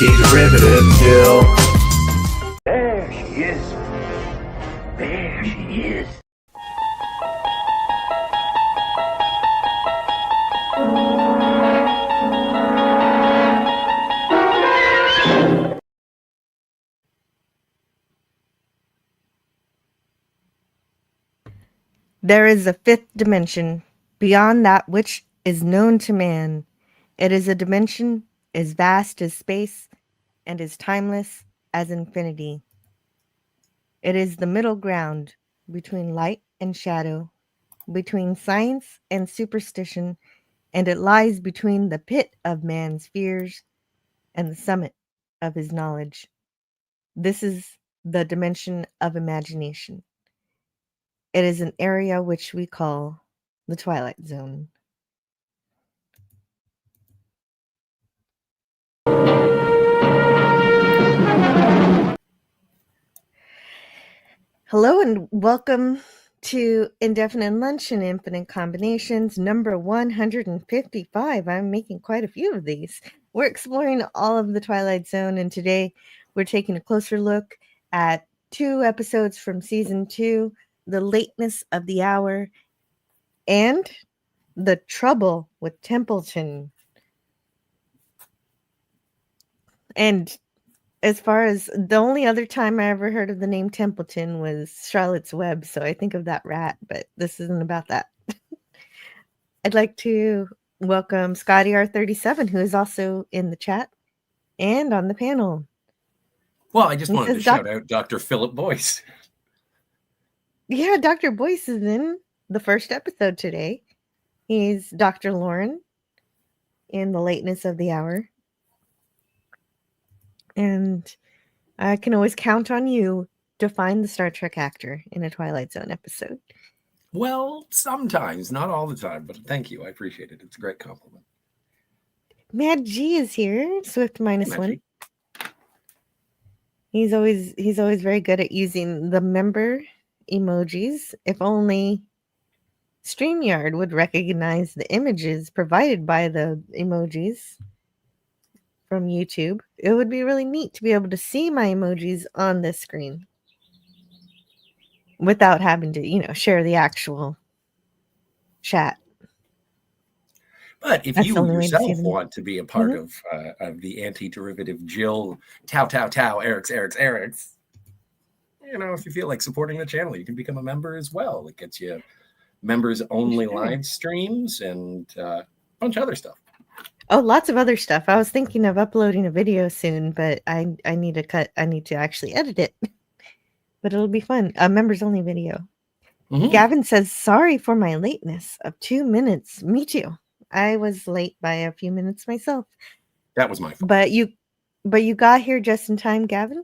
Anti-derivative Jill. There she is. There she is. There is a fifth dimension, beyond that which is known to man. It is a dimension as vast as space and as timeless as infinity. It is the middle ground between light and shadow, between science and superstition, and it lies between the pit of man's fears and the summit of his knowledge. This is the dimension of imagination. It is an area which we call the Twilight Zone. Hello and welcome to Indefinite Lunch and Infinite Combinations number 155. I'm making quite a few of these. We're exploring all of the Twilight Zone, and today we're taking a closer look at 2 episodes from season 2, The Lateness of the Hour and The Trouble with Templeton. And as far as the only other time I ever heard of the name Templeton was Charlotte's Web, so I think of that rat, but this isn't about that. I'd like to welcome Scotty R37, who is also in the chat and on the panel. Well, I just wanted to shout out Dr. Philip Boyce. Yeah, Dr. Boyce is in the first episode today. He's Dr. Lauren in The Lateness of the Hour. And I can always count on you to find the Star Trek actor in a Twilight Zone episode. Well, sometimes, not all the time, but thank you. I appreciate it. It's a great compliment. Mad G is here, Swift -1. He's always very good at using the member emojis. If only StreamYard would recognize the images provided by the emojis from YouTube. It would be really neat to be able to see my emojis on this screen without having to, share the actual chat. But if you yourself want to be a part of the anti-derivative Jill, Eric's, if you feel like supporting the channel, you can become a member as well. It gets you members-only live streams and a bunch of other stuff. Oh, lots of other stuff. I was thinking of uploading a video soon, but I need to actually edit it. But it'll be fun. A members-only video. Mm-hmm. Gavin says, sorry for my lateness of 2 minutes. Me too. I was late by a few minutes myself. That was my fault. But you got here just in time, Gavin.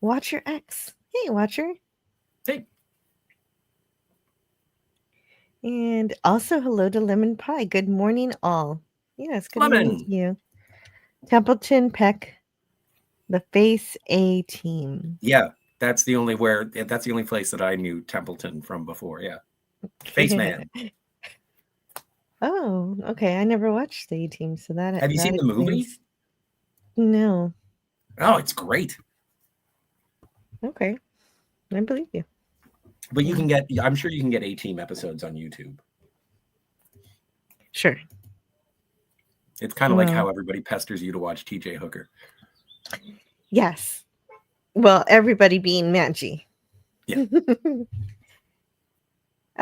Watcher X. Hey, Watcher. Hey. And also hello to Lemon Pie. Good morning, all. Yes, good morning to you. Templeton Peck, the Face A team. Yeah, that's the only place that I knew Templeton from before. Yeah. Face Man. Oh, okay. I never watched the A-Team, so that. Have you seen the movie? No. Oh, it's great. Okay, I believe you. But I'm sure you can get A-Team episodes on YouTube. Sure. It's kind of like how everybody pesters you to watch TJ Hooker. Yes. Well, everybody being Manji. Yeah.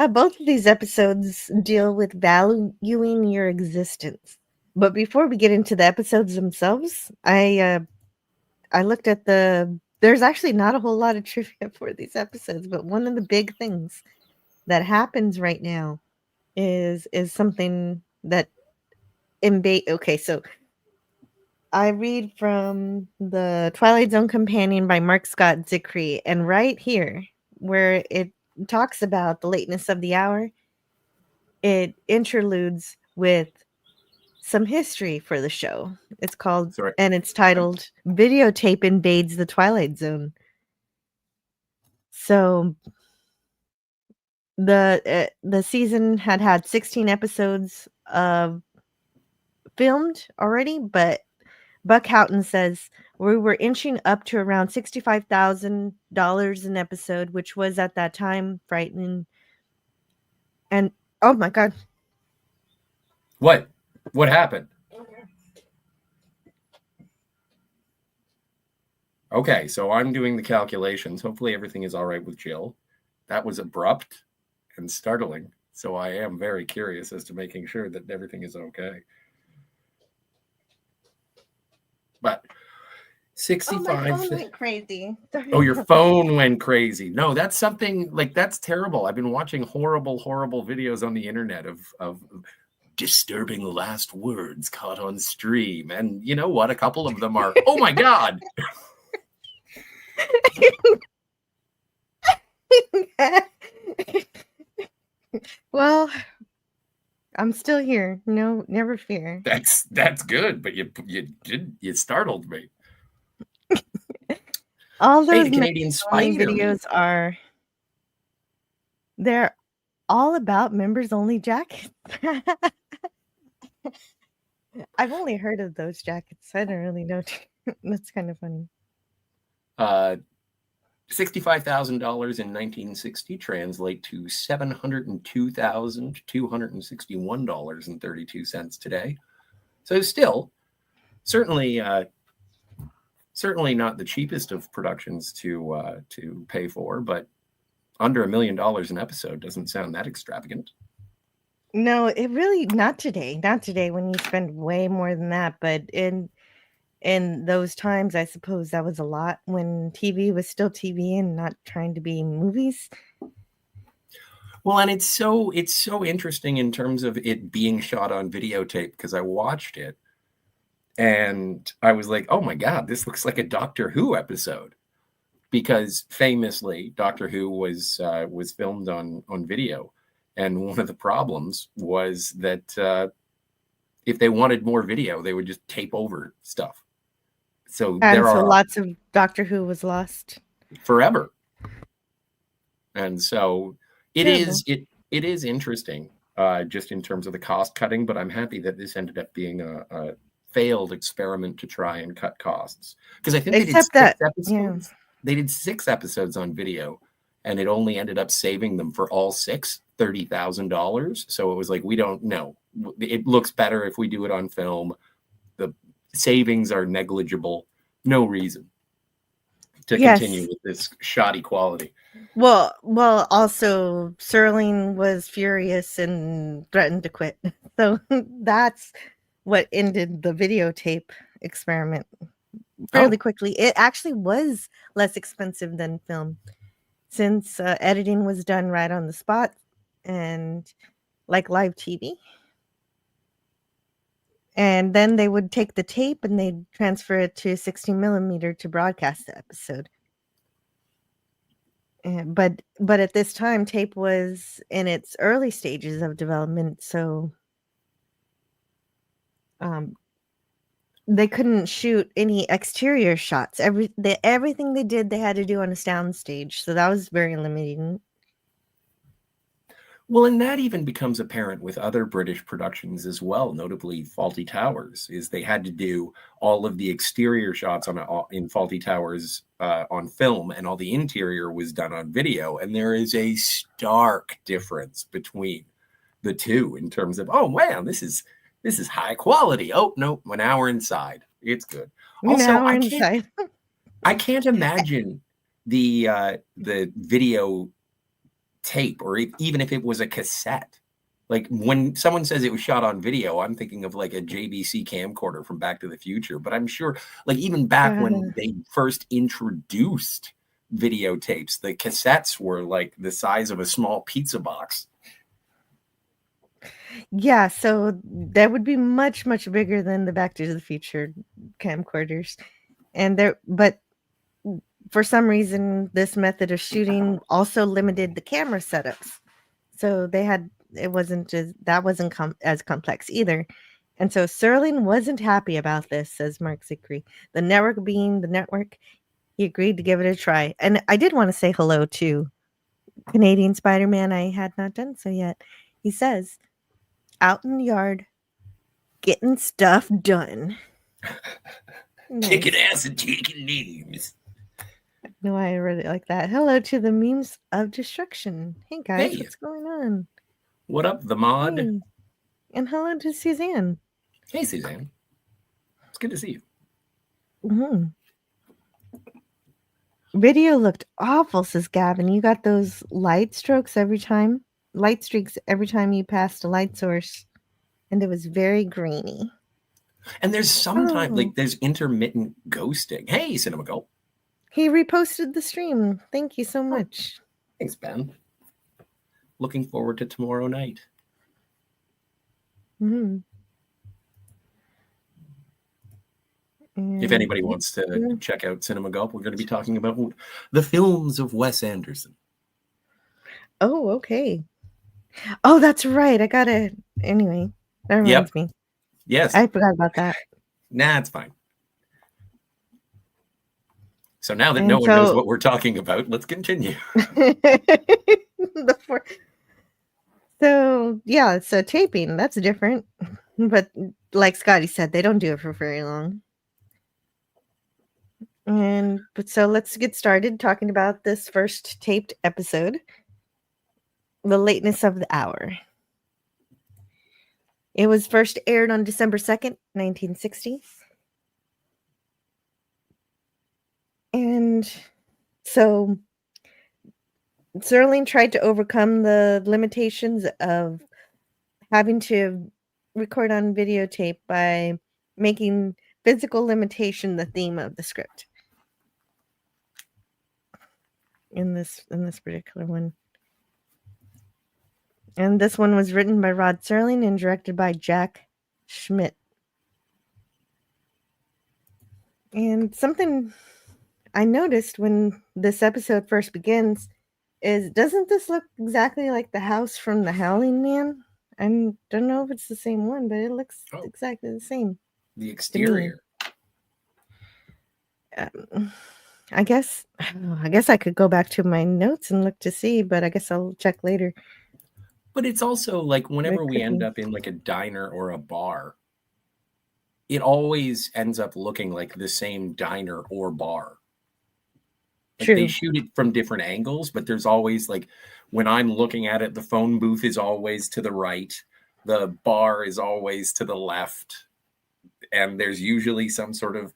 Both of these episodes deal with valuing your existence. But before we get into the episodes themselves, I looked at there's actually not a whole lot of trivia for these episodes, but one of the big things that happens right now is something that okay, so I read from the Twilight Zone Companion by Mark Scott Zickrey, and right here where it talks about the lateness of the hour, it interludes with some history for the show. It's called, and it's titled Videotape Invades the Twilight Zone. So the season had 16 episodes filmed already, but Buck Houghton says we were inching up to around $65,000 an episode, which was at that time frightening. And oh my god, What happened? Okay, so I'm doing the calculations. Hopefully everything is all right with Jill. That was abrupt and startling. So I am very curious as to making sure that everything is okay. But 65. Oh, my phone went crazy. Oh, your phone went crazy. No, that's something like that's terrible. I've been watching horrible videos on the internet of disturbing last words caught on stream. And you know what? A couple of them are, oh my God. Well, I'm still here. No, never fear. That's good, but you startled me. All those the Canadian Spider videos they're all about members only jackets. I've only heard of those jackets. I don't really know. That's kind of funny. $65,000 in 1960 translate to $702,261.32 today. So still, certainly not the cheapest of productions to pay for, but under $1 million an episode doesn't sound that extravagant. No, it really not today. Not today when you spend way more than that. But in those times, I suppose that was a lot when TV was still TV and not trying to be movies. Well, and it's so interesting in terms of it being shot on videotape, because I watched it and I was like, oh my God, this looks like a Doctor Who episode, because famously Doctor Who was filmed on video. And one of the problems was that if they wanted more video, they would just tape over stuff. So lots of Doctor Who was lost forever. And so it is interesting just in terms of the cost cutting, but I'm happy that this ended up being a failed experiment to try and cut costs. Because I think they did 6 episodes on video, and it only ended up saving them for all 6 $30,000. So it was like, we don't know. It looks better if we do it on film. The savings are negligible. No reason to continue with this shoddy quality. Well, also Serling was furious and threatened to quit. So that's what ended the videotape experiment fairly quickly. It actually was less expensive than film, since editing was done right on the spot and like live TV. And then they would take the tape and they'd transfer it to 16 millimeter to broadcast the episode. But at this time, tape was in its early stages of development, so they couldn't shoot any exterior shots. Everything they did, they had to do on a sound stage, so that was very limiting. Well, and that even becomes apparent with other British productions as well, notably Fawlty Towers, is they had to do all of the exterior shots in Fawlty Towers on film, and all the interior was done on video. And there is a stark difference between the two in terms of, oh, wow, this is high quality. Oh, no, now we're inside. It's good. Also, I can't imagine the video tape, or even if it was a cassette. Like when someone says it was shot on video, I'm thinking of like a JVC camcorder from Back to the Future. But I'm sure, like even back when they first introduced videotapes, the cassettes were like the size of a small pizza box. Yeah, so that would be much, much bigger than the Back to the Future camcorders. But for some reason, this method of shooting also limited the camera setups. So it wasn't as complex either. And so Serling wasn't happy about this, says Mark Zickery. The network being the network, he agreed to give it a try. And I did want to say hello to Canadian Spider-Man. I had not done so yet. He says, out in the yard, getting stuff done. Kicking Nice. ass and taking names. No, I really like that. Hello to the memes of destruction. Hey guys, Hey, what's going on? what up, the mod? Hey. And hello to Suzanne. Hey, Suzanne. It's good to see you. Mhm. Video looked awful, says Gavin. You got those light streaks every time you passed a light source, and it was very grainy. And there's sometimes Oh, like there's intermittent ghosting. Hey, Cinema Gulp. he reposted the stream. Thank you so much. Thanks, Ben. Looking forward to tomorrow night. Mhm. If And anybody wants to check out Cinema Gulp, we're going to be talking about the films of Wes Anderson. oh, okay. Oh, that's right. I gotta. Anyway, that reminds me. Yes. I forgot about that. Nah, it's fine. So now that And no one knows what we're talking about, let's continue. So taping, that's different. But like Scotty said, they don't do it for very long. So let's get started talking about this first taped episode, The Lateness of the Hour. It was first aired on December 2nd, 1960. And so Serling tried to overcome the limitations of having to record on videotape by making physical limitation the theme of the script. In this particular one. And this one was written by Rod Serling and directed by Jack Schmidt. And something I noticed when this episode first begins is, doesn't this look exactly like the house from The Howling Man? I don't know if it's the same one, but it looks exactly the same. The exterior. I guess I could go back to my notes and look to see, but I guess I'll check later. But it's also like whenever we end up in like a diner or a bar, it always ends up looking like the same diner or bar. Like True. They shoot it from different angles, but there's always like when I'm looking at it, the phone booth is always to the right, the bar is always to the left, and there's usually some sort of,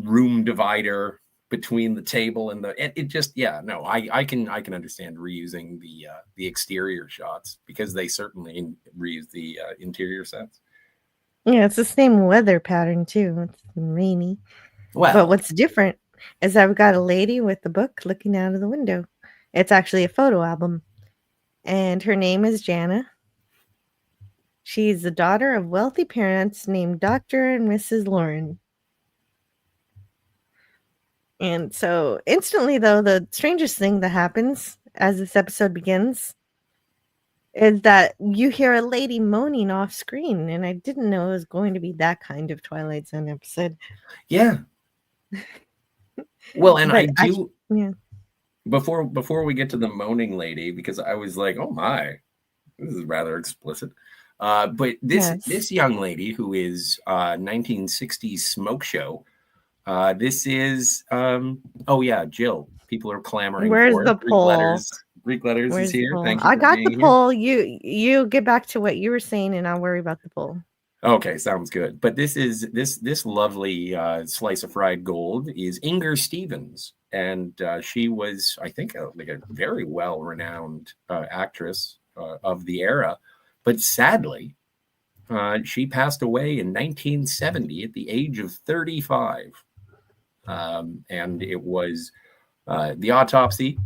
room divider between the table and it just I can understand reusing the exterior shots because they certainly reuse the interior sets. Yeah, it's the same weather pattern too. It's rainy. Well, but what's different is I've got a lady with a book looking out of the window. It's actually a photo album, and her name is Jana. She's the daughter of wealthy parents named Dr. and Mrs. Lauren. And so instantly, though, the strangest thing that happens as this episode begins is that you hear a lady moaning off screen, and I didn't know it was going to be that kind of Twilight Zone episode. Yeah. Well, and I do. Yeah. Before we get to the moaning lady, because I was like, oh my, this is rather explicit. But this young lady who is 1960s smoke show. This is Jill. People are clamoring. Where's the poll? Greek letters Where's is here. Thank you. I got the poll. You get back to what you were saying, and I'll worry about the poll. Okay, sounds good. But this is this lovely slice of fried gold is Inger Stevens, and she was, I think, a very well-renowned actress of the era. But sadly, she passed away in 1970 at the age of 35. And it was the autopsy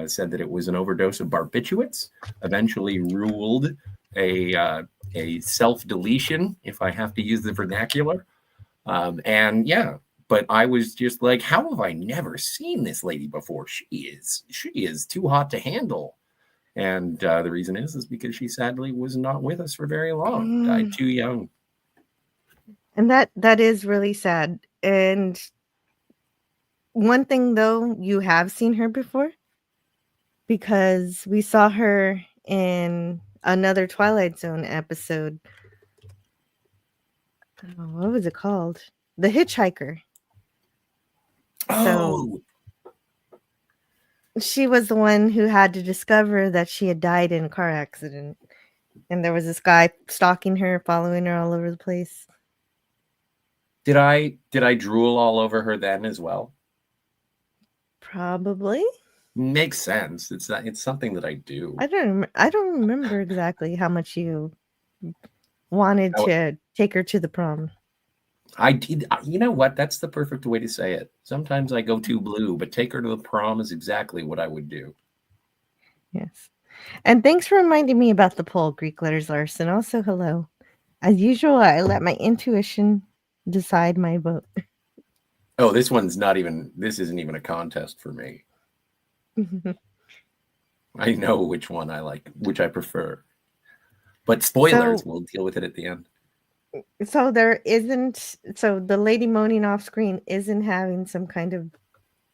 said that it was an overdose of barbiturates, eventually ruled a self-deletion, if I have to use the vernacular. But I was just like, how have I never seen this lady before? She is too hot to handle. And the reason is because she sadly was not with us for very long, died too young. And that is really sad. And one thing, though, you have seen her before, because we saw her in another Twilight Zone episode. Oh, what was it called? the hitchhiker. So Oh, she was the one who had to discover that she had died in a car accident. And there was this guy stalking her, following her all over the place. did I drool all over her then as well? Probably. Makes sense. It's something that I do. I don't remember exactly how much you wanted Oh, to take her to the prom. I did. You know what? That's the perfect way to say it. Sometimes I go too blue, but take her to the prom is exactly what I would do. Yes. And thanks for reminding me about the poll, Greek letters Larson. Also, hello. As usual, I let my intuition decide my vote. Oh, this isn't even a contest for me. I know which one I like, which I prefer. But spoilers, we'll deal with it at the end. So the lady moaning off screen isn't having some kind of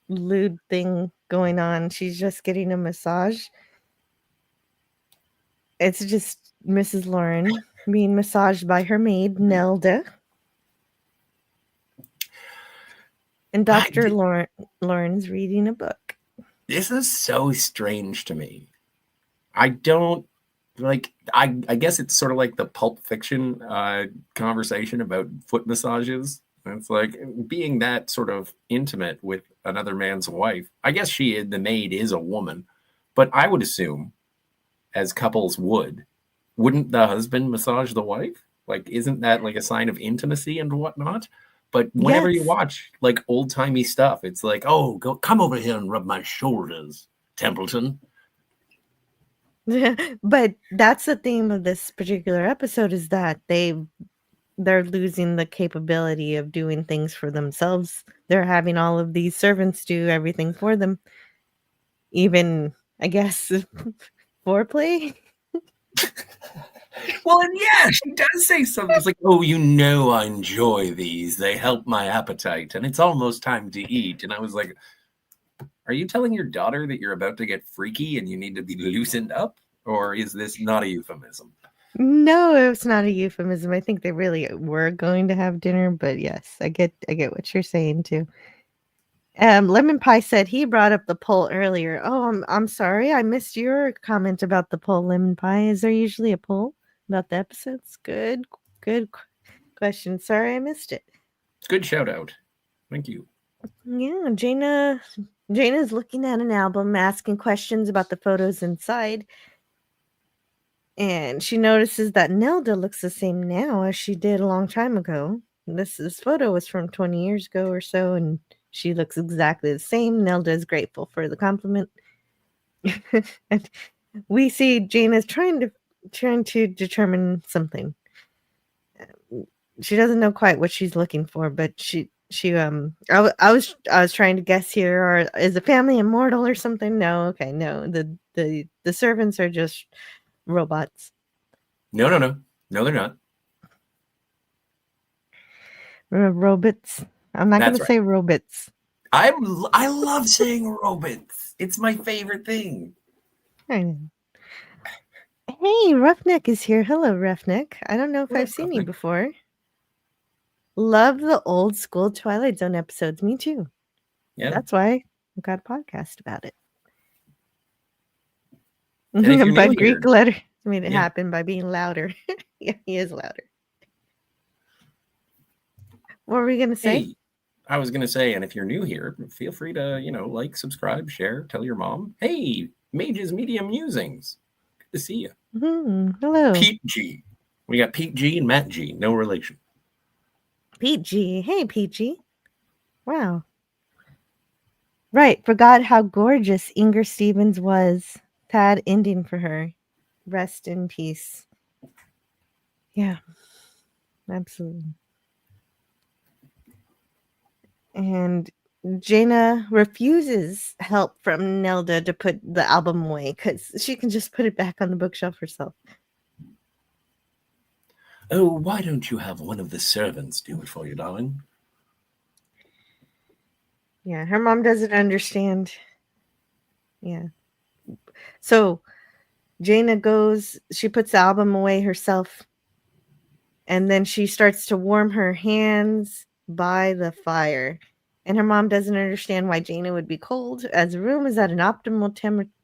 lewd thing going on. She's just getting a massage. It's just Mrs. Lauren being massaged by her maid, Nelda. And Dr. Lauren's reading a book. This is so strange to me. I don't like. I guess it's sort of like the Pulp Fiction conversation about foot massages. It's like being that sort of intimate with another man's wife. I guess the maid is a woman, but I would assume, as couples wouldn't the husband massage the wife? Like, isn't that like a sign of intimacy and whatnot? But whenever you watch like old timey stuff, it's like, oh, come over here and rub my shoulders, Templeton. But that's the theme of this particular episode, is that they're losing the capability of doing things for themselves. They're having all of these servants do everything for them. Even, I guess, foreplay. Well, and yeah, she does say something. It's like, oh, I enjoy these. They help my appetite, and it's almost time to eat. And I was like, are you telling your daughter that you're about to get freaky and you need to be loosened up? Or is this not a euphemism? No, it's not a euphemism. I think they really were going to have dinner, but yes, I get what you're saying too. Lemon Pie said he brought up the poll earlier. Oh, I'm sorry, I missed your comment about the poll, Lemon Pie. Is there usually a poll about the episodes? Good question. Sorry, I missed it. Good shout out. Thank you. Yeah, Jaina's looking at an album, asking questions about the photos inside. And she notices that Nelda looks the same now as she did a long time ago. This photo was from 20 years ago or so, and she looks exactly the same. Nelda is grateful for the compliment. And we see Jaina's trying to determine something. She doesn't know quite what she's looking for, but I was trying to guess here, or is the family immortal or something? No, okay, no. The servants are just robots. No, they're not. Robots. I'm not going to say robots. I love saying robots. It's my favorite thing. I know. Hey, Roughneck is here. Hello, Roughneck. I don't know if I've seen you before. Love the old school Twilight Zone episodes. Me too. Yeah. That's why I got a podcast about it. By Greek letter made it happen by being louder. Yeah, he is louder. What were we going to say? Hey, I was going to say, and if you're new here, feel free to, like, subscribe, share, tell your mom. Hey, Mage's Media Musings. Good to see you. Hello. Pete G. We got Pete G and Matt G. No relation. Pete G. Hey, Pete G. Wow. Right. Forgot how gorgeous Inger Stevens was. Sad ending for her. Rest in peace. Yeah. Absolutely. And Jaina refuses help from Nelda to put the album away because she can just put it back on the bookshelf herself. Oh, why don't you have one of the servants do it for you, darling? Yeah, her mom doesn't understand. Yeah. So Jaina goes, she puts the album away herself, and then she starts to warm her hands by the fire. And her mom doesn't understand why Jaina would be cold, as the room is at an optimal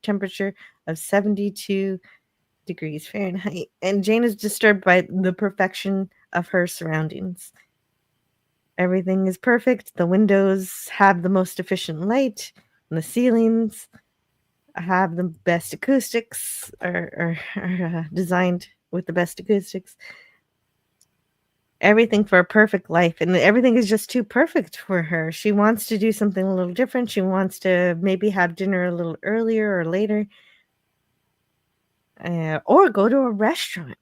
temperature of 72 degrees Fahrenheit. And Jaina is disturbed by the perfection of her surroundings. Everything is perfect. The windows have the most efficient light, and the ceilings have the best acoustics, are designed with the best acoustics. Everything for a perfect life, and everything is just too perfect for her. She wants to do something a little different. She wants to maybe have dinner a little earlier or later, or go to a restaurant.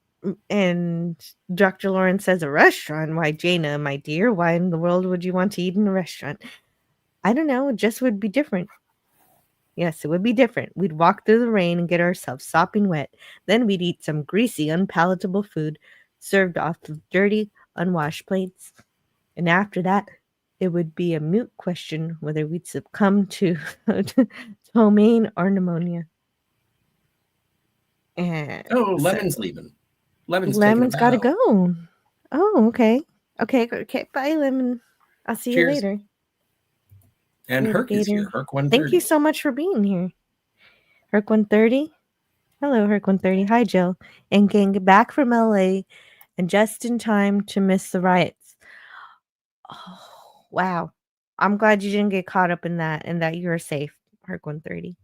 And Dr. Lauren says, a restaurant? Why, Jaina, my dear, why in the world would you want to eat in a restaurant? I don't know, it just would be different. Yes, it would be different. We'd walk through the rain and get ourselves sopping wet. Then we'd eat some greasy, unpalatable food served off of dirty, unwashed plates. And after that, it would be a moot question whether we'd succumb to ptomaine or pneumonia. Oh, Lemon's leaving. Lemon's taking a Lemon's got to bow. go. Oh, okay. Okay. Bye, Lemon. I'll see you Cheers. later. And Herc is here. Herc 130. Thank you so much for being here. Herc 130. Hello, Herc 130. Hi, Jill. And gang back from LA and just in time to miss the riots. Oh, wow. I'm glad you didn't get caught up in that and that you were safe, Herc 130.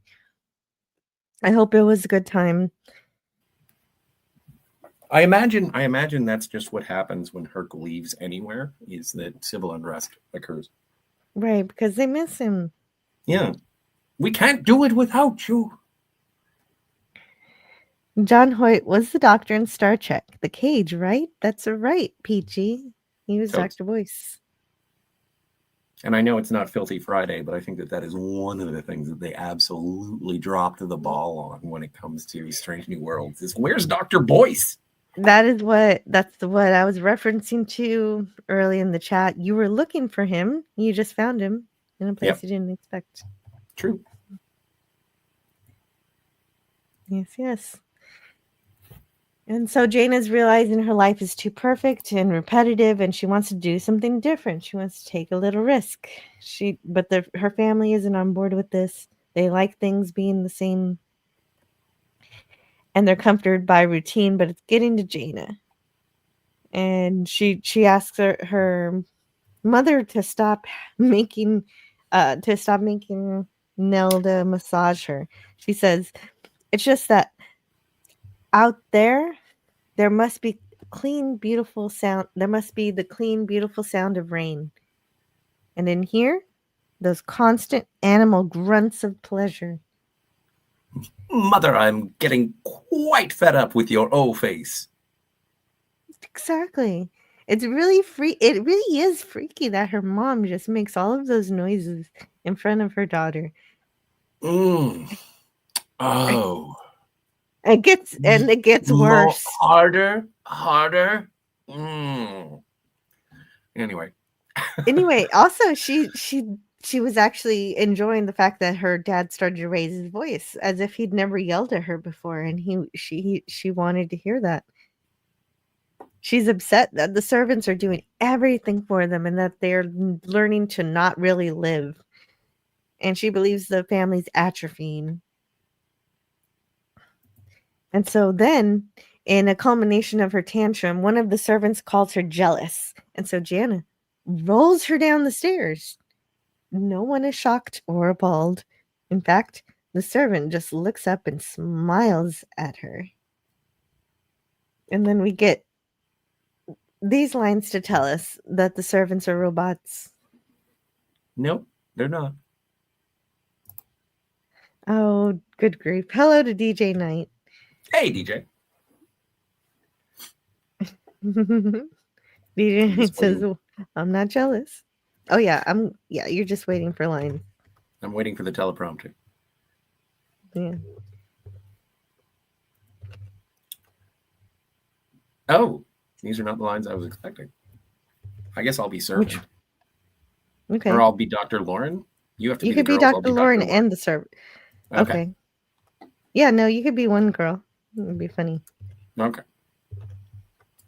I hope it was a good time. I imagine that's just what happens when Herc leaves anywhere, is that civil unrest occurs. Right, because they miss him. Yeah. We can't do it without you. John Hoyt was the doctor in Star Trek. The Cage, right? That's right, Peachy. He was Totes. Dr. Boyce. And I know it's not Filthy Friday, but I think that is one of the things that they absolutely dropped the ball on when it comes to Strange New Worlds is where's Dr. Boyce? That's what I was referencing to early in the chat. You were looking for him. You just found him in a place you didn't expect. True. Yes. And so Jane is realizing her life is too perfect and repetitive, and she wants to do something different. She wants to take a little risk. But her family isn't on board with this. They like things being the same, and they're comforted by routine. But it's getting to Jaina, and she asks her mother to stop making Nelda massage her. She says it's just that out there must be clean, beautiful sound. There must be the clean, beautiful sound of rain. And in here, those constant animal grunts of pleasure. Mother, I'm getting quite fed up with your face. Exactly. It's really it really is freaky that her mom just makes all of those noises in front of her daughter. Oh. It gets worse. Harder. Anyway, also she was actually enjoying the fact that her dad started to raise his voice as if he'd never yelled at her before, and she wanted to hear that. She's upset that the servants are doing everything for them and that they're learning to not really live. And she believes the family's atrophying. And so then, in a culmination of her tantrum, one of the servants calls her jealous. And so Jaina rolls her down the stairs. No one is shocked or appalled. In fact, the servant just looks up and smiles at her. And then we get these lines to tell us that the servants are robots. Nope, they're not. Oh, good grief. Hello to DJ Knight. Hey, DJ. DJ Knight says, I'm not jealous. Oh, yeah, you're just waiting for lines. I'm waiting for the teleprompter. Yeah. Oh, these are not the lines I was expecting. I guess I'll be servant. Okay. Or I'll be Dr. Lauren. You could be Dr. Lauren and the servant. Okay. Yeah, no, you could be one girl. It would be funny. Okay.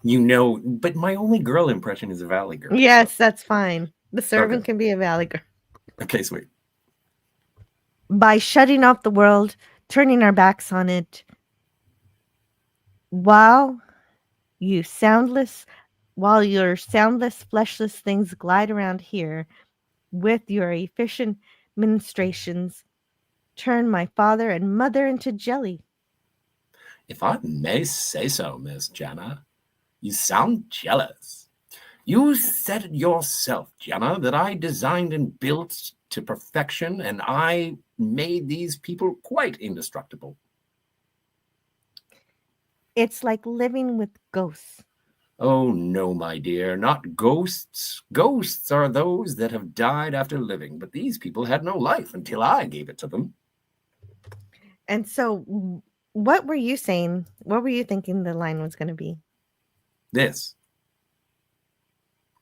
You know, but my only girl impression is a Valley Girl. Yes, that's fine. The servant Okay. can be a Valley Girl. Okay, sweet. By shutting off the world, turning our backs on it, while you soundless, while your soundless, fleshless things glide around here with your efficient ministrations, turn my father and mother into jelly. If I may say so, Miss Jenna, you sound jealous. You said it yourself, Jenna, that I designed and built to perfection, and I made these people quite indestructible. It's like living with ghosts. Oh, no, my dear, not ghosts. Ghosts are those that have died after living, but these people had no life until I gave it to them. And so, what were you saying? What were you thinking the line was going to be? This.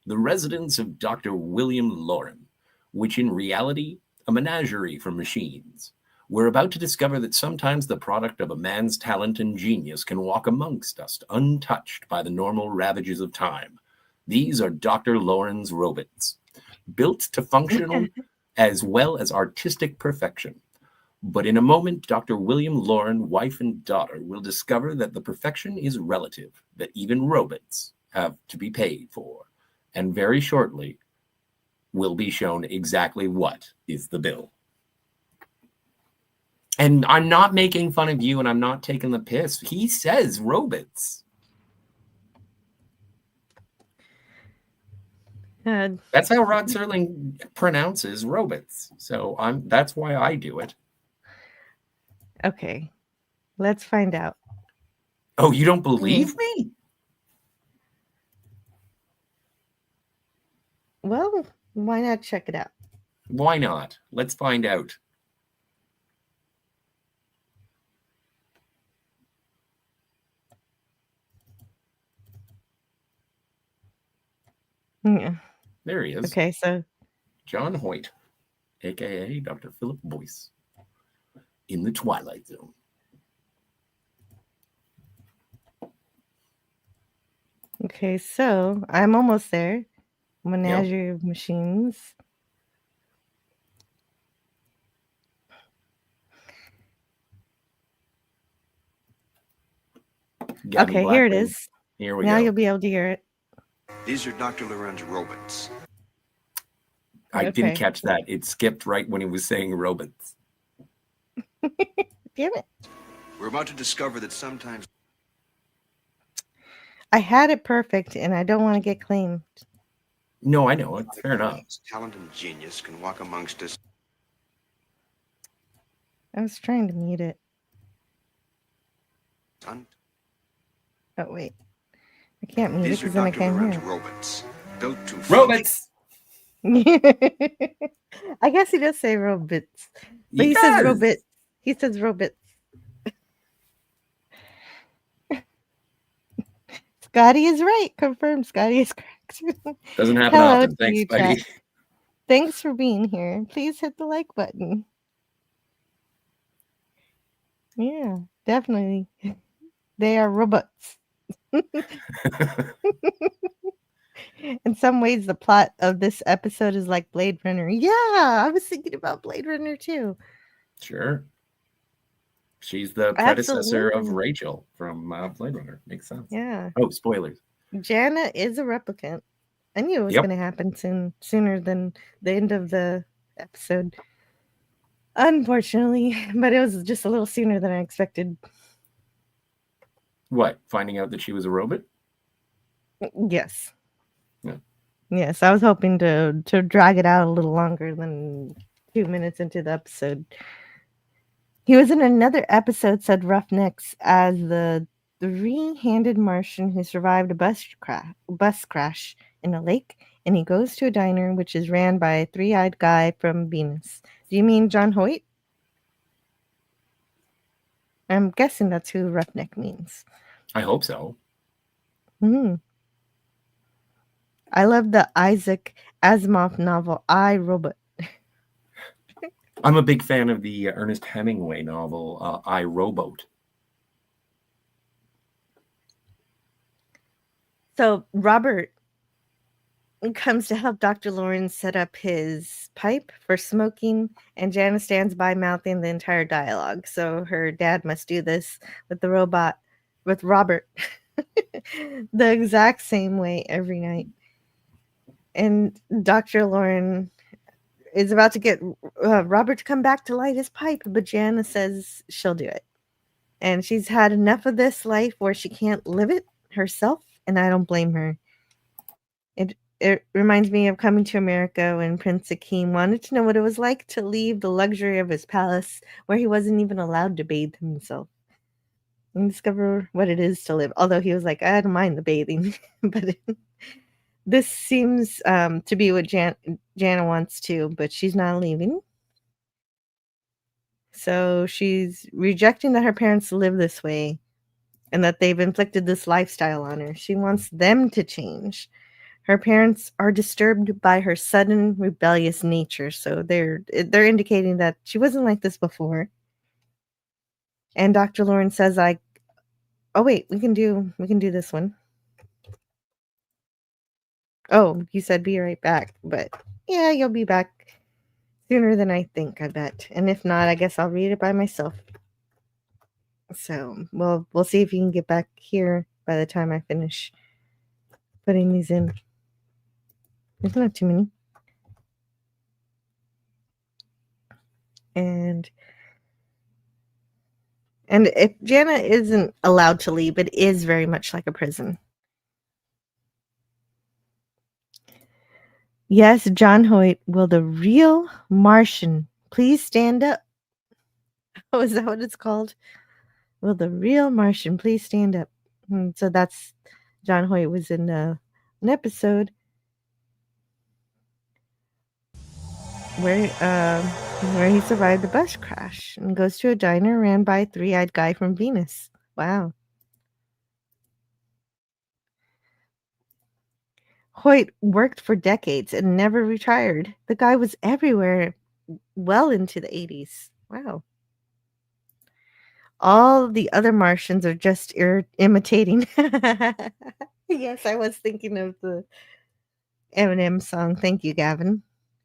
The residence of Dr. William Lauren, which in reality, a menagerie for machines. We're about to discover that sometimes the product of a man's talent and genius can walk amongst us, untouched by the normal ravages of time. These are Dr. Lauren's robots, built to functional as well as artistic perfection. But in a moment, Dr. William Lauren, wife and daughter, will discover that the perfection is relative, that even robots have to be paid for. And very shortly, will be shown exactly what is the bill. And I'm not making fun of you, and I'm not taking the piss. He says robots. That's how Rod Serling pronounces robots. So that's why I do it. Okay, let's find out. Oh, you don't believe me? Well, why not check it out? Why not? Let's find out. Yeah. There he is. Okay, so John Hoyt, a.k.a. Dr. Philip Boyce, in the Twilight Zone. okay, so I'm almost there. Menagerie of Machines. Gabby Okay, here it Blackburn. is. Here we Now go. you'll be able to hear it. These are Dr. Loren's robots. I Okay. didn't catch that. It skipped right when he was saying robots. Damn it. We're about to discover that sometimes I had it perfect and I don't want to get claimed. No, I know. It's fair enough. talent and genius can walk amongst us. I was trying to mute it. Un- Oh, wait. I can't mute it These are because then I Dr. can't Loren's hear robots. Built to Robots! it. I guess he does say robots. But he says robot. He says robots. Scotty is right. Confirmed. Scotty is correct. Doesn't happen Hello often. to Thanks, you, buddy. chat. Thanks for being here. Please hit the like button. Yeah, definitely. They are robots. In some ways, the plot of this episode is like Blade Runner. Yeah, I was thinking about Blade Runner too. Sure. She's the predecessor of Absolutely. Rachel from Blade Runner. Makes sense. Yeah. Oh, spoilers. Jana is a replicant. I knew it was Yep. going to happen sooner than the end of the episode. Unfortunately, but it was just a little sooner than I expected. What? Finding out that she was a robot? Yes. Yeah. Yes, I was hoping to drag it out a little longer than 2 minutes into the episode. He was in another episode, said Roughnecks, as the three-handed Martian who survived a bus crash in a lake, and he goes to a diner which is ran by a three-eyed guy from Venus. Do you mean John Hoyt? I'm guessing that's who Roughneck means. I hope so. I love the Isaac Asimov novel, I, Robot. I'm a big fan of the Ernest Hemingway novel, I, Rowboat. So Robert comes to help Dr. Lawrence set up his pipe for smoking, and Jana stands by mouthing the entire dialogue. So her dad must do this with the robot, with Robert, the exact same way every night. And Dr. Lauren is about to get Robert to come back to light his pipe, but Jana says she'll do it. And she's had enough of this life where she can't live it herself, and I don't blame her. It reminds me of Coming to America when Prince Akeem wanted to know what it was like to leave the luxury of his palace where he wasn't even allowed to bathe himself and discover what it is to live. Although he was like, I don't mind the bathing. But this seems to be what Jana wants to, but she's not leaving. So she's rejecting that her parents live this way and that they've inflicted this lifestyle on her. She wants them to change. Her parents are disturbed by her sudden rebellious nature, so they're indicating that she wasn't like this before. And Dr. Lauren says, oh wait, we can do this one. Oh, you said be right back, but yeah, you'll be back sooner than I think, I bet. And if not, I guess I'll read it by myself. So we'll see if you can get back here by the time I finish putting these in. There's not too many. And if Jana isn't allowed to leave, it is very much like a prison. Yes, John Hoyt, will the real Martian please stand up? Oh, is that what it's called? Will the real Martian please stand up? So that's John Hoyt was in an episode where he survived the bus crash and goes to a diner ran by a three-eyed guy from Venus. Wow. Hoyt worked for decades and never retired. The guy was everywhere well into the 80s. Wow. All the other Martians are just imitating. Yes, I was thinking of the Eminem song. Thank you, Gavin.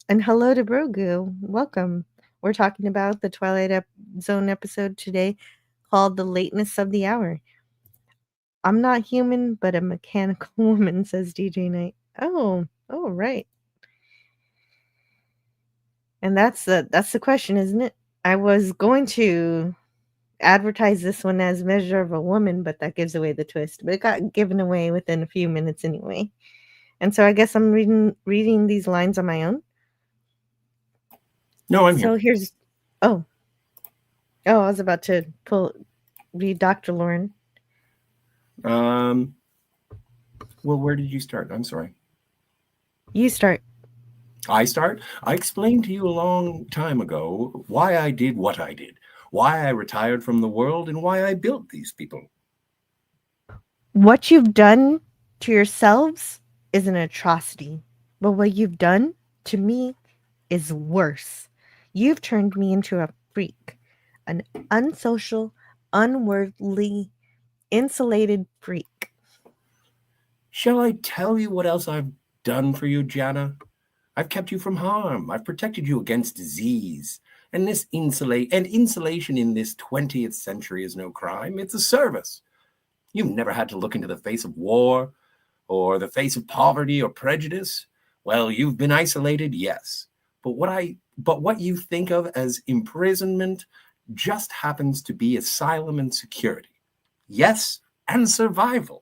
And hello to Brogu. Welcome. We're talking about the Twilight Zone episode today called The Lateness of the Hour. I'm not human, but a mechanical woman, says DJ Knight. Oh, right. And that's the question, isn't it? I was going to advertise this one as Measure of a Woman, but that gives away the twist. But it got given away within a few minutes anyway. And so I guess I'm reading these lines on my own. No, I'm here. So here's I was about to read Dr. Lauren. Well, where did you start? I'm sorry. You start. I start? I explained to you a long time ago why I did what I did, why I retired from the world, and why I built these people. What you've done to yourselves is an atrocity, but what you've done to me is worse. You've turned me into a freak, an unsocial, unworldly, insulated freak. Shall I tell you what else I've done for you, Jana? I've kept you from harm. I've protected you against disease. And insulation in this 20th century is no crime. It's a service. You've never had to look into the face of war or the face of poverty or prejudice. Well, you've been isolated, yes. But what you think of as imprisonment just happens to be asylum and security. Yes, and survival.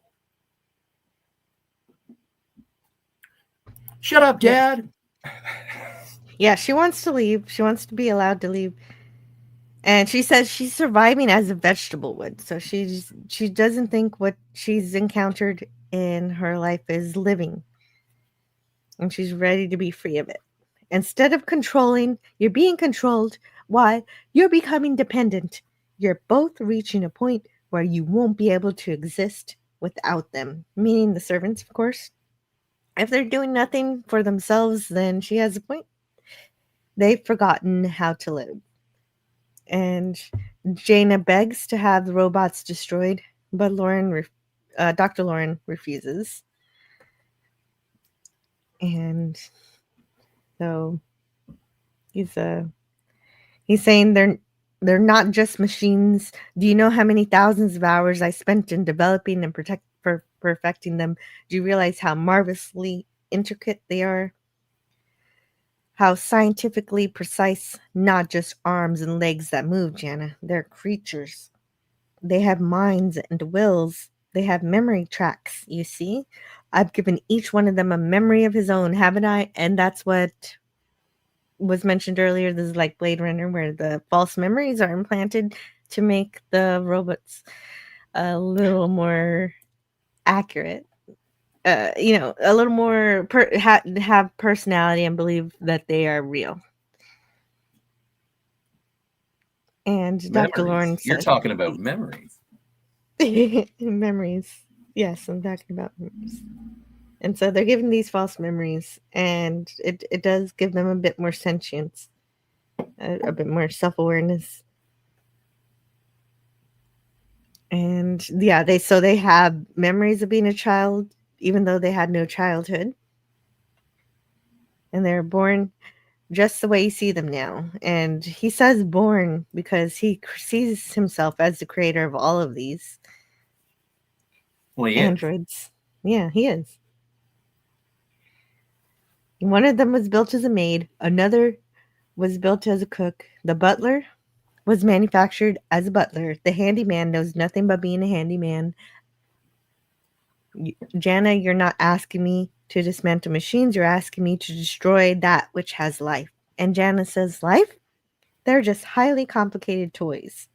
Shut up, Dad. Yeah, she wants to leave. She wants to be allowed to leave. And she says she's surviving as a vegetable would. So she doesn't think what she's encountered in her life is living. And she's ready to be free of it. Instead of controlling, you're being controlled. Why? You're becoming dependent. You're both reaching a point where you won't be able to exist without them. Meaning the servants, of course. If they're doing nothing for themselves, then she has a point. They've forgotten how to live. And Jana begs to have the robots destroyed, but Dr. Lauren refuses. And so he's saying they're not just machines. Do you know how many thousands of hours I spent in developing and perfecting them? Do you realize how marvelously intricate they are? How scientifically precise, not just arms and legs that move, Jana. They're creatures. They have minds and wills. They have memory tracks, you see? I've given each one of them a memory of his own, haven't I? And that's what was mentioned earlier. This is like Blade Runner, where the false memories are implanted to make the robots a little more accurate. A little more have personality and believe that they are real. And Dr. Memories. Lawrence You're said, talking about memories. memories. Yes, I'm talking about memories. And so they're given these false memories, and it does give them a bit more sentience, a bit more self-awareness. And yeah, they have memories of being a child, even though they had no childhood. And they're born just the way you see them now. And he says born because he sees himself as the creator of all of these Well, yeah. androids. Yeah, he is. One of them was built as a maid. Another was built as a cook. The butler was manufactured as a butler. The handyman knows nothing but being a handyman. Jana, you're not asking me to dismantle machines. You're asking me to destroy that which has life. And Jana says, life? They're just highly complicated toys.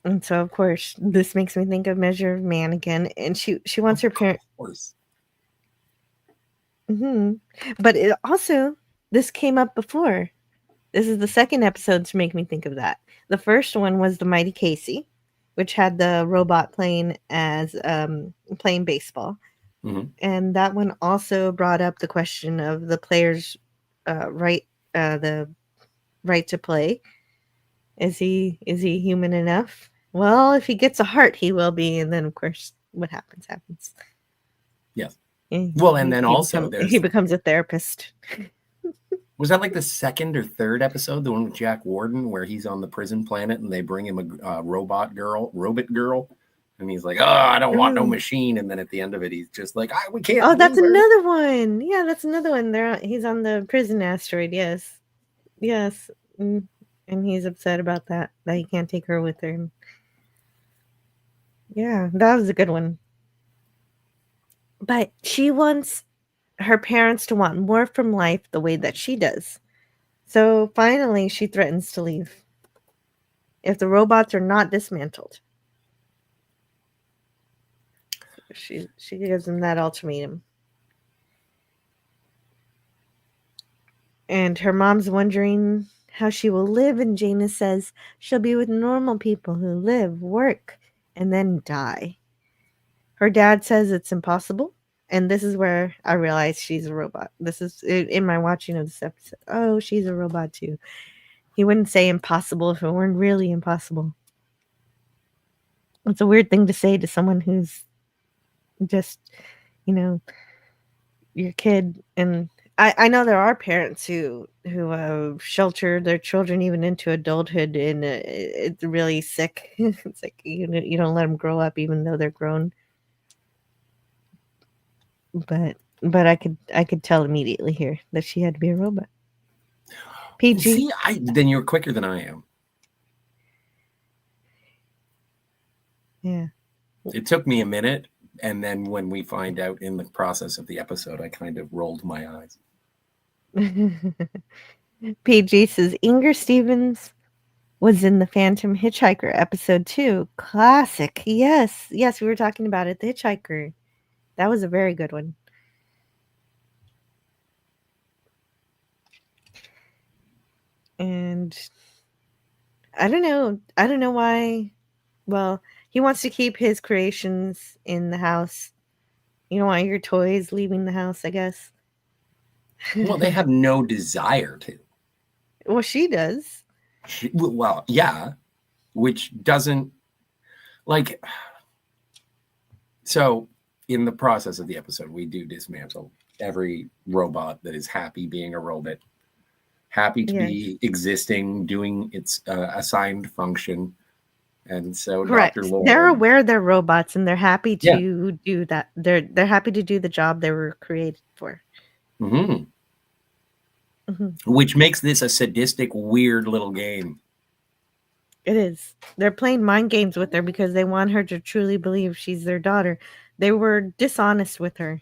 And so, of course, this makes me think of Measure of Man again. And she wants her parent. Of course. But it also, this came up before. This is the second episode to make me think of that. The first one was the Mighty Casey, which had the robot playing baseball. Mm-hmm. And that one also brought up the question of the player's right to play. Is he human enough? Well, if he gets a heart, he will be. And then, of course, what happens. Yes. Well, and then he becomes a therapist. Was that like the second or third episode, the one with Jack Warden, where he's on the prison planet and they bring him a robot girl, and he's like, "Oh, I don't want no machine." And then at the end of it, he's just like, "We can't." Oh, that's another one. Yeah, that's another one. He's on the prison asteroid. Yes, and he's upset about that he can't take her with him. Yeah, that was a good one. But she wants her parents to want more from life the way that she does. So finally, she threatens to leave if the robots are not dismantled. She gives them that ultimatum. And her mom's wondering how she will live, and Jaina says she'll be with normal people who live, work, and then die. Her dad says it's impossible, and this is where I realized she's a robot. This is in my watching of this episode. Oh, she's a robot too. He wouldn't say impossible if it weren't really impossible. It's a weird thing to say to someone who's just, your kid. And I know there are parents who shelter their children even into adulthood, and it's really sick. It's like you don't let them grow up even though they're grown. But I could tell immediately here that she had to be a robot. PG. See, then you're quicker than I am. Yeah. It took me a minute, and then when we find out in the process of the episode, I kind of rolled my eyes. PG says Inger Stevens was in the Phantom Hitchhiker episode 2. Classic. Yes, we were talking about it. The Hitchhiker. That was a very good one. And I don't know why. Well, he wants to keep his creations in the house. You don't want your toys leaving the house, I guess. Well, they have no desire to. Well, she does. Well, yeah, which doesn't like. So in the process of the episode, we do dismantle every robot that is happy being a robot, happy to be existing, doing its assigned function. And so Correct. Dr. Lauren, They're aware they're robots and they're happy Yeah. to do that. They're happy to do the job they were created for. Mhm. Mhm. Which makes this a sadistic, weird little game. It is. They're playing mind games with her because they want her to truly believe she's their daughter. They were dishonest with her.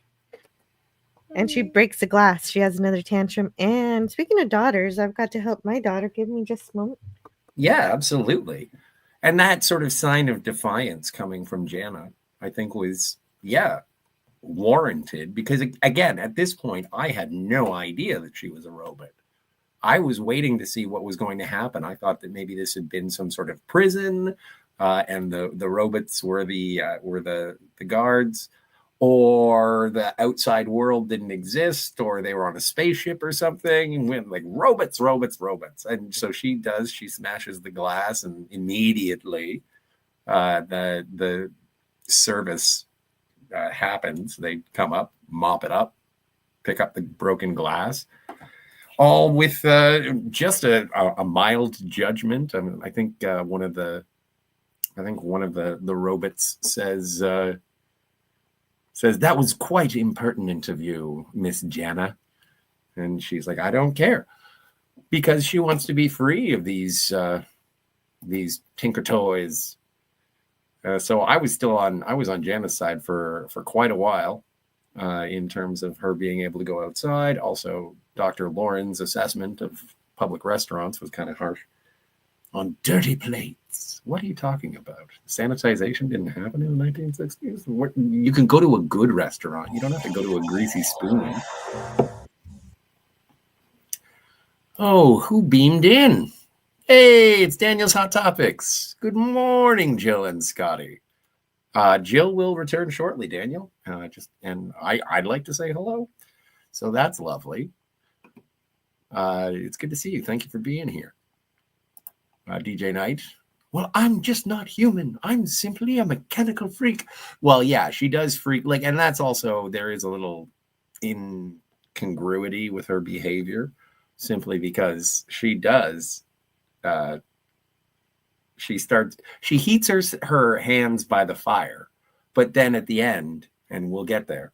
And she breaks the glass. She has another tantrum. And speaking of daughters, I've got to help my daughter. Give me just a moment. Yeah, absolutely. And that sort of sign of defiance coming from Jana, I think was, warranted. Because, again, at this point, I had no idea that she was a robot. I was waiting to see what was going to happen. I thought that maybe this had been some sort of prison, and the robots were the guards, or the outside world didn't exist, or they were on a spaceship or something, and went like robots. And so she smashes the glass, and immediately the service happens. They come up, mop it up, pick up the broken glass, all with just a mild judgment. I mean, I think one of the robots says that was quite impertinent of you, Miss Jana. And she's like, I don't care, because she wants to be free of these tinker toys. So I was on Jana's side for quite a while, in terms of her being able to go outside. Also, Dr. Lauren's assessment of public restaurants was kind of harsh. On dirty plates. What are you talking about? Sanitization didn't happen in the 1960s? You can go to a good restaurant. You don't have to go to a greasy spoon. Oh, who beamed in? Hey, it's Daniel's Hot Topics. Good morning, Jill and Scotty. Jill will return shortly, Daniel. I'd like to say hello. So that's lovely. It's good to see you. Thank you for being here. DJ Knight. Well, I'm just not human. I'm simply a mechanical freak. Well, yeah, she does freak. And that's also, there is a little incongruity with her behavior, simply because she does. She heats her hands by the fire, but then at the end, and we'll get there,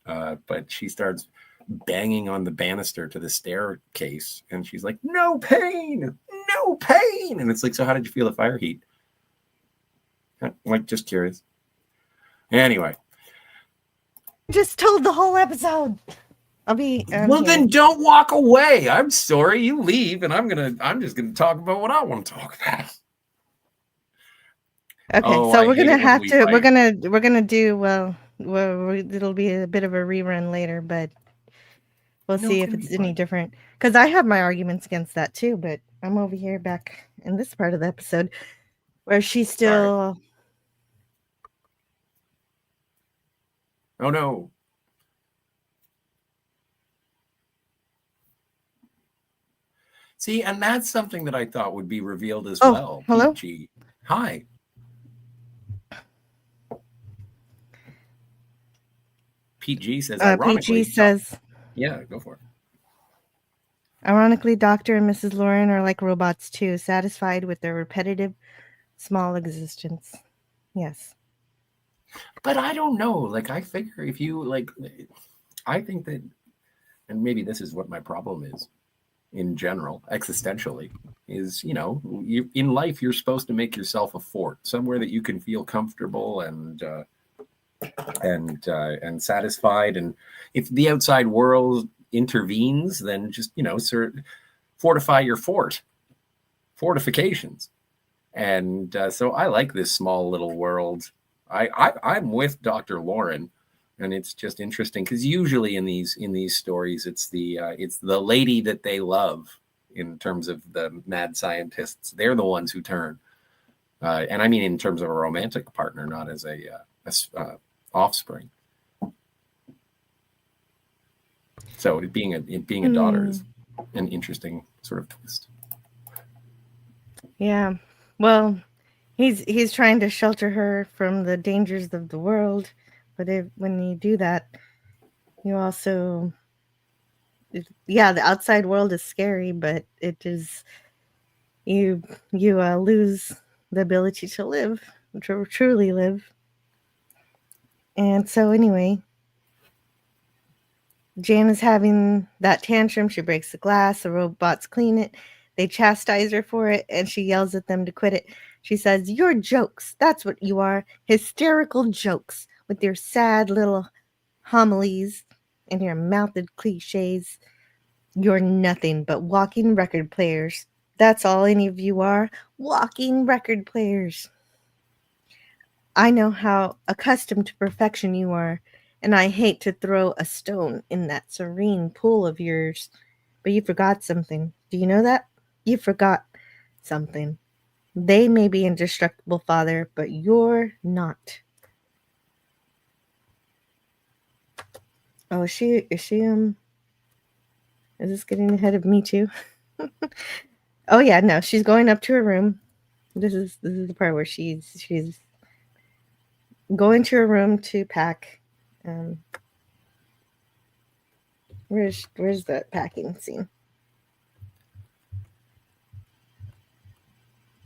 but she starts banging on the banister to the staircase, and she's like, no pain. And it's like, so how did you feel the fire heat? Like, just curious. Anyway. Just told the whole episode. Then don't walk away. I'm sorry. You leave, and I'm just gonna talk about what I want to talk about. Okay, so we're gonna do well. It'll be a bit of a rerun later, but we'll see if it's any different. Because I have my arguments against that too, but I'm over here back in this part of the episode where she's still. Sorry. Oh no. See, and that's something that I thought would be revealed as well. Hello? PG. Hi. PG says, ironically. PG says. Yeah, go for it. Ironically, Dr. and Mrs. Lauren are like robots too, satisfied with their repetitive, small existence. Yes. But I don't know. I figure if you, I think that, and maybe this is what my problem is in general, existentially, is, in life, you're supposed to make yourself a fort, somewhere that you can feel comfortable and satisfied. And if the outside world intervenes, then just, fortify your fortifications. And so I like this small little world. I'm with Dr. Lauren, and it's just interesting because usually in these stories, it's the lady that they love. In terms of the mad scientists, they're the ones who turn. And I mean in terms of a romantic partner, not as a offspring. So it being a daughter is an interesting sort of twist. Yeah. Well, he's trying to shelter her from the dangers of the world, But when you do that, you also, yeah, the outside world is scary, but it is you lose the ability to live, to truly live. And so anyway, Jan is having that tantrum. She breaks the glass. The robots clean it. They chastise her for it, and she yells at them to quit it. She says, "You're jokes. That's what you are. Hysterical jokes with your sad little homilies and your mouthed cliches. You're nothing but walking record players. That's all any of you are. Walking record players. I know how accustomed to perfection you are, and I hate to throw a stone in that serene pool of yours. But you forgot something. Do you know that? You forgot something. They may be indestructible, Father, but you're not." Oh, is this getting ahead of me too? Oh yeah, no, she's going up to her room. This is the part where she's going to her room to pack. Where's that packing scene?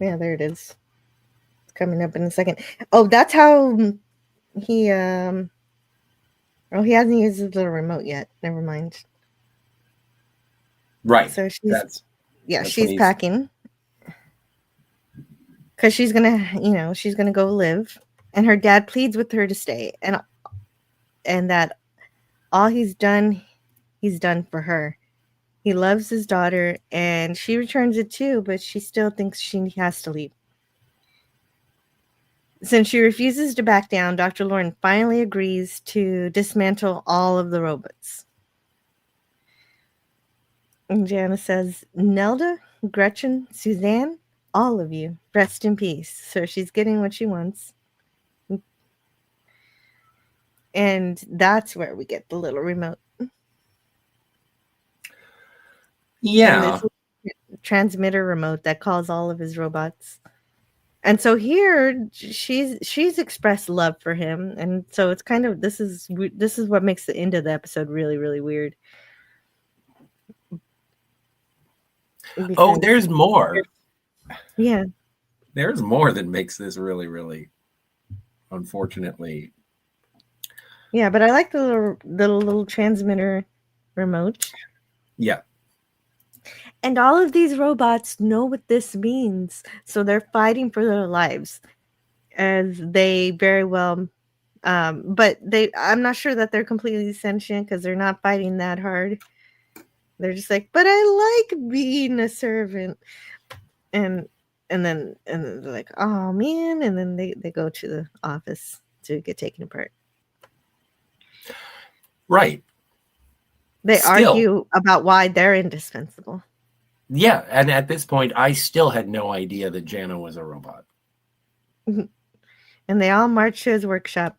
Yeah, there it is. It's coming up in a second. Oh, that's how he oh, he hasn't used his little remote yet. Never mind. Right. So That's she's packing because she's gonna go live, and her dad pleads with her to stay, and that all he's done for her. He loves his daughter, and she returns it too, but she still thinks she has to leave. Since she refuses to back down, Dr. Lauren finally agrees to dismantle all of the robots. And Jana says, "Nelda, Gretchen, Suzanne, all of you, rest in peace." So she's getting what she wants. And that's where we get the little remote. Yeah. And this transmitter remote that calls all of his robots. And so here she's expressed love for him, and so it's kind of this is what makes the end of the episode really, really weird. Oh, there's more. Yeah. There's more that makes this really, really, unfortunately. Yeah, but I like the little transmitter remote. Yeah. And all of these robots know what this means, so they're fighting for their lives, as they very well. But I'm not sure that they're completely sentient because they're not fighting that hard. They're just like, "But I like being a servant," and then they're like, "Oh man," and then they go to the office to get taken apart. Right. They argue about why they're indispensable. Yeah, and at this point, I still had no idea that Jana was a robot. And they all march to his workshop,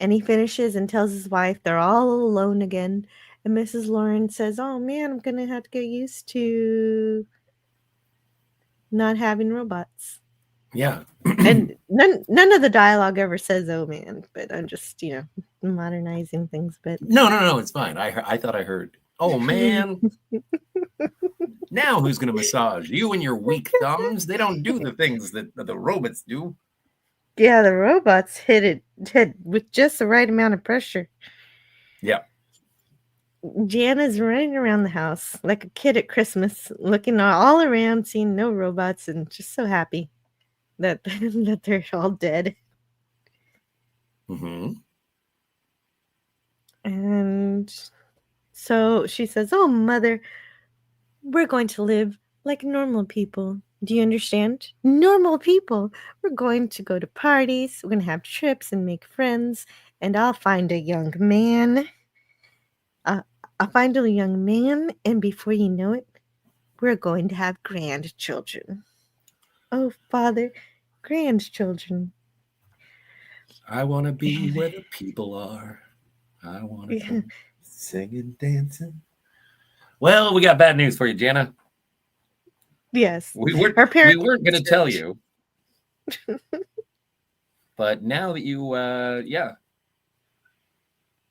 and he finishes and tells his wife they're all alone again. And Mrs. Lauren says, "Oh man, I'm gonna have to get used to not having robots." Yeah. And none of the dialogue ever says "oh man," but I'm just modernizing things. But no, it's fine. I thought I heard, "Oh man." Now who's going to massage you and your weak thumbs? They don't do the things that the robots do. Yeah, the robots hit with just the right amount of pressure. Yeah. Jana's running around the house like a kid at Christmas, looking all around, seeing no robots, and just so happy that that they're all dead. Mm-hmm. And so she says, "Oh, Mother, we're going to live like normal people. Do you understand? Normal people. We're going to go to parties. We're going to have trips and make friends. And I'll find a young man. I'll find a young man. And before you know it, we're going to have grandchildren." Oh, Father, grandchildren. I want to be where the people are. I want to come singing, dancing. Well, we got bad news for you, Jana. Yes. We weren't going to tell you. But now that you,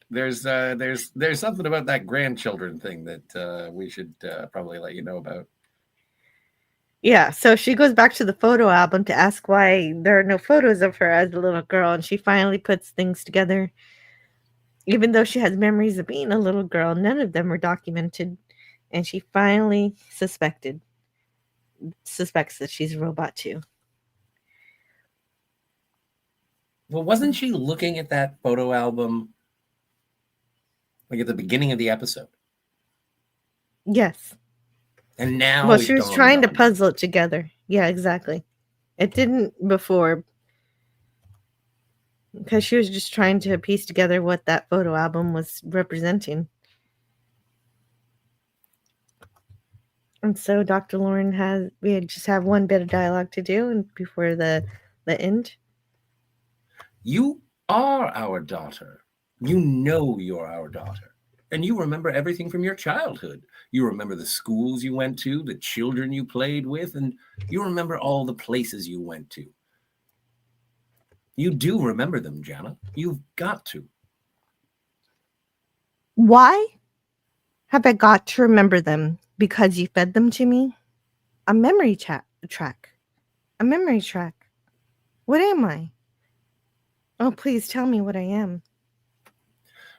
There's something about that grandchildren thing that we should probably let you know about. Yeah, so she goes back to the photo album to ask why there are no photos of her as a little girl, and she finally puts things together. Even though she has memories of being a little girl, none of them were documented, and she finally suspects that she's a robot too. Well, wasn't she looking at that photo album like at the beginning of the episode? Yes. And now Well, it she was dawned trying to on her. puzzle it together. Yeah, exactly. It didn't before, because she was just trying to piece together what that photo album was representing. And so Dr. Lauren we just have one bit of dialogue to do and before the end. You are our daughter. You know you're our daughter. And you remember everything from your childhood. You remember the schools you went to, the children you played with, and you remember all the places you went to. You do remember them, Jana. You've got to. Why have I got to remember them? Because you fed them to me? A memory track. A memory track. What am I? Oh, please tell me what I am.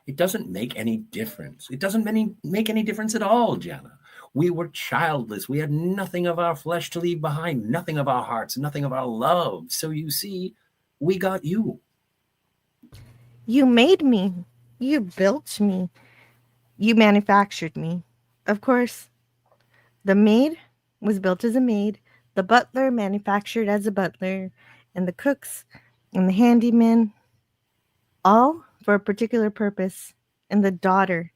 It doesn't make any difference. It doesn't make any difference at all, Jana. We were childless. We had nothing of our flesh to leave behind, nothing of our hearts, nothing of our love. So you see, we got you. You made me. You built me. You manufactured me. Of course, the maid was built as a maid, the butler manufactured as a butler, and the cooks and the handyman, all for a particular purpose. And the daughter.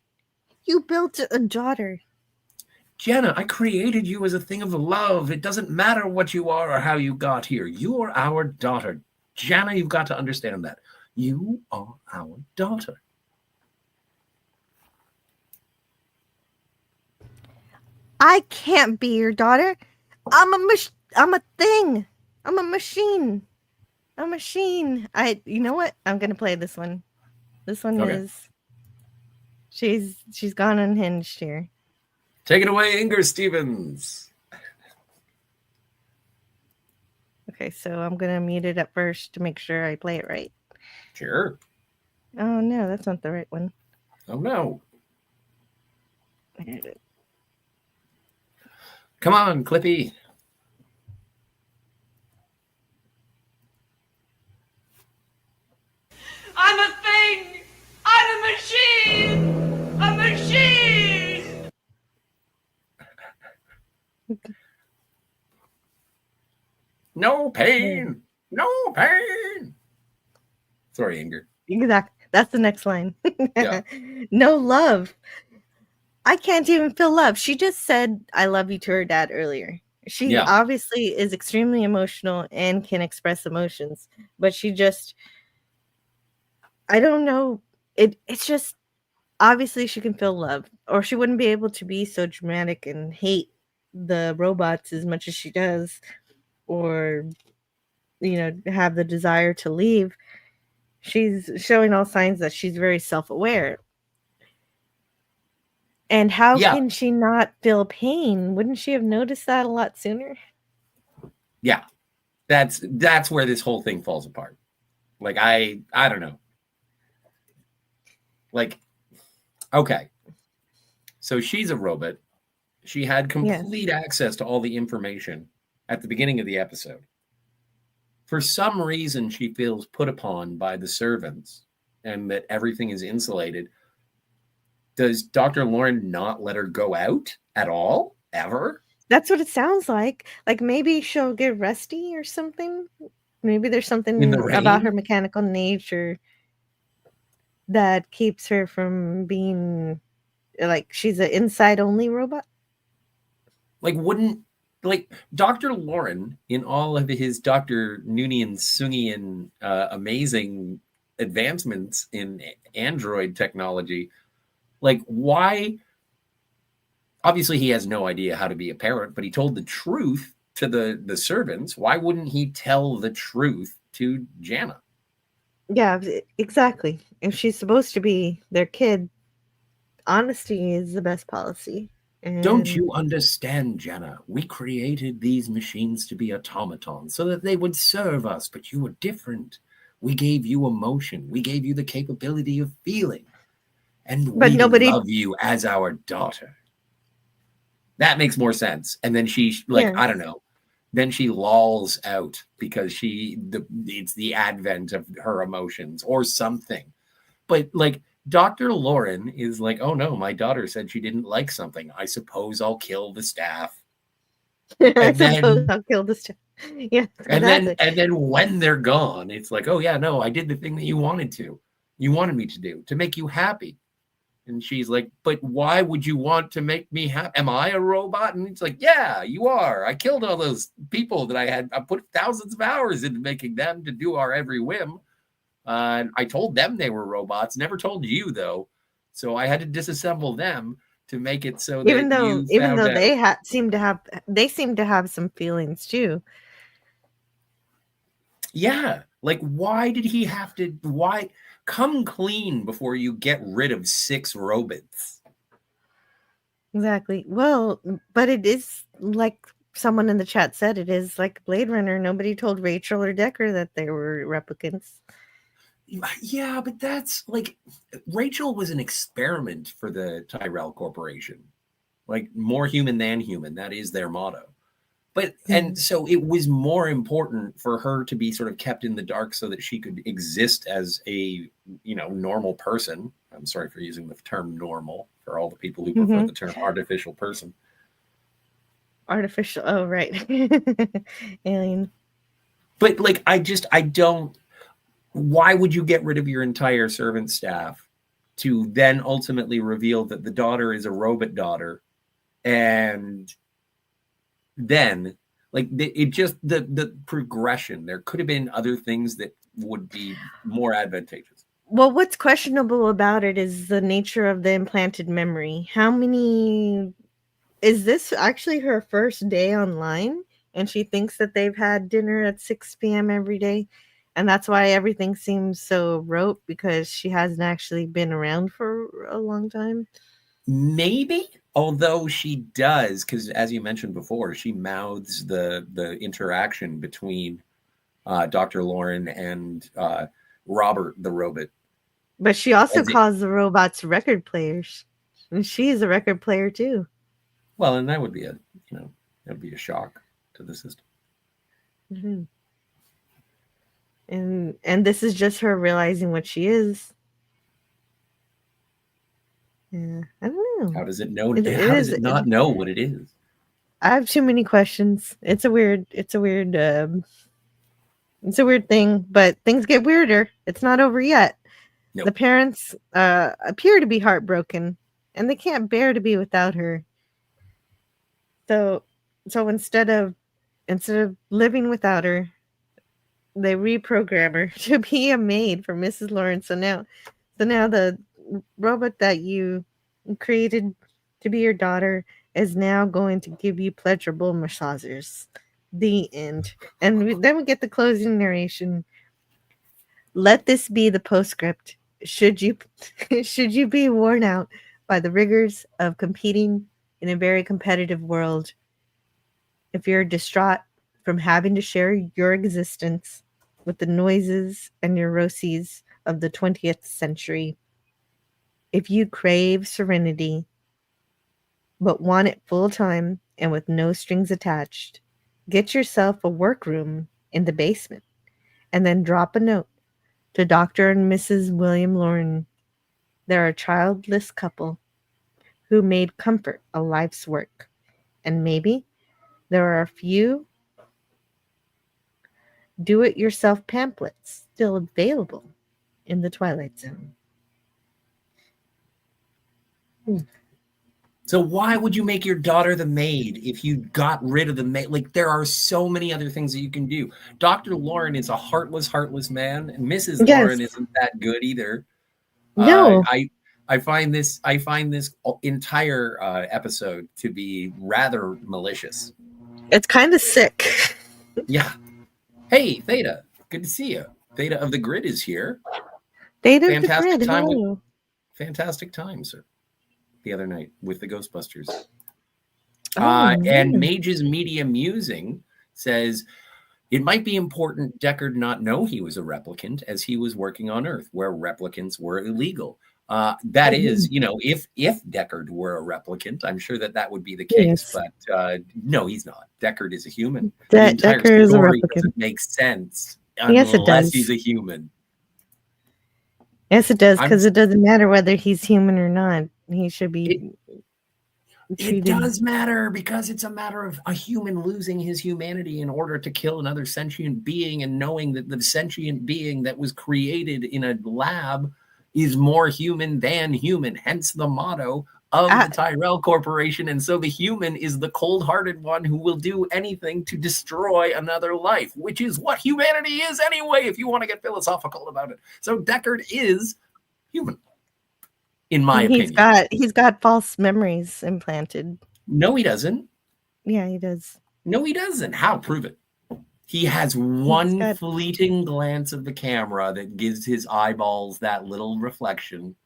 You built a daughter. Jana, I created you as a thing of love. It doesn't matter what you are or how you got here. You are our daughter. Jana, you've got to understand that. You are our daughter. I can't be your daughter. I'm a thing. I'm a machine. A machine. You know what? I'm gonna play this one. This one Okay. is. She's gone unhinged here. Take it away, Inger Stevens. Okay, so I'm gonna mute it up first to make sure I play it right. Sure. Oh no, that's not the right one. Oh no. I heard it. Come on, Clippy. I'm a thing! I'm a machine! A machine! No pain. No pain. Sorry, Inger. Exactly. That's the next line. Yeah. No love. I can't even feel love. She just said I love you to her dad earlier. She Yeah. obviously is extremely emotional and can express emotions, but she just, I don't know. It's just obviously she can feel love, or she wouldn't be able to be so dramatic and hate the robots as much as she does, or have the desire to leave. She's showing all signs that she's very self-aware. And how Yeah. can she not feel pain? Wouldn't she have noticed that a lot sooner? Yeah. That's where this whole thing falls apart. Like, I don't know. Like, okay. So she's a robot. She had complete access to all the information at the beginning of the episode. For some reason, she feels put upon by the servants and that everything is insulated. Does Dr. Lauren not let her go out at all? Ever? That's what it sounds like. Like maybe she'll get rusty or something. Maybe there's something In the about her rain? mechanical nature that keeps her from being like she's an inside only robot. Like, Dr. Lauren, in all of his Dr. Noonian Sungian amazing advancements in android technology, like, why? Obviously, he has no idea how to be a parent, but he told the truth to the servants. Why wouldn't he tell the truth to Jana? Yeah, exactly. If she's supposed to be their kid, honesty is the best policy. Don't And you understand, Jenna? We created these machines to be automatons so that they would serve us, but you were different. We gave you emotion. We gave you the capability of feeling. And but we nobody, love you as our daughter. That makes more sense. And then she, like, yeah, I don't know, then she lolls out because it's the advent of her emotions or something. But like Dr. Lauren is like, oh no, my daughter said she didn't like something. I suppose I'll kill the staff. I And suppose then I'll kill this. Yeah, and then exactly. and then when they're gone, it's like, oh yeah, no, I did the thing that you wanted to. You wanted me to do to make you happy. And she's like, but why would you want to make me happy? Am I a robot? And it's like, yeah, you are. I killed all those people that I put thousands of hours into making them to do our every whim. I told them they were robots, never told you though. So I had to disassemble them to make it so Even that though, you found out. they seem to have some feelings too. Yeah. Like, why did he have to? Why come clean before you get rid of 6 robots? Exactly. Well, but it is like someone in the chat said, it is like Blade Runner. Nobody told Rachel or Decker that they were replicants. Yeah, but that's like Rachel was an experiment for the Tyrell Corporation. Like more human than human. That is their motto. But and so it was more important for her to be sort of kept in the dark so that she could exist as a, normal person. I'm sorry for using the term normal for all the people who prefer the term artificial person. Artificial. Oh, right. Alien. But like I don't, why would you get rid of your entire servant staff to then ultimately reveal that the daughter is a robot daughter? And then like it just the progression, there could have been other things that would be more advantageous. Well, what's questionable about it is the nature of the implanted memory. How many is this actually her first day online? And she thinks that they've had dinner at 6 p.m. every day. And that's why everything seems so rote, because she hasn't actually been around for a long time. Maybe, although she does, because as you mentioned before, she mouths the interaction between Dr. Lauren and Robert the robot. But she also calls the robots record players. And she's a record player too. Well, and that would be a shock to the system. Mm-hmm. And this is just her realizing what she is. Yeah, I don't know. How does it know? It How does is. it not know what it is? I have too many questions. It's a weird thing, but things get weirder. It's not over yet. Nope. The parents appear to be heartbroken, and they can't bear to be without her. So instead of living without her, they reprogram her to be a maid for Mrs. Lawrence. So now the robot that you created to be your daughter is now going to give you pleasurable massages. The end. And then we get the closing narration. Let this be the postscript. Should you be worn out by the rigors of competing in a very competitive world, if you're distraught from having to share your existence with the noises and neuroses of the 20th century, if you crave serenity but want it full time and with no strings attached, get yourself a workroom in the basement and then drop a note to Dr. and Mrs. William Lauren. They're a childless couple who made comfort a life's work. And maybe there are a few do-it-yourself pamphlets still available in the Twilight Zone. So why would you make your daughter the maid if you got rid of the maid? Like, there are so many other things that you can do. Dr. Lauren is a heartless man. Mrs. Lauren isn't that good either. No. I find this entire episode to be rather malicious. It's kind of sick. Yeah. Hey, Theta, good to see you. Theta of the Grid is here. Date of the Fantastic Grid. time with- Hello. Fantastic time, sir. The other night with the Ghostbusters. Oh, And nice. Mage's Media Musing says, it might be important Deckard not know he was a replicant as he was working on Earth, where replicants were illegal. That is, if Deckard were a replicant, I'm sure that would be the case. Yes. But no, he's not. Deckard is a human. De- the entire Deckard is a story replicant. doesn't make sense Yes, it unless does. he's a human. Yes, it does, I'm- because it doesn't matter whether he's human or not. He should be It treated. does matter because it's a matter of a human losing his humanity in order to kill another sentient being, and knowing that the sentient being that was created in a lab is more human than human, hence the motto of the Tyrell Corporation. And so the human is the cold-hearted one who will do anything to destroy another life, which is what humanity is anyway, if you want to get philosophical about it. So Deckard is human, in my opinion. He's got false memories implanted. No, he doesn't. Yeah, he does. No, he doesn't. How? Prove it. He has one fleeting glance of the camera that gives his eyeballs that little reflection.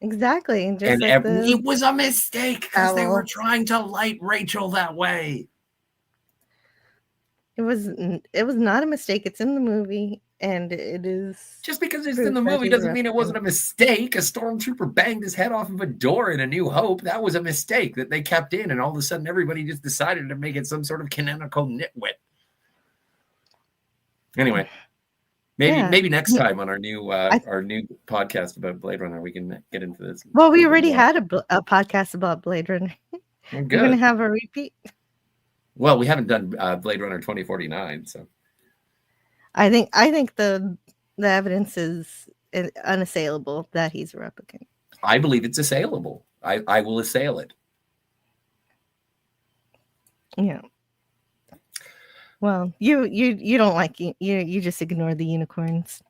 Exactly. And like it was a mistake because they were owl. trying to light Rachel that way. It was not a mistake. It's in the movie, and it is. Just because it's in the movie doesn't mean it wasn't a mistake. A stormtrooper banged his head off of a door in A New Hope. That was a mistake that they kept in, and all of a sudden everybody just decided to make it some sort of canonical nitwit. Anyway, maybe next time on our new podcast about Blade Runner, we can get into this. Well, we already had a podcast about Blade Runner. We're going to have a repeat. Well, we haven't done Blade Runner 2049, so I think the evidence is unassailable that he's a replicant. I believe it's assailable. I will assail it. Yeah. Well, you don't like you just ignore the unicorns.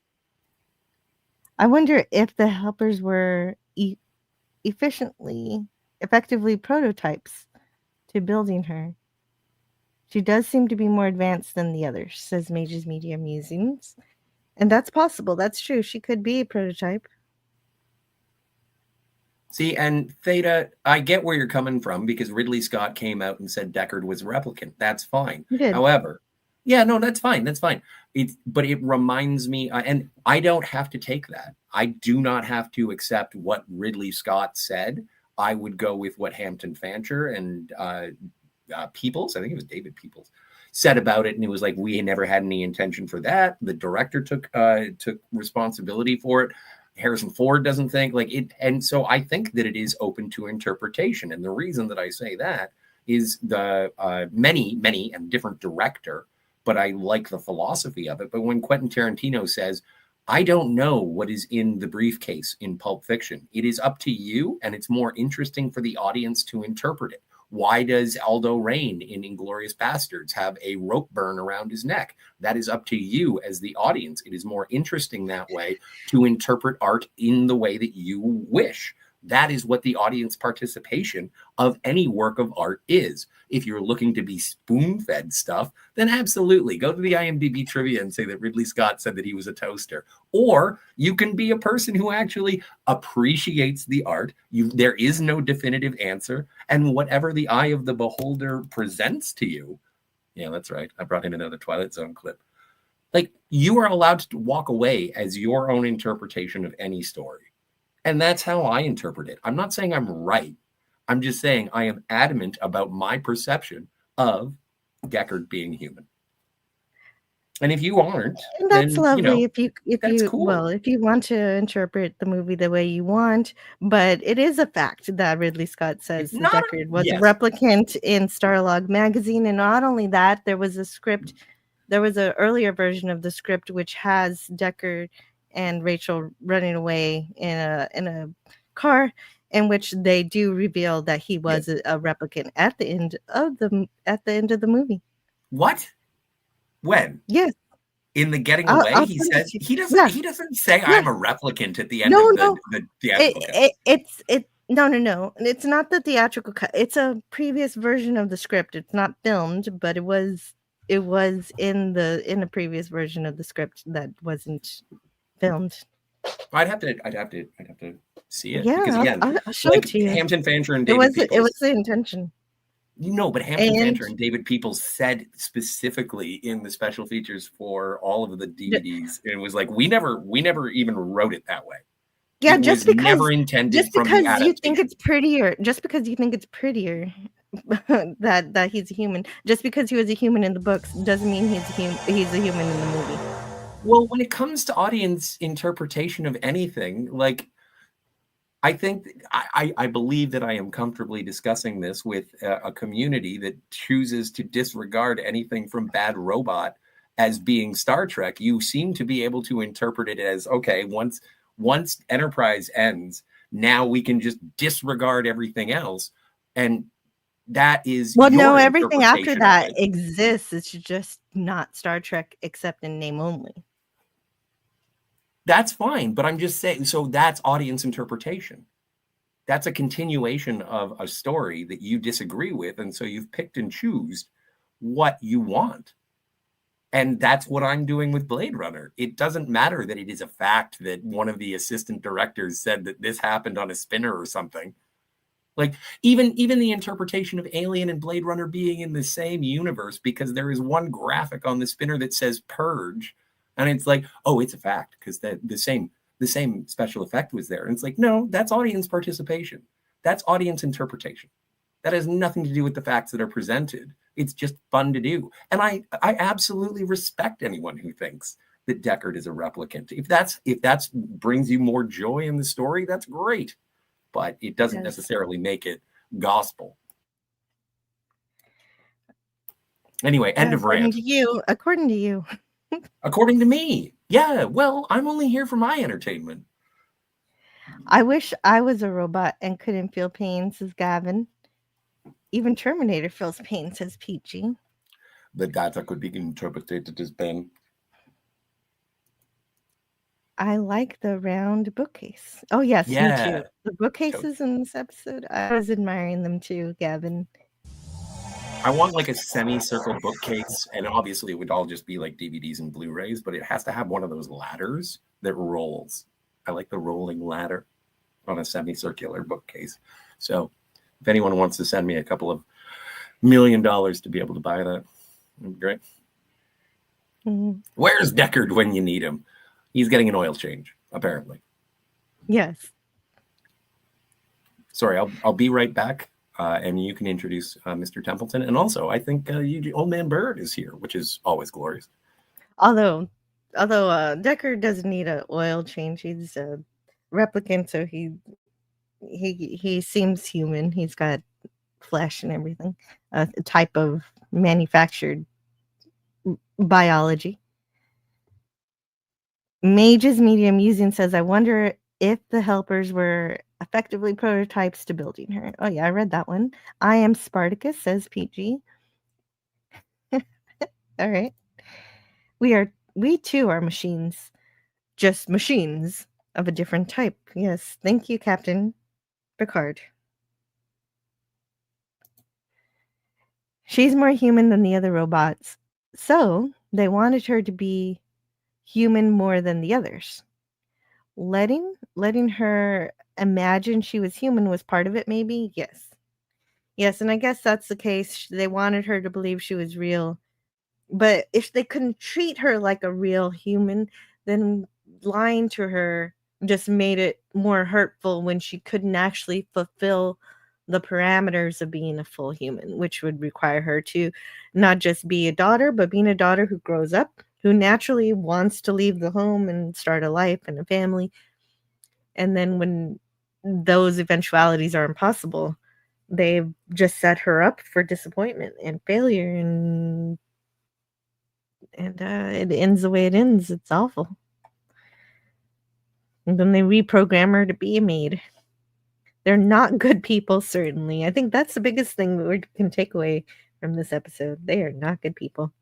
I wonder if the helpers were effectively prototypes to building her. She does seem to be more advanced than the others, says Mage's Media Musings. And that's possible. That's true. She could be a prototype. See, and Theta, I get where you're coming from because Ridley Scott came out and said Deckard was a replicant. That's fine. However, yeah, no, that's fine. That's fine. But it reminds me, and I don't have to take that. I do not have to accept what Ridley Scott said. I would go with what Hampton Fancher and Peoples, I think it was David Peoples, said about it, and it was like, we never had any intention for that. The director took responsibility for it. Harrison Ford doesn't think like it, and so I think that it is open to interpretation. And the reason that I say that is the many and different director, but I like the philosophy of it. But when Quentin Tarantino says, I don't know what is in the briefcase in Pulp Fiction, it is up to you, and it's more interesting for the audience to interpret it. Why does Aldo Rain in Inglourious Bastards have a rope burn around his neck? That is up to you as the audience. It is more interesting that way to interpret art in the way that you wish. That is what the audience participation of any work of art is. If you're looking to be spoon-fed stuff, then absolutely go to the IMDb trivia and say that Ridley Scott said that he was a toaster. Or you can be a person who actually appreciates the art. There is no definitive answer. And whatever the eye of the beholder presents to you, yeah, that's right. I brought in another Twilight Zone clip. Like, you are allowed to walk away as your own interpretation of any story. And that's how I interpret it. I'm not saying I'm right. I'm just saying I am adamant about my perception of Deckard being human. And if you aren't, and that's then, lovely. If that's you cool. Well, if you want to interpret the movie the way you want, but it is a fact that Ridley Scott says that Deckard was a replicant in Starlog magazine, and not only that, there was a script. There was an earlier version of the script which has Deckard and Rachel running away in a car, in which they do reveal that he was a replicant at the end of the movie. What? When? Yes. In the getting away, I'll he send says it to he you. doesn't. He doesn't say I'm a replicant at the end No, of no. the theatrical cut. No. It's not the theatrical cut. It's a previous version of the script. It's not filmed, but it was it was in the previous version of the script that wasn't filmed. I'd have to see it Yeah, because again, I'll show it like to you. Hampton Fancher and It David was Peoples. the intention. But Hampton And- Fancher and David Peoples said specifically in the special features for all of the DVDs, it was like we never even wrote it that way. Yeah, it just was because never intended just from the because you adaptation. think it's prettier, that he's a human. Just because he was a human in the books doesn't mean he's a human in the movie. Well, when it comes to audience interpretation of anything, like I think I believe that I am comfortably discussing this with a community that chooses to disregard anything from Bad Robot as being Star Trek. You seem to be able to interpret it as, okay, once Enterprise ends, now we can just disregard everything else. And that is no, everything after interpretation that of it. exists. It's just not Star Trek except in name only. That's fine, but I'm just saying, so that's audience interpretation. That's a continuation of a story that you disagree with, and so you've picked and choose what you want. And that's what I'm doing with Blade Runner. It doesn't matter that it is a fact that one of the assistant directors said that this happened on a spinner or something. Like even the interpretation of Alien and Blade Runner being in the same universe, because there is one graphic on the spinner that says Purge. And it's like, oh, it's a fact because the same special effect was there. And it's like, no, that's audience participation. That's audience interpretation. That has nothing to do with the facts that are presented. It's just fun to do. And I absolutely respect anyone who thinks that Deckard is a replicant. If that's brings you more joy in the story, that's great. But it doesn't necessarily make it gospel. Anyway, end of rant. According to you. According to me. Yeah, well, I'm only here for my entertainment. I wish I was a robot and couldn't feel pain, says Gavin. Even Terminator feels pain, says Peachy. The data could be interpreted as pain. I like the round bookcase. Oh, yes, me too. The bookcases in this episode, I was admiring them too, Gavin. I want like a semicircle bookcase, and obviously it would all just be like DVDs and Blu-rays, but it has to have one of those ladders that rolls. I like the rolling ladder on a semicircular bookcase. So if anyone wants to send me a couple of $1 million to be able to buy that, that'd be great. Mm-hmm. Where's Deckard when you need him? He's getting an oil change, apparently. Yes. Sorry, I'll be right back. And you can introduce Mr. Templeton. And also, I think Old Man Bird is here, which is always glorious. Although Deckard doesn't need an oil change. He's a replicant, so he seems human. He's got flesh and everything. A type of manufactured biology. Mage's Medium Using says, I wonder if the helpers were effectively prototypes to building her. Oh yeah, I read that one. I am Spartacus, says PG. All right. We too are machines. Just machines of a different type. Yes. Thank you, Captain Picard. She's more human than the other robots. So they wanted her to be human more than the others. Letting her imagine she was human was part of it, maybe? Yes, and I guess that's the case. They wanted her to believe she was real. But if they couldn't treat her like a real human, then lying to her just made it more hurtful when she couldn't actually fulfill the parameters of being a full human, which would require her to not just be a daughter, but being a daughter who grows up, who naturally wants to leave the home and start a life and a family. And then when those eventualities are impossible, they've just set her up for disappointment and failure, and it ends the way it ends. It's awful. And then they reprogram her to be a maid. They're not good people, certainly. I think that's the biggest thing that we can take away from this episode. They are not good people.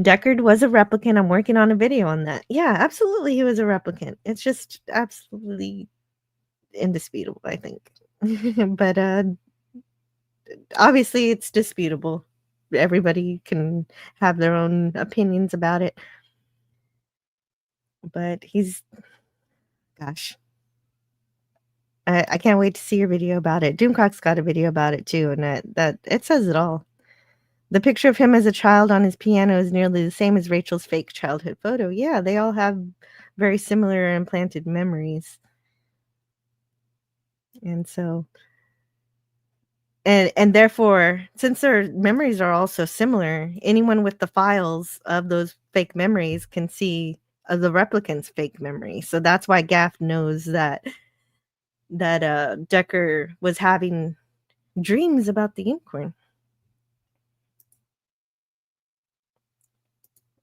Deckard was a replicant. I'm working on a video on that. Yeah, absolutely, he was a replicant. It's just absolutely indisputable, I think. But obviously it's disputable everybody can have their own opinions about it. But gosh, I can't wait to see your video about it. Doomcock's got a video about it too, and that it says it all. The picture of him as a child on his piano is nearly the same as Rachel's fake childhood photo. Yeah, they all have very similar implanted memories. And so, and therefore, since their memories are all so similar, anyone with the files of those fake memories can see the replicant's fake memory. So that's why Gaff knows that Decker was having dreams about the unicorn.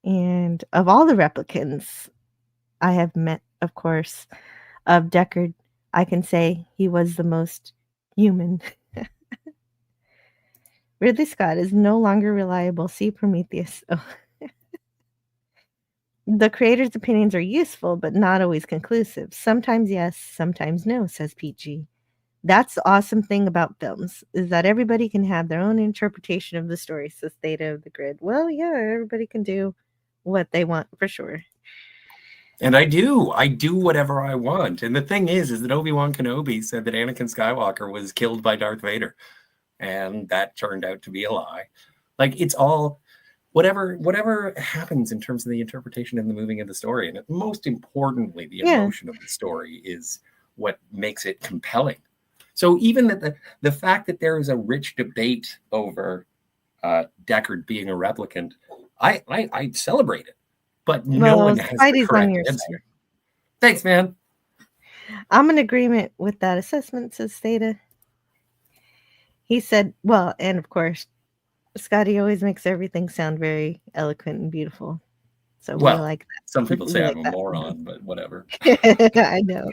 And of all the replicants I have met, of course, of Deckard, I can say he was the most human. Ridley Scott is no longer reliable. See Prometheus. Oh. The creator's opinions are useful, but not always conclusive. Sometimes yes, sometimes no, says PG. That's the awesome thing about films, is that everybody can have their own interpretation of the story, says Theta of the Grid. Well, yeah, everybody can do what they want, for sure. And I do whatever I want. And the thing is that Obi-Wan Kenobi said that Anakin Skywalker was killed by Darth Vader. And that turned out to be a lie. Like, it's all whatever happens in terms of the interpretation and the moving of the story. And most importantly, the emotion of the story is what makes it compelling. So even that the fact that there is a rich debate over Deckard being a replicant, I celebrate it. But no one has the correct answer. Thanks, man. I'm in agreement with that assessment, says Theta. He said, well, and of course, Scotty always makes everything sound very eloquent and beautiful. So we like that. Some people say I'm a moron, but whatever. I know.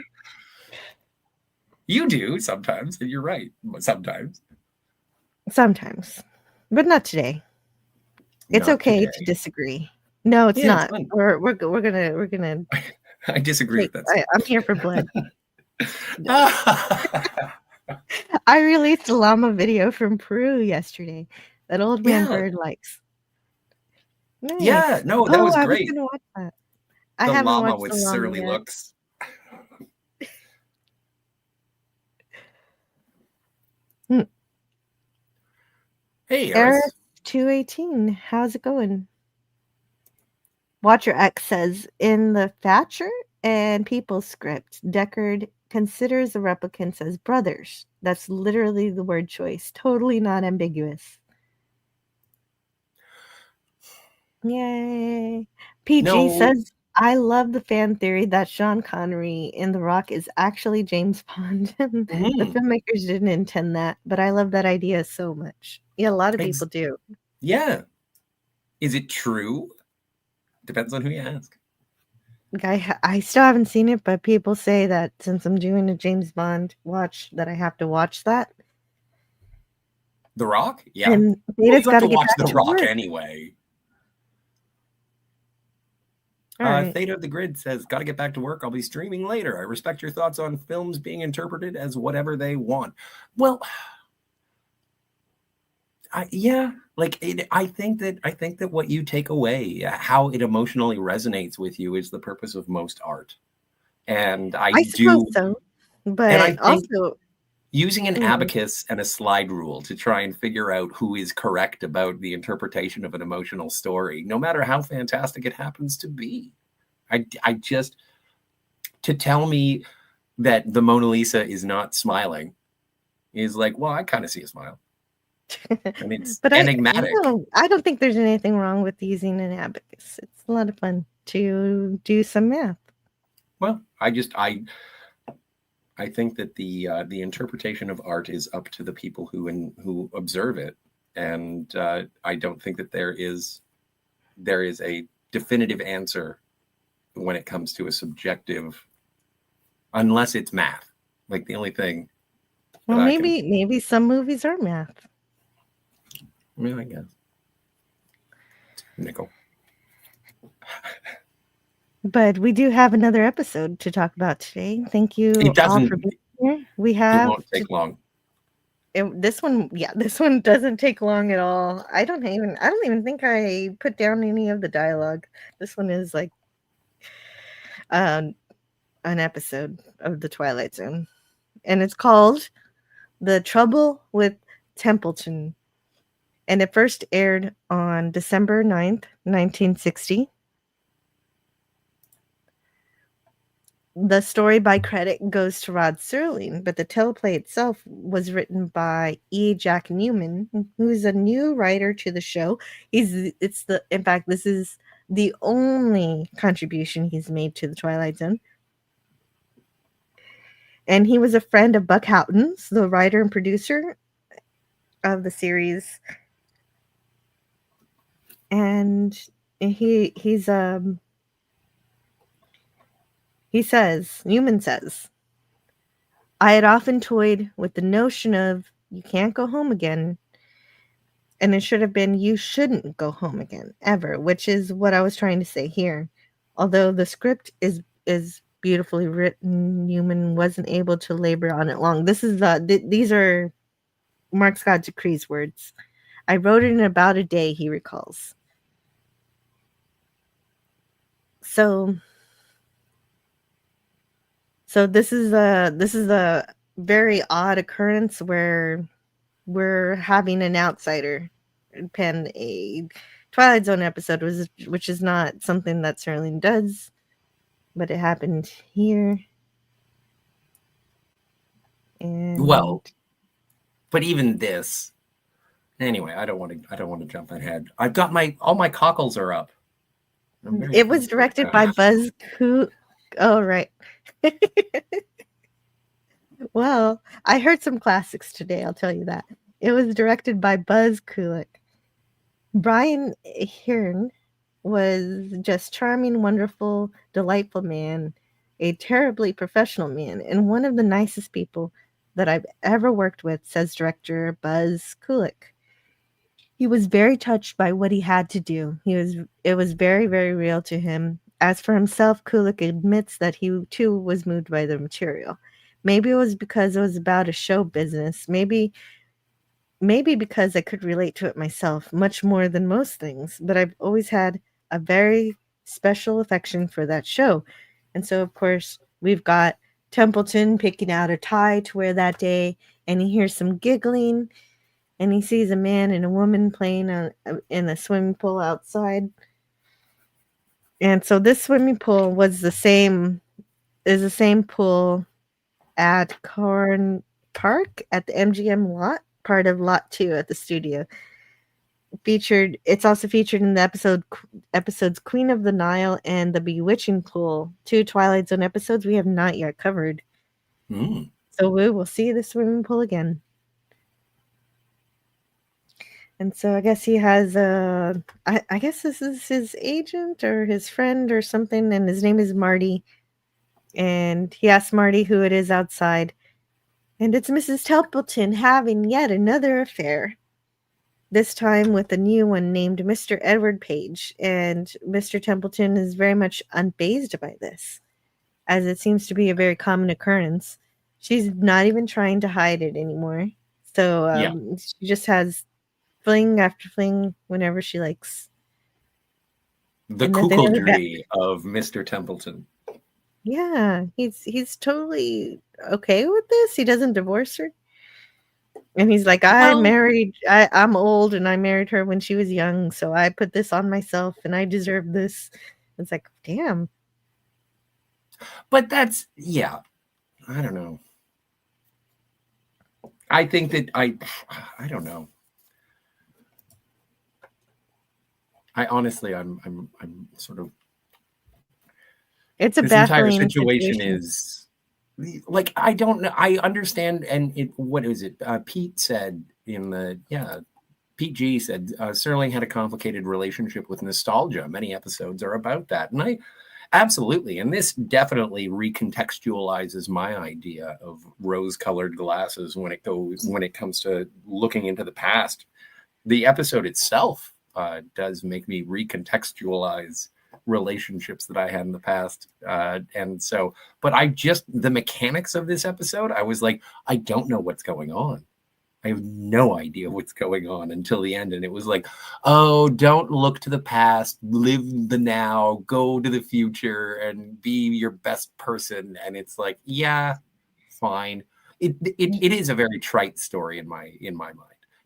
You do sometimes, and you're right. Sometimes. Sometimes. But not today. It's not okay today. To disagree. No, it's not. It's we're gonna I disagree with that. I'm here for blood. I released a llama video from Peru yesterday that Old Man Bird likes. Nice. Yeah, no, that was great. I was gonna watch that. I haven't llama watched with the llama surly yet. Looks. Hey, Eris 218, how's it going? Watcher X says, in the Thatcher and People script, Deckard considers the replicants as brothers. That's literally the word choice. Totally not ambiguous. Yay. PG says, I love the fan theory that Sean Connery in The Rock is actually James Bond. The filmmakers didn't intend that, but I love that idea so much. Yeah, a lot of people do. Yeah. Is it true? Depends on who you ask. I still haven't seen it, but people say that since I'm doing a James Bond watch, that I have to watch that. The Rock? Yeah. And Theta's got to watch The Rock anyway. Right. Theta of the Grid says, got to get back to work. I'll be streaming later. I respect your thoughts on films being interpreted as whatever they want. Well, I think that what you take away, how it emotionally resonates with you, is the purpose of most art. And I do. So, but I think also using an abacus and a slide rule to try and figure out who is correct about the interpretation of an emotional story, no matter how fantastic it happens to be. I just, to tell me that the Mona Lisa is not smiling is like, well, I kind of see a smile. And it's enigmatic. I don't think there's anything wrong with using an abacus. It's a lot of fun to do some math. Well, I think that the interpretation of art is up to the people who observe it, and I don't think that there is a definitive answer when it comes to a subjective, unless it's math. Like the only thing. Well, maybe some movies are math. I mean, I guess. Nickel. But we do have another episode to talk about today. Thank you all for being here. It won't take long. This one doesn't take long at all. I don't even think I put down any of the dialogue. This one is like an episode of the Twilight Zone, and it's called "The Trouble with Templeton," and it first aired on December 9th, 1960. The story by credit goes to Rod Serling, but the teleplay itself was written by E. Jack Newman, who's a new writer to the show. In fact, this is the only contribution he's made to the Twilight Zone. And he was a friend of Buck Houghton's, the writer and producer of the series. And Newman says, I had often toyed with the notion of you can't go home again. And it should have been you shouldn't go home again, ever, which is what I was trying to say here. Although the script is beautifully written, Newman wasn't able to labor on it long. These are Mark Scott Decree's words. I wrote it in about a day, he recalls. So this is a very odd occurrence where we're having an outsider pen a Twilight Zone episode, which is not something that Serling does, but it happened here. And but even this, anyway, I don't want to jump ahead. I've got all my cockles are up. It was directed by Buzz Kulik. Oh, right. Well, I heard some classics today, I'll tell you that. It was directed by Buzz Kulik. Brian Hearn was just charming, wonderful, delightful man, a terribly professional man, and one of the nicest people that I've ever worked with, says director Buzz Kulik. He was very touched by what he had to do. It was very, very real to him. As for himself, Kulik admits that he too was moved by the material. Maybe it was because it was about a show business. Maybe because I could relate to it myself much more than most things. But I've always had a very special affection for that show. And so, of course, we've got Templeton picking out a tie to wear that day, and he hears some giggling, and he sees a man and a woman playing in a swimming pool outside. And so this swimming pool is the same pool at Corn Park at the MGM lot, part of Lot 2 at the studio. It's also featured in the episodes Queen of the Nile and The Bewitching Pool, 2 Twilight Zone episodes we have not yet covered. So we will see the swimming pool again. And so I guess he has I guess this is his agent or his friend or something, and his name is Marty. And he asks Marty who it is outside. And it's Mrs. Templeton having yet another affair. This time with a new one named Mr. Edward Page. And Mr. Templeton is very much unfazed by this, as it seems to be a very common occurrence. She's not even trying to hide it anymore. So she just has fling after fling whenever she likes. The cuckoldry of Mr. Templeton. Yeah, he's totally okay with this. He doesn't divorce her. And he's like, I'm old and I married her when she was young, so I put this on myself and I deserve this. It's like, damn. But that's, I don't know. I think that I don't know. I honestly, I'm sort of. It's a this baffling entire situation is like, I don't know. I understand, and what is it? Pete said Pete G said Serling had a complicated relationship with nostalgia. Many episodes are about that, and I absolutely, and this definitely recontextualizes my idea of rose-colored glasses when it comes to looking into the past. The episode itself does make me recontextualize relationships that I had in the past. And so, but the mechanics of this episode, I was like, I don't know what's going on. I have no idea what's going on until the end. And it was like, oh, don't look to the past, live the now, go to the future and be your best person. And it's like, yeah, fine. It is a very trite story in my mind.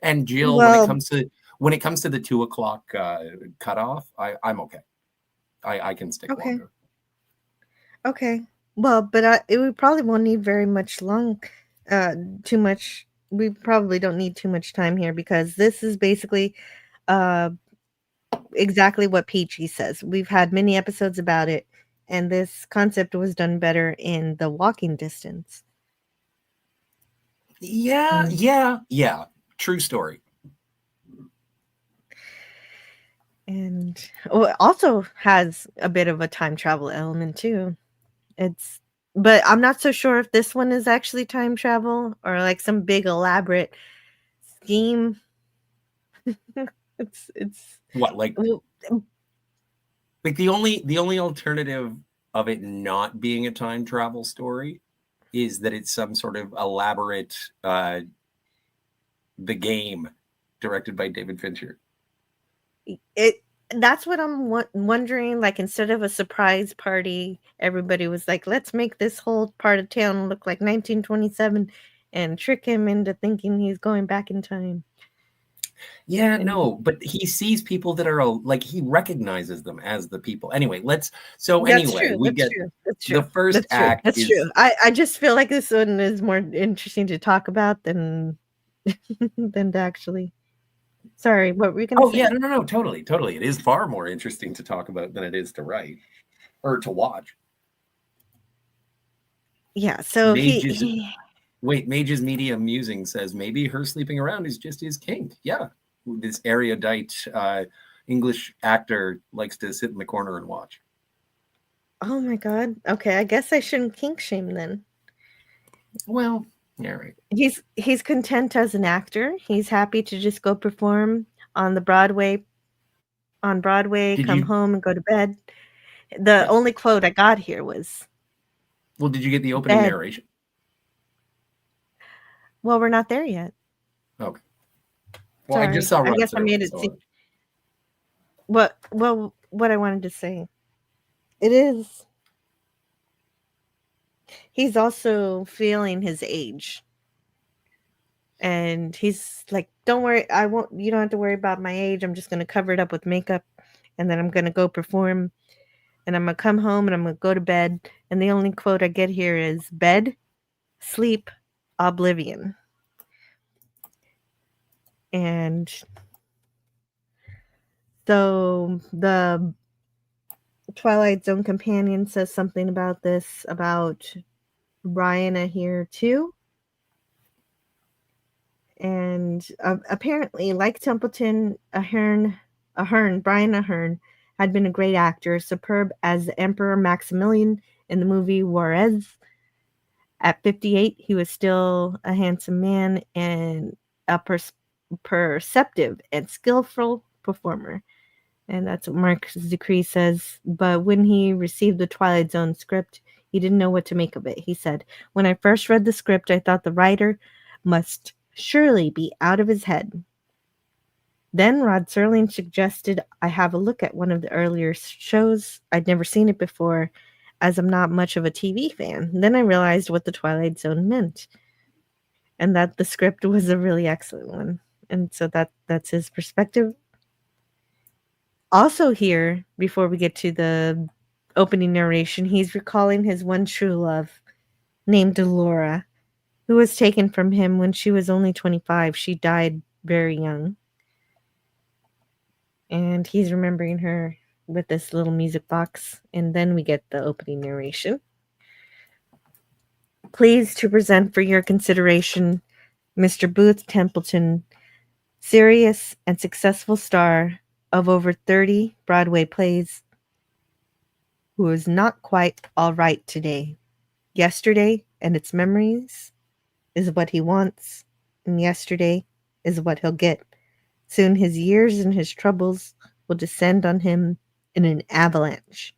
And Jill, when Well, it comes to the 2:00 cutoff, I'm okay. I can stick okay. longer. Okay. Well, but we probably won't need very much too much. We probably don't need too much time here because this is basically uh, exactly what Peachy says. We've had many episodes about it, and this concept was done better in The Walking Distance. Yeah. True story. And it also has a bit of a time travel element too. But I'm not so sure if this one is actually time travel or like some big elaborate scheme. it's What, like the only alternative of it not being a time travel story is that it's some sort of elaborate The Game directed by David Fincher. That's what I'm wondering. Like, instead of a surprise party, everybody was like, let's make this whole part of town look like 1927 and trick him into thinking he's going back in time. Yeah, no, but he sees people that are like, he recognizes them as the people. Anyway, we get the first act. That's true. I just feel like this one is more interesting to talk about than than to actually. Sorry, what were you going to say? Oh yeah, no, totally. It is far more interesting to talk about than it is to write or to watch. Yeah, so Mage's Media Musing says maybe her sleeping around is just his kink. Yeah, this erudite English actor likes to sit in the corner and watch. Oh my god. Okay, I guess I shouldn't kink shame then. Well, yeah, right. He's content as an actor. He's happy to just go perform on Broadway, come home and go to bed. The only quote I got here was, well, did you get the opening narration? Well, we're not there yet. Okay. Well, Sorry. I just saw Rod I guess I made it seem. What I wanted to say. It is. He's also feeling his age. And he's like, don't worry, you don't have to worry about my age. I'm just going to cover it up with makeup. And then I'm going to go perform. And I'm going to come home and I'm going to go to bed. And the only quote I get here is bed, sleep, oblivion. And so the Twilight Zone companion says something about this, about Ryan here too. And apparently, like Templeton, Brian Ahern had been a great actor, superb as Emperor Maximilian in the movie Juarez. At 58, he was still a handsome man and a perceptive and skillful performer. And that's what Mark Zicree says. But when he received the Twilight Zone script, he didn't know what to make of it. He said, when I first read the script, I thought the writer must surely be out of his head. Then Rod Serling suggested I have a look at one of the earlier shows. I'd never seen it before, as I'm not much of a TV fan. Then I realized what the Twilight Zone meant, and that the script was a really excellent one. And so that's his perspective. Also here, before we get to the opening narration, he's recalling his one true love, named Delora, who was taken from him when she was only 25. She died very young. And he's remembering her with this little music box. And then we get the opening narration. Pleased to present for your consideration Mr. Booth Templeton, serious and successful star of over 30 Broadway plays, who is not quite all right today. Yesterday and its memories is what he wants, and yesterday is what he'll get. Soon his years and his troubles will descend on him in an avalanche.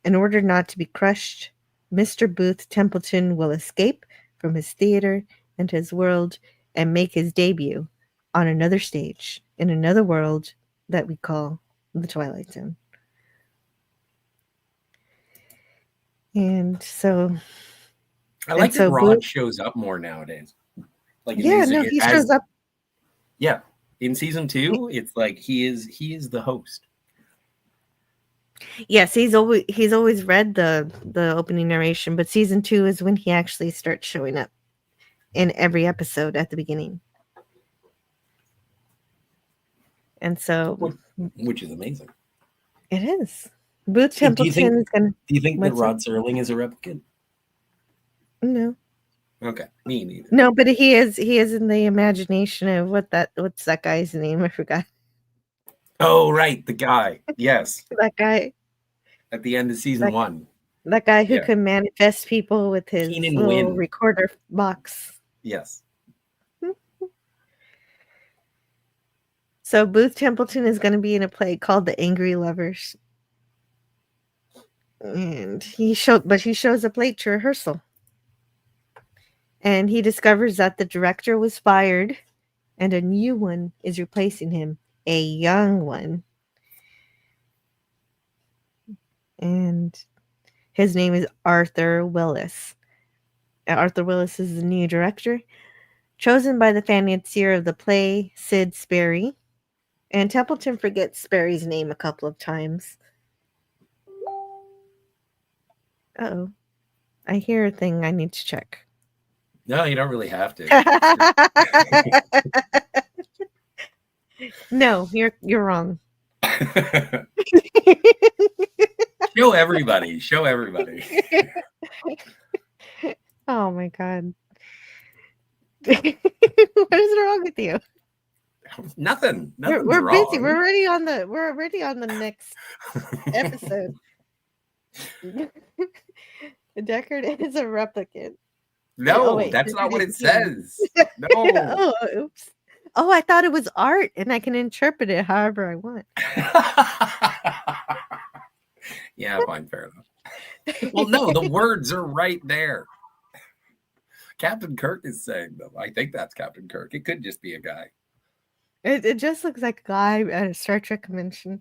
In order not to be crushed, Mr. Booth Templeton will escape from his theater and his world and make his debut on another stage in another world that we call the Twilight Zone. And so, I like that Rod Booth, shows up more nowadays. Like in yeah, these, no, he shows up. Yeah, in season 2, it's like he is the host. Yes, he's always read the opening narration, but season 2 is when he actually starts showing up in every episode at the beginning. And so, which is amazing. It is. Booth Templeton is gonna. Do you think that Rod Serling is a replicant? No. Okay, me neither. No, but he is in the imagination of what's that guy's name? I forgot. Oh, right, the guy. Yes. That guy. At the end of season 1. That guy who can manifest people with his little recorder box. Yes. So Booth Templeton is going to be in a play called The Angry Lovers. And he shows up late to rehearsal. And he discovers that the director was fired and a new one is replacing him, a young one. And his name is Arthur Willis. And Arthur Willis is the new director, chosen by the financier of the play, Sid Sperry. And Templeton forgets Sperry's name a couple of times. Uh-oh. I hear a thing I need to check. No, you don't really have to. No, you're wrong. Show everybody. Oh my god. What is wrong with you? Nothing. We're wrong. busy. We're already on the next episode. Deckard is a replicant. No, that's not what it says. No. Oh, oops. Oh, I thought it was art, and I can interpret it however I want. Yeah, fine, fair enough. Well, no, the words are right there. Captain Kirk is saying them. I think that's Captain Kirk. It could just be a guy. It just looks like a guy at a Star Trek convention.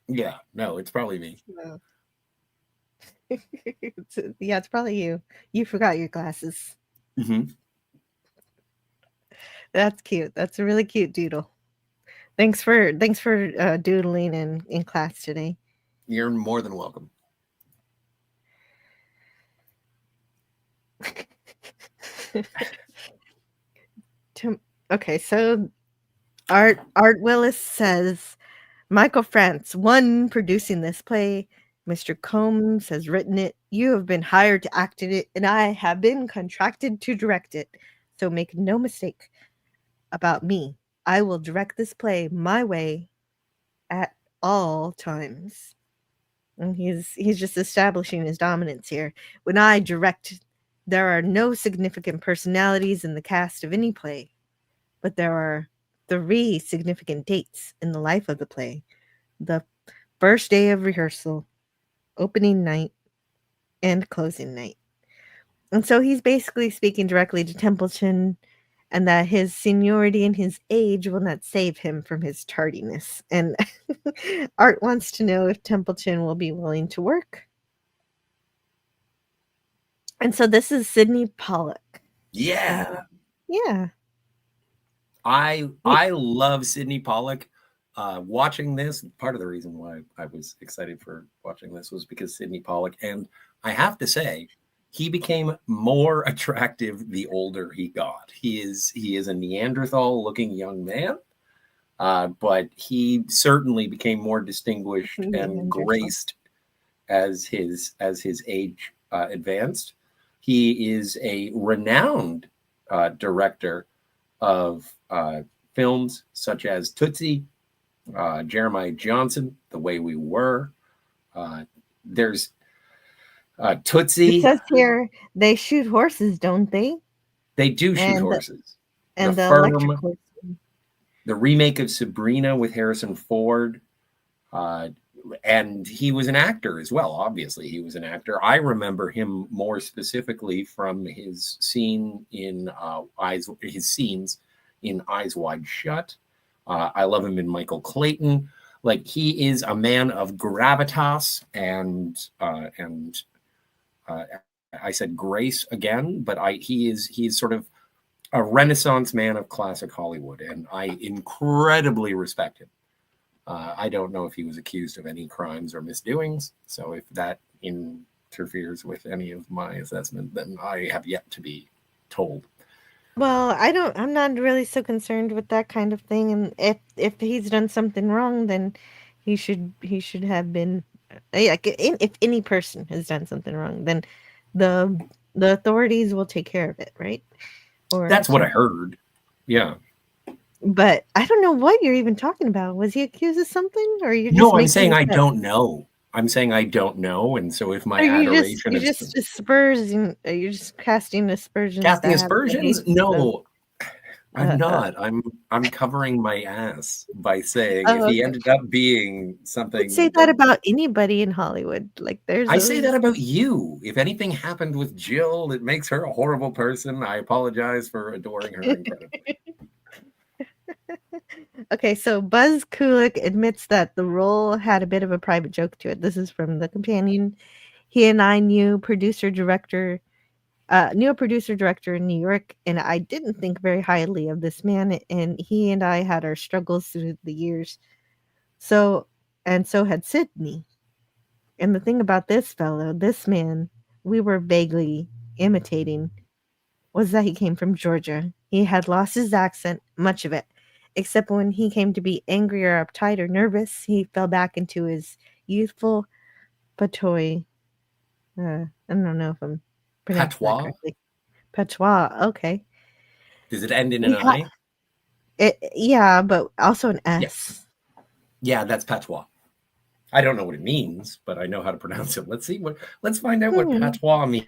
Yeah, no, it's probably me. No. It's probably you. You forgot your glasses. Mm-hmm. That's cute. That's a really cute doodle. Thanks for doodling in class today. You're more than welcome. Okay, so Art Willis says Michael France, one producing this play. Mr. Combs has written it. You have been hired to act in it, and I have been contracted to direct it. So make no mistake about me. I will direct this play my way at all times. And he's just establishing his dominance here. When I direct, there are no significant personalities in the cast of any play, but there are 3 significant dates in the life of the play. The first day of rehearsal, opening night, and closing night. And so he's basically speaking directly to Templeton, and that his seniority and his age will not save him from his tardiness. And Art wants to know if Templeton will be willing to work. And so this is Sydney Pollack. Yeah. Yeah. I love Sydney Pollack. Watching this, part of the reason why I was excited for watching this was because Sydney Pollack, and I have to say, he became more attractive the older he got. He is a Neanderthal-looking young man, but he certainly became more distinguished and graced as his age advanced. He is a renowned director of films such as Tootsie, Jeremiah Johnson, The Way We Were. There's Tootsie. It says here they shoot horses, don't they? They do shoot horses. And the Firm, electric horse. the remake of Sabrina with Harrison Ford. And he was an actor as well. Obviously, he was an actor. I remember him more specifically from his scene in his scenes in Eyes Wide Shut. I love him in Michael Clayton. Like, he is a man of gravitas and I said grace again, but he's sort of a Renaissance man of classic Hollywood, and I incredibly respect him. I don't know if he was accused of any crimes or misdoings, so if that interferes with any of my assessment, then I have yet to be told. Well, I'm not really so concerned with that kind of thing, and if he's done something wrong, then he should have been, if any person has done something wrong, then the authorities will take care of it, right? Or That's what I heard. Yeah. But I don't know what you're even talking about. Was he accused of something, or you're just No, I'm making saying this I up? don't know. I'm saying I don't know, and so if my Or you're adoration just aspersions, you're just casting aspersions. casting that have the aspersions, basis no, I'm of- not. I'm covering my ass by saying if Oh, he okay. ended up being I something. would say that about anybody in Hollywood. Like, there's I say that about you. If anything happened with Jill that makes her a horrible person, I apologize for adoring her incredibly. Okay, so Buzz Kulik admits that the role had a bit of a private joke to it. This is from The Companion. He and I knew a producer director in New York, and I didn't think very highly of this man. And he and I had our struggles through the years. So had Sydney. And the thing about this man, we were vaguely imitating, was that he came from Georgia. He had lost his accent, much of it, except when he came to be angry or uptight or nervous, he fell back into his youthful patois. I don't know if I'm pronouncing that Patois? correctly. Patois, okay. Does it end in an Yeah, I? yeah, but also an S. Yes. Yeah, that's patois. I don't know what it means, but I know how to pronounce it. Let's find out what patois means.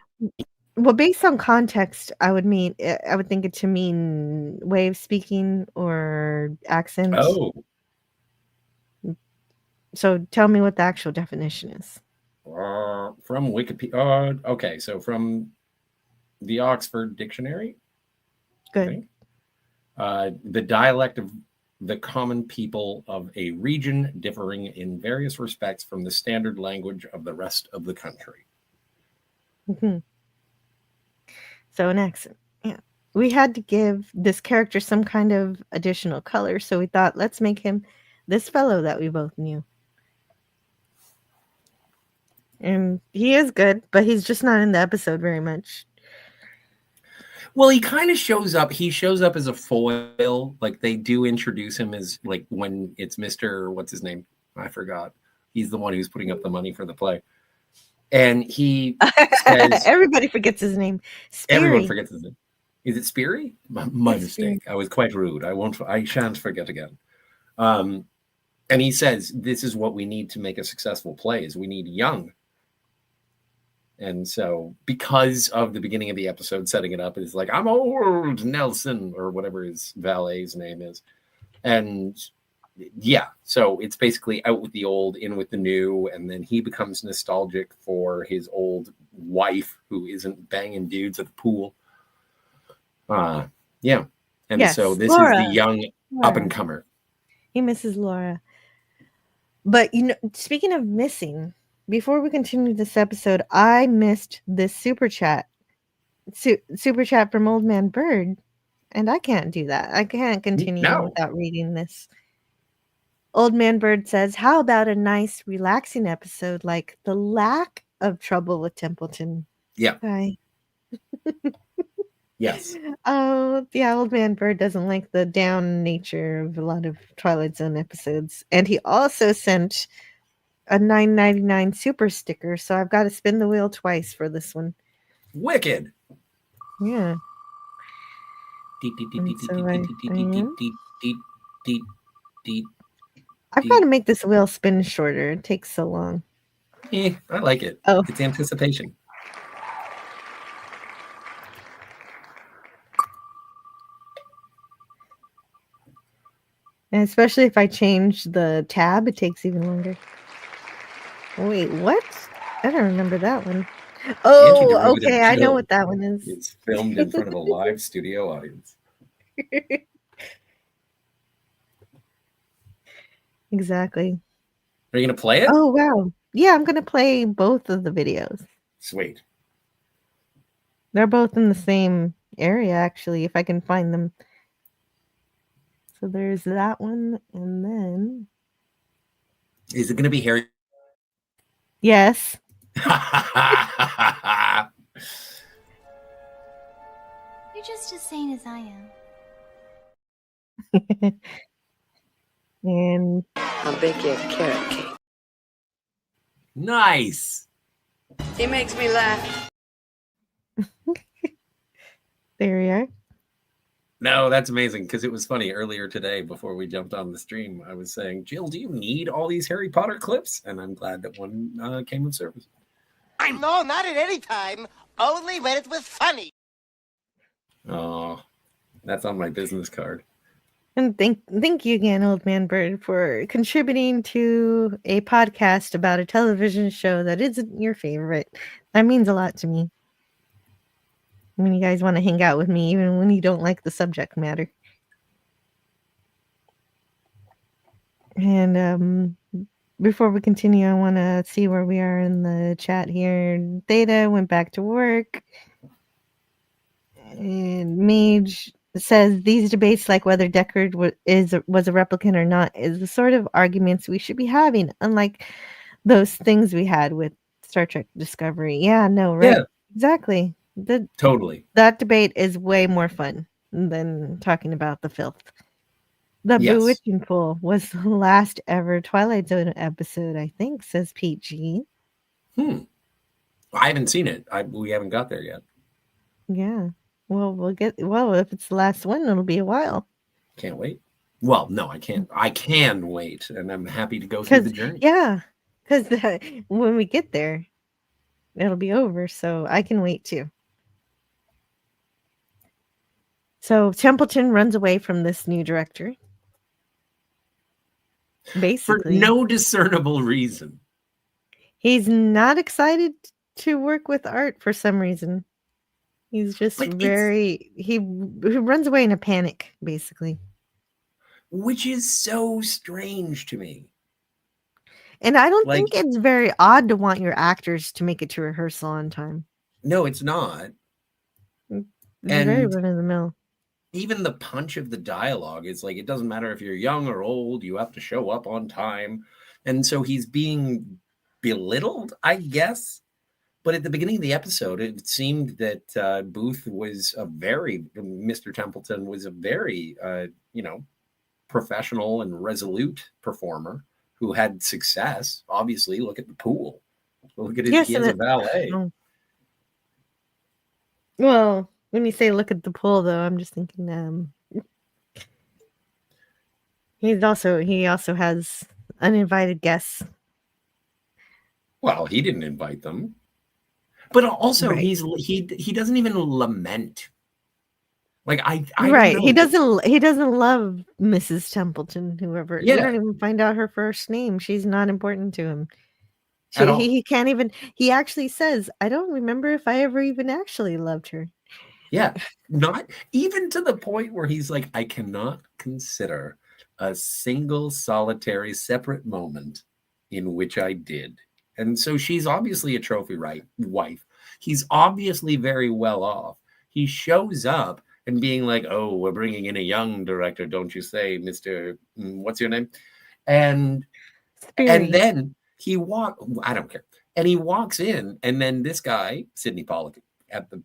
Well, based on context, I would think it to mean way of speaking or accent. Oh. So tell me what the actual definition is. From Wikipedia. Okay, so from the Oxford Dictionary. Good. The dialect of the common people of a region differing in various respects from the standard language of the rest of the country. Mm-hmm. So an accent. Yeah. We had to give this character some kind of additional color, so we thought, let's make him this fellow that we both knew. And he is good, but he's just not in the episode very much. Well, he kind of shows up. He shows up as a foil. Like, they do introduce him as, like, when it's Mr. What's his name? I forgot. He's the one who's putting up the money for the play. And he says... Everybody forgets his name. Speary. Everyone forgets his name. Is it Speary? My mistake. I was quite rude. I shan't forget again. And he says, this is what we need to make a successful play, is we need young. And so, because of the beginning of the episode setting it up, it's like, I'm old Nelson, or whatever his valet's name is. And yeah, so it's basically out with the old, in with the new, and then he becomes nostalgic for his old wife who isn't banging dudes at the pool. Yeah. And yes, so this Laura. is the young up-and-comer. He misses Laura. But, speaking of missing... Before we continue this episode, I missed this super chat. Super chat from Old Man Bird, and I can't do that. I can't continue without reading this. Old Man Bird says, how about a nice, relaxing episode like The Lack of Trouble with Templeton? Yeah. Bye. Yes. Oh, yeah, Old Man Bird doesn't like the down nature of a lot of Twilight Zone episodes. And he also sent... a $9.99 super sticker, so I've got to spin the wheel twice for this one. Wicked. Yeah. I've got to make this wheel spin shorter. It takes so long. I like it. Oh. It's anticipation. And especially if I change the tab, it takes even longer. Wait, what? I don't remember that one. Oh, okay. I know what that one is. It's filmed in front of a live studio audience. Exactly. Are you going to play it? Oh, wow. Yeah, I'm going to play both of the videos. Sweet. They're both in the same area, actually, if I can find them. So there's that one, and then... Is it going to be Harry? Yes. You're just as sane as I am. And I'll bake you a carrot cake. Nice. He makes me laugh. there we are. No, that's amazing, because it was funny earlier today before we jumped on the stream. I was saying, Jill, do you need all these Harry Potter clips? And I'm glad that one came of service. No, not at any time. Only when it was funny. Oh, that's on my business card. And thank you again, Old Man Bird, for contributing to a podcast about a television show that isn't your favorite. That means a lot to me. When you guys want to hang out with me, even when you don't like the subject matter. And before we continue, I want to see where we are in the chat here. Theta went back to work. And Mage says these debates, like whether Deckard was a replicant or not, is the sort of arguments we should be having, unlike those things we had with Star Trek Discovery. Yeah, no, right. Yeah. Exactly. Totally. That debate is way more fun than talking about the filth. The Yes. Bewitching Pool was the last ever Twilight Zone episode, I think, says PG. I haven't seen it. We haven't got there yet. Yeah. Well, if it's the last one, it'll be a while. Can't wait. Well, no, I can't. I can wait, and I'm happy to go through the journey. Yeah, because when we get there, it'll be over, so I can wait too. So Templeton runs away from this new director. Basically. For no discernible reason. He's not excited to work with Art for some reason. He's just he runs away in a panic, basically. Which is so strange to me. And I don't think it's very odd to want your actors to make it to rehearsal on time. No, it's not. It's very run of the mill. Even the punch of the dialogue is like, it doesn't matter if you're young or old, you have to show up on time. And so he's being belittled, I guess. But at the beginning of the episode, it seemed that Mr. Templeton was a very, professional and resolute performer who had success. Obviously, look at the pool. Look at it. He has a valet. Well, when you say look at the pool, though, I'm just thinking he also has uninvited guests. Well, he didn't invite them. But also, right. he doesn't even lament. Like I right. He doesn't love Mrs. Templeton, whoever. Yeah. We don't even find out her first name. She's not important to him. He can't even. He actually says, "I don't remember if I ever even actually loved her." Yeah, not even to the point where he's like, "I cannot consider a single solitary separate moment in which I did." And so she's obviously a trophy wife. He's obviously very well off. He shows up and being like, "Oh, we're bringing in a young director, don't you say, Mr. What's your name?" And then he I don't care. And he walks in, and then this guy, Sidney Pollack, at the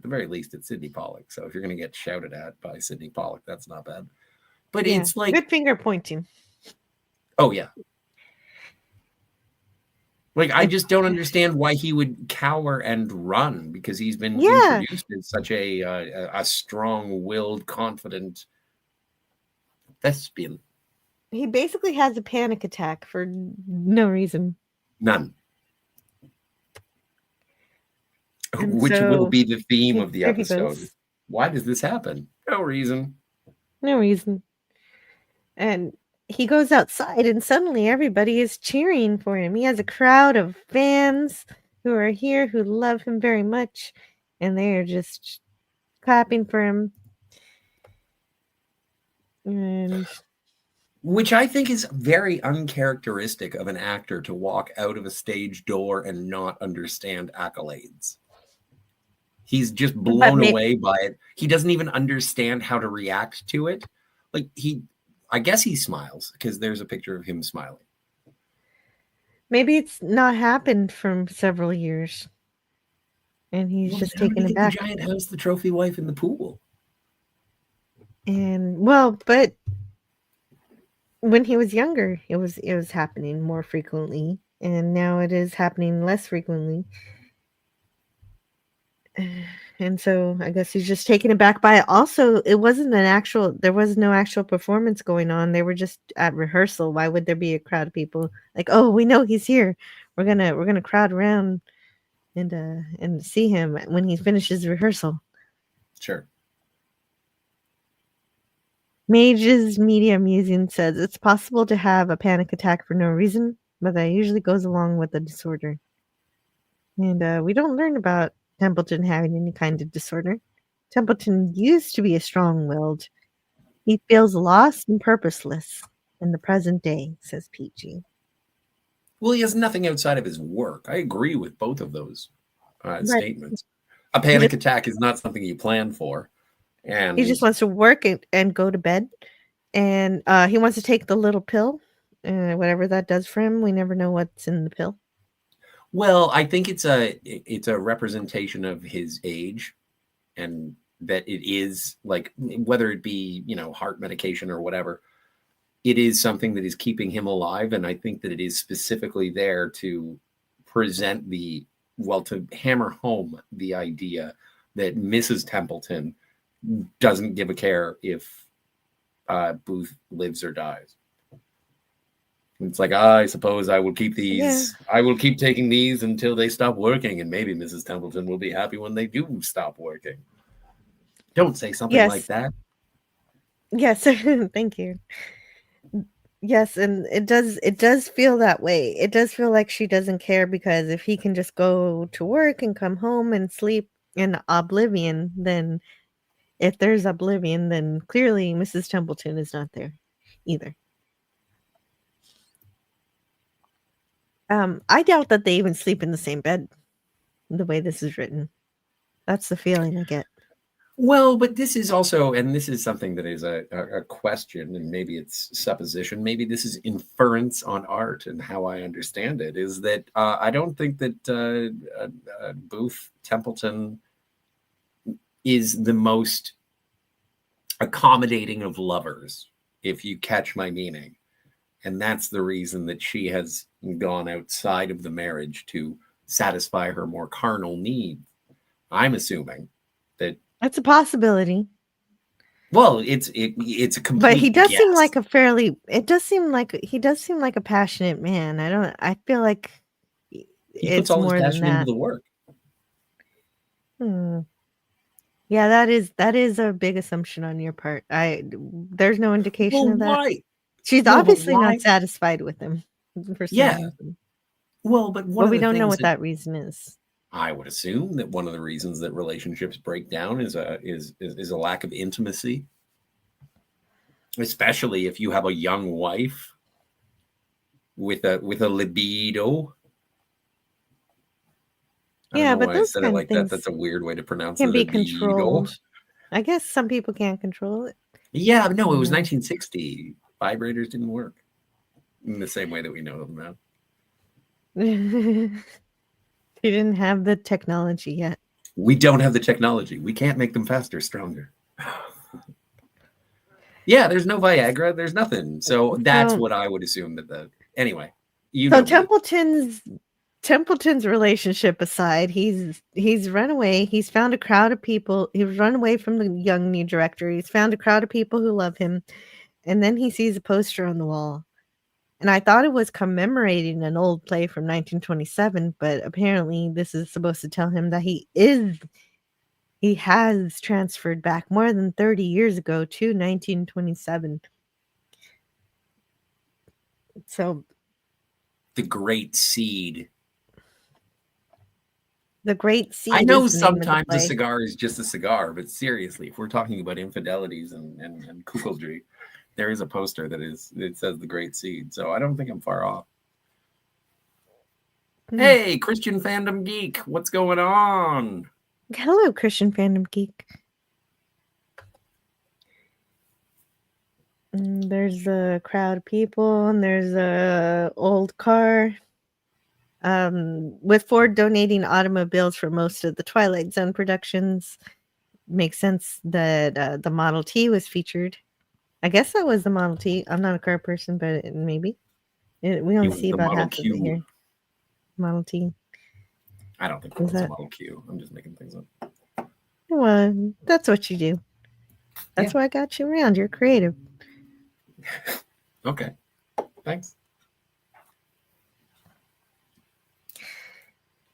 very least, it's Sidney Pollack. So if you're going to get shouted at by Sidney Pollack, that's not bad. But it's like good finger pointing. Oh yeah. Like, I just don't understand why he would cower and run, because he's been introduced as such a strong-willed, confident thespian. He basically has a panic attack for no reason. None. Which will be the theme of the episode. Why does this happen? No reason. No reason. And he goes outside and suddenly everybody is cheering for him. He has a crowd of fans who are here who love him very much, and they are just clapping for him. And Which I think is very uncharacteristic of an actor to walk out of a stage door and not understand accolades. He's just blown away by it. He doesn't even understand how to react to it. Like I guess he smiles because there's a picture of him smiling. Maybe it's not happened for several years. And he's just taken it back. The giant house, the trophy wife, and the pool. And but when he was younger, it was happening more frequently, and now it is happening less frequently. And so I guess he's just taken aback by it. Also, it wasn't there was no actual performance going on. They were just at rehearsal. Why would there be a crowd of people? Like, oh, we know he's here. We're gonna crowd around and see him when he finishes rehearsal. Sure. Mage's Media Musing says it's possible to have a panic attack for no reason, but that usually goes along with a disorder. And we don't learn about Templeton having any kind of disorder. Templeton used to be a strong-willed. He feels lost and purposeless in the present day, says PG. Well, he has nothing outside of his work. I agree with both of those statements. A panic attack is not something you plan for. And he just wants to work and go to bed. And he wants to take the little pill, whatever that does for him. We never know what's in the pill. Well, I think it's a representation of his age, and that it is like, whether it be, heart medication or whatever, it is something that is keeping him alive. And I think that it is specifically there to present to hammer home the idea that Mrs. Templeton doesn't give a care if Booth lives or dies. It's like, I suppose I will keep these. Yeah. I will keep taking these until they stop working, and maybe Mrs. Templeton will be happy when they do stop working. Don't say something like that. Yes, thank you. Yes, and it does feel that way. It does feel like she doesn't care, because if he can just go to work and come home and sleep in oblivion, then if there's oblivion, then clearly Mrs. Templeton is not there either. I doubt that they even sleep in the same bed, the way this is written. That's the feeling I get. Well, but this is also, and this is something that is a question, and maybe it's supposition, maybe this is inference on art, and how I understand it is that I don't think that Booth Templeton is the most accommodating of lovers, if you catch my meaning. And that's the reason that she has gone outside of the marriage to satisfy her more carnal needs. I'm assuming that that's a possibility. Well, it's a complete. But he does guess. seem like he does seem like a passionate man. I feel like he puts all his passion into the work. Yeah, that is a big assumption on your part. There's no indication of that. Why? She's obviously not satisfied with him for some reason. Well, but we don't know what that reason is. I would assume that one of the reasons that relationships break down is a lack of intimacy, especially if you have a young wife with a libido. Yeah, but those kind of things that's a weird way to pronounce it. Can be controlled. I guess some people can't control it. Yeah, but no, it was 1960. Vibrators didn't work in the same way that we know them now. They didn't have the technology yet. We don't have the technology. We can't make them faster, stronger. Yeah, there's no Viagra. There's nothing. So that's what I would assume anyway. So Templeton's relationship aside, he's run away. He's found a crowd of people. He's run away from the young new director. He's found a crowd of people who love him. And then he sees a poster on the wall. And I thought it was commemorating an old play from 1927, but apparently this is supposed to tell him that he has transferred back more than 30 years ago to 1927. So the Great Seed. The Great Seed. I know sometimes a cigar is just a cigar, but seriously, if we're talking about infidelities and cuckoldry, there is a poster it says the Great Seed, so I don't think I'm far off. Hey, Christian Fandom Geek, what's going on? Hello, Christian Fandom Geek. There's a crowd of people, and there's a old car. With Ford donating automobiles for most of the Twilight Zone productions, makes sense that the Model T was featured. I guess that was the Model T. I'm not a car person, but maybe. We only see about half of it here. Model T. I don't think it was a Model Q. I'm just making things up. Well, that's what you do. That's why I got you around. You're creative. Okay. Thanks.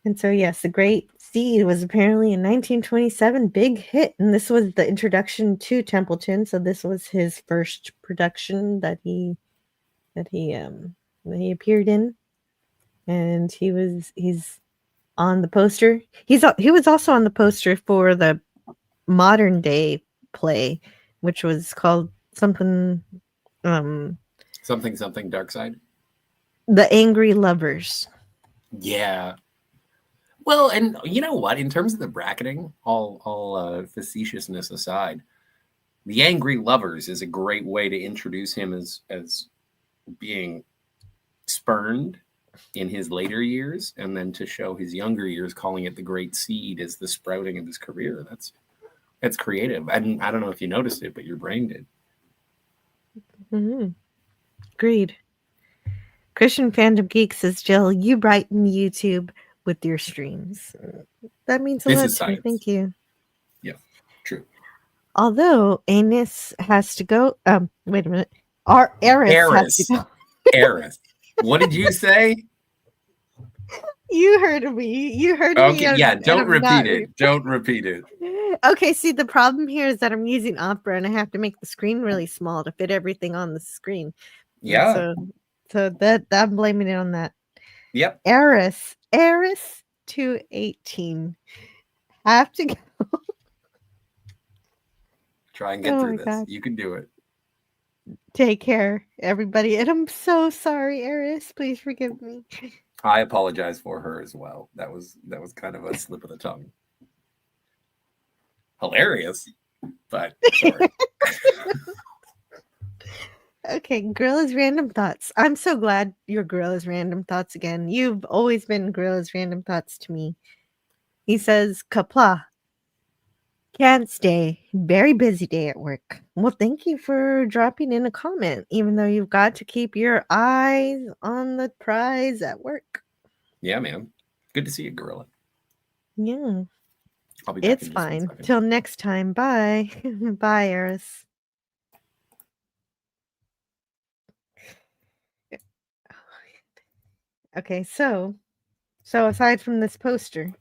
And so, yes, The Great Seed was apparently a 1927 big hit. And this was the introduction to Templeton. So this was his first production that he appeared in. And he's on the poster. He was also on the poster for the modern day play, which was called something something Dark Side. The Angry Lovers. Yeah. Well, and you know what? In terms of the bracketing, all facetiousness aside, The Angry Lovers is a great way to introduce him as being spurned in his later years, and then to show his younger years, calling it The Great Seed as the sprouting of his career. That's creative. I don't know if you noticed it, but your brain did. Mm-hmm. Agreed. Christian Fandom Geek says, Jill, you brighten YouTube with your streams. That means a lot to me. Thank you. Yeah, true. Although Anus has to go. Wait a minute. Our Eris has to go. Eris. What did you say? You heard me. You heard me. Okay, yeah, don't repeat it. Don't repeat it. Okay, see, the problem here is that I'm using Opera and I have to make the screen really small to fit everything on the screen. Yeah. So that I'm blaming it on that. Yep. Eris 218. Have to go. Try and get through this. God. You can do it. Take care, everybody. And I'm so sorry, Eris. Please forgive me. I apologize for her as well. That was kind of a slip of the tongue. Hilarious, but sorry. Okay, Gorilla's Random Thoughts. I'm so glad you're Gorilla's Random Thoughts again. You've always been Gorilla's Random Thoughts to me. He says, Kapla. Can't stay. Very busy day at work. Well, thank you for dropping in a comment, even though you've got to keep your eyes on the prize at work. Yeah, man. Good to see you, Gorilla. Yeah. I'll be back. It's fine. Till next time. Bye. Bye, Eris. Okay, so aside from this poster.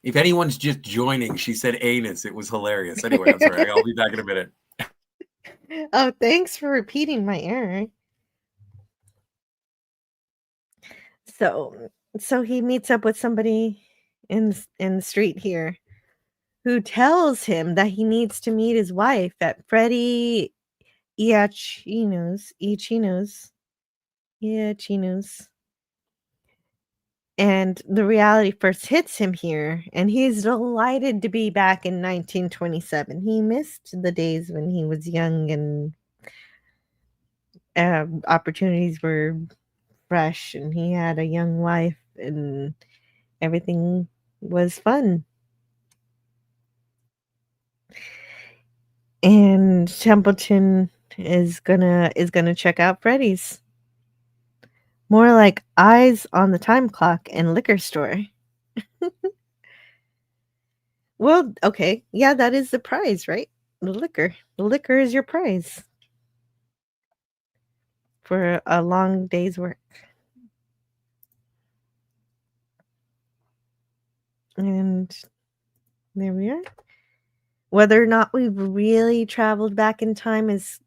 If anyone's just joining, she said anus. It was hilarious. Anyway, I'm sorry. I'll be back in a minute. Oh, thanks for repeating my error. So he meets up with somebody in the street here who tells him that he needs to meet his wife at Freddie Iachino's. And the reality first hits him here, and he's delighted to be back in 1927. He missed the days when he was young and opportunities were fresh, and he had a young wife, and everything was fun. And Templeton is gonna check out Freddy's. More like eyes on the time clock and liquor store. Well, okay. Yeah, that is the prize, right? The liquor. The liquor is your prize for a long day's work. And there we are. Whether or not we've really traveled back in time is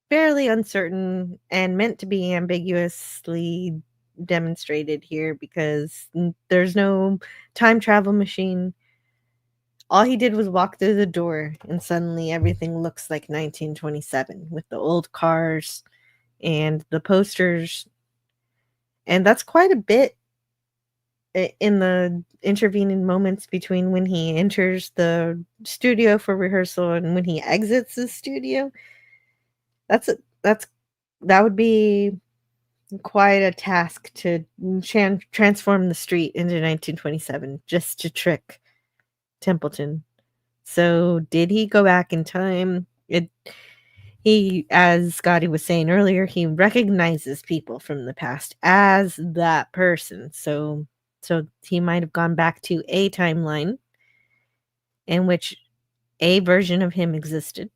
fairly uncertain and meant to be ambiguously demonstrated here because there's no time travel machine. All he did was walk through the door, and suddenly everything looks like 1927 with the old cars and the posters. And that's quite a bit in the intervening moments between when he enters the studio for rehearsal and when he exits the studio. That's that would be quite a task to transform the street into 1927 just to trick Templeton. So did he go back in time? He, as Scotty was saying earlier, he recognizes people from the past as that person. So he might have gone back to a timeline in which a version of him existed.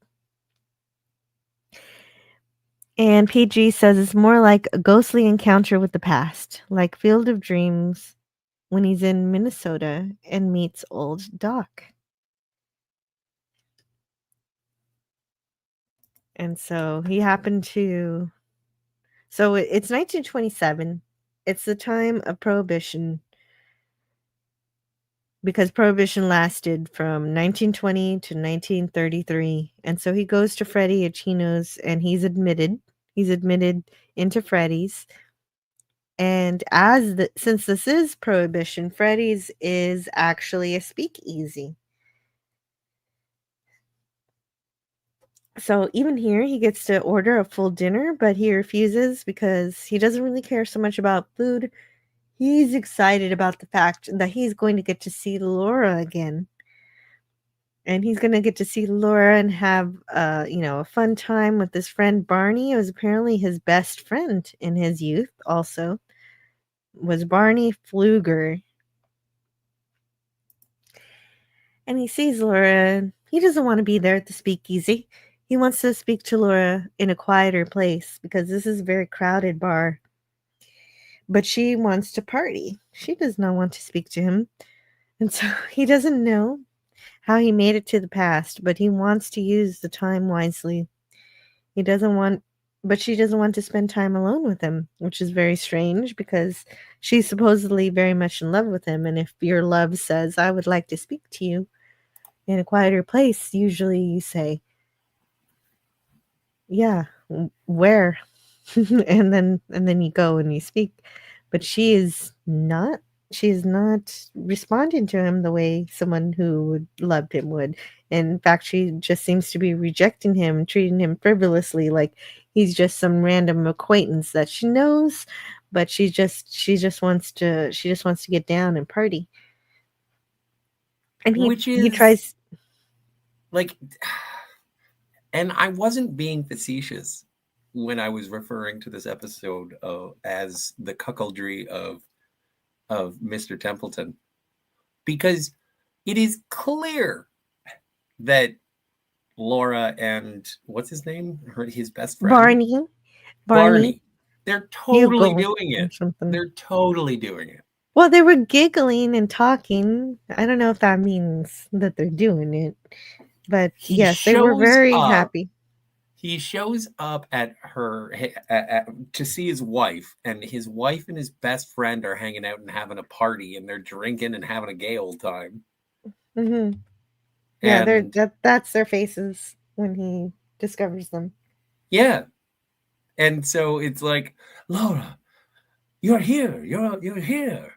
And PG says it's more like a ghostly encounter with the past, like Field of Dreams when he's in Minnesota and meets old Doc. And so he happened to. So it's 1927. It's the time of Prohibition, because Prohibition lasted from 1920 to 1933. And so he goes to Freddie Achino's and he's admitted. He's admitted into Freddie's. And since this is Prohibition, Freddie's is actually a speakeasy. So even here, he gets to order a full dinner, but he refuses because he doesn't really care so much about food. He's excited about the fact that he's going to get to see Laura again. And he's going to get to see Laura and have, a fun time with his friend Barney. It was apparently his best friend in his youth also, was Barney Pfluger. And he sees Laura. He doesn't want to be there at the speakeasy. He wants to speak to Laura in a quieter place because this is a very crowded bar. But she wants to party. She does not want to speak to him. And so he doesn't know how he made it to the past, but he wants to use the time wisely. But she doesn't want to spend time alone with him, which is very strange because she's supposedly very much in love with him. And if your love says, I would like to speak to you in a quieter place, usually you say, yeah, where? and then you go and you speak. But she is not responding to him the way someone who would loved him would. In fact, she just seems to be rejecting him, treating him frivolously, like he's just some random acquaintance that she knows, but she just wants to get down and party. And he tries, like, and I wasn't being facetious when I was referring to this episode as the cuckoldry of Mr. Templeton, because it is clear that Laura and what's his name? His best friend? Barney. They're totally doing it. They're totally doing it. Well, they were giggling and talking. I don't know if that means that they're doing it, but yes, they were very happy. He shows up at her to see his wife, and his wife and his best friend are hanging out and having a party, and they're drinking and having a gay old time. Mm-hmm. Yeah, that's their faces when he discovers them. Yeah, and so it's like, Laura, you're here. You're here.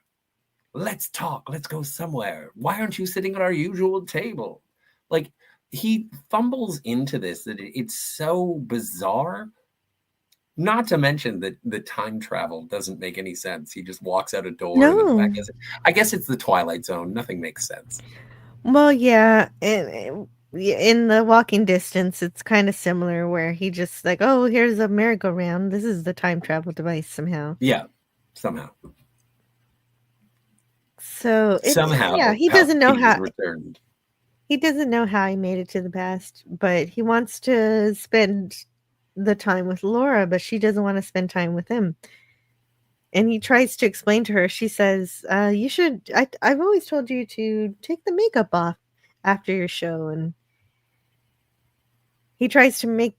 Let's talk. Let's go somewhere. Why aren't you sitting at our usual table? Like, he fumbles into this that it's so bizarre. Not to mention that the time travel doesn't make any sense. He just walks out a door. No. And I guess it's the Twilight Zone. Nothing makes sense. Well, yeah. In the walking distance, it's kind of similar where he just like, oh, here's a merry-go-round. This is the time travel device somehow. Yeah, somehow. So somehow, yeah, he doesn't know how. Returned. He doesn't know how he made it to the past, but he wants to spend the time with Laura, but she doesn't want to spend time with him. And he tries to explain to her. She says, you should, I've always told you to take the makeup off after your show. And he tries to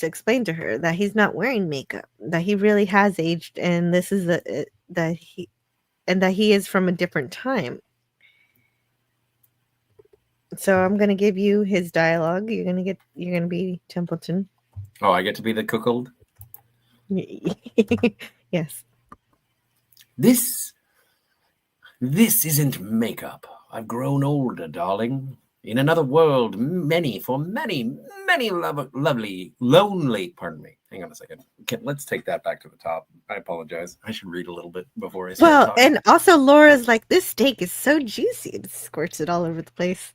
explain to her that he's not wearing makeup, that he really has aged. And this is that he is from a different time. So I'm gonna give you his dialogue. You're gonna be Templeton. Oh, I get to be the cuckold? Yes. This isn't makeup. I've grown older, darling. In another world, many, lovely, lonely, pardon me. Hang on a second. Okay, let's take that back to the top. I apologize. I should read a little bit before I start Well, talking. and also Laura's like, this steak is so juicy. It squirts it all over the place.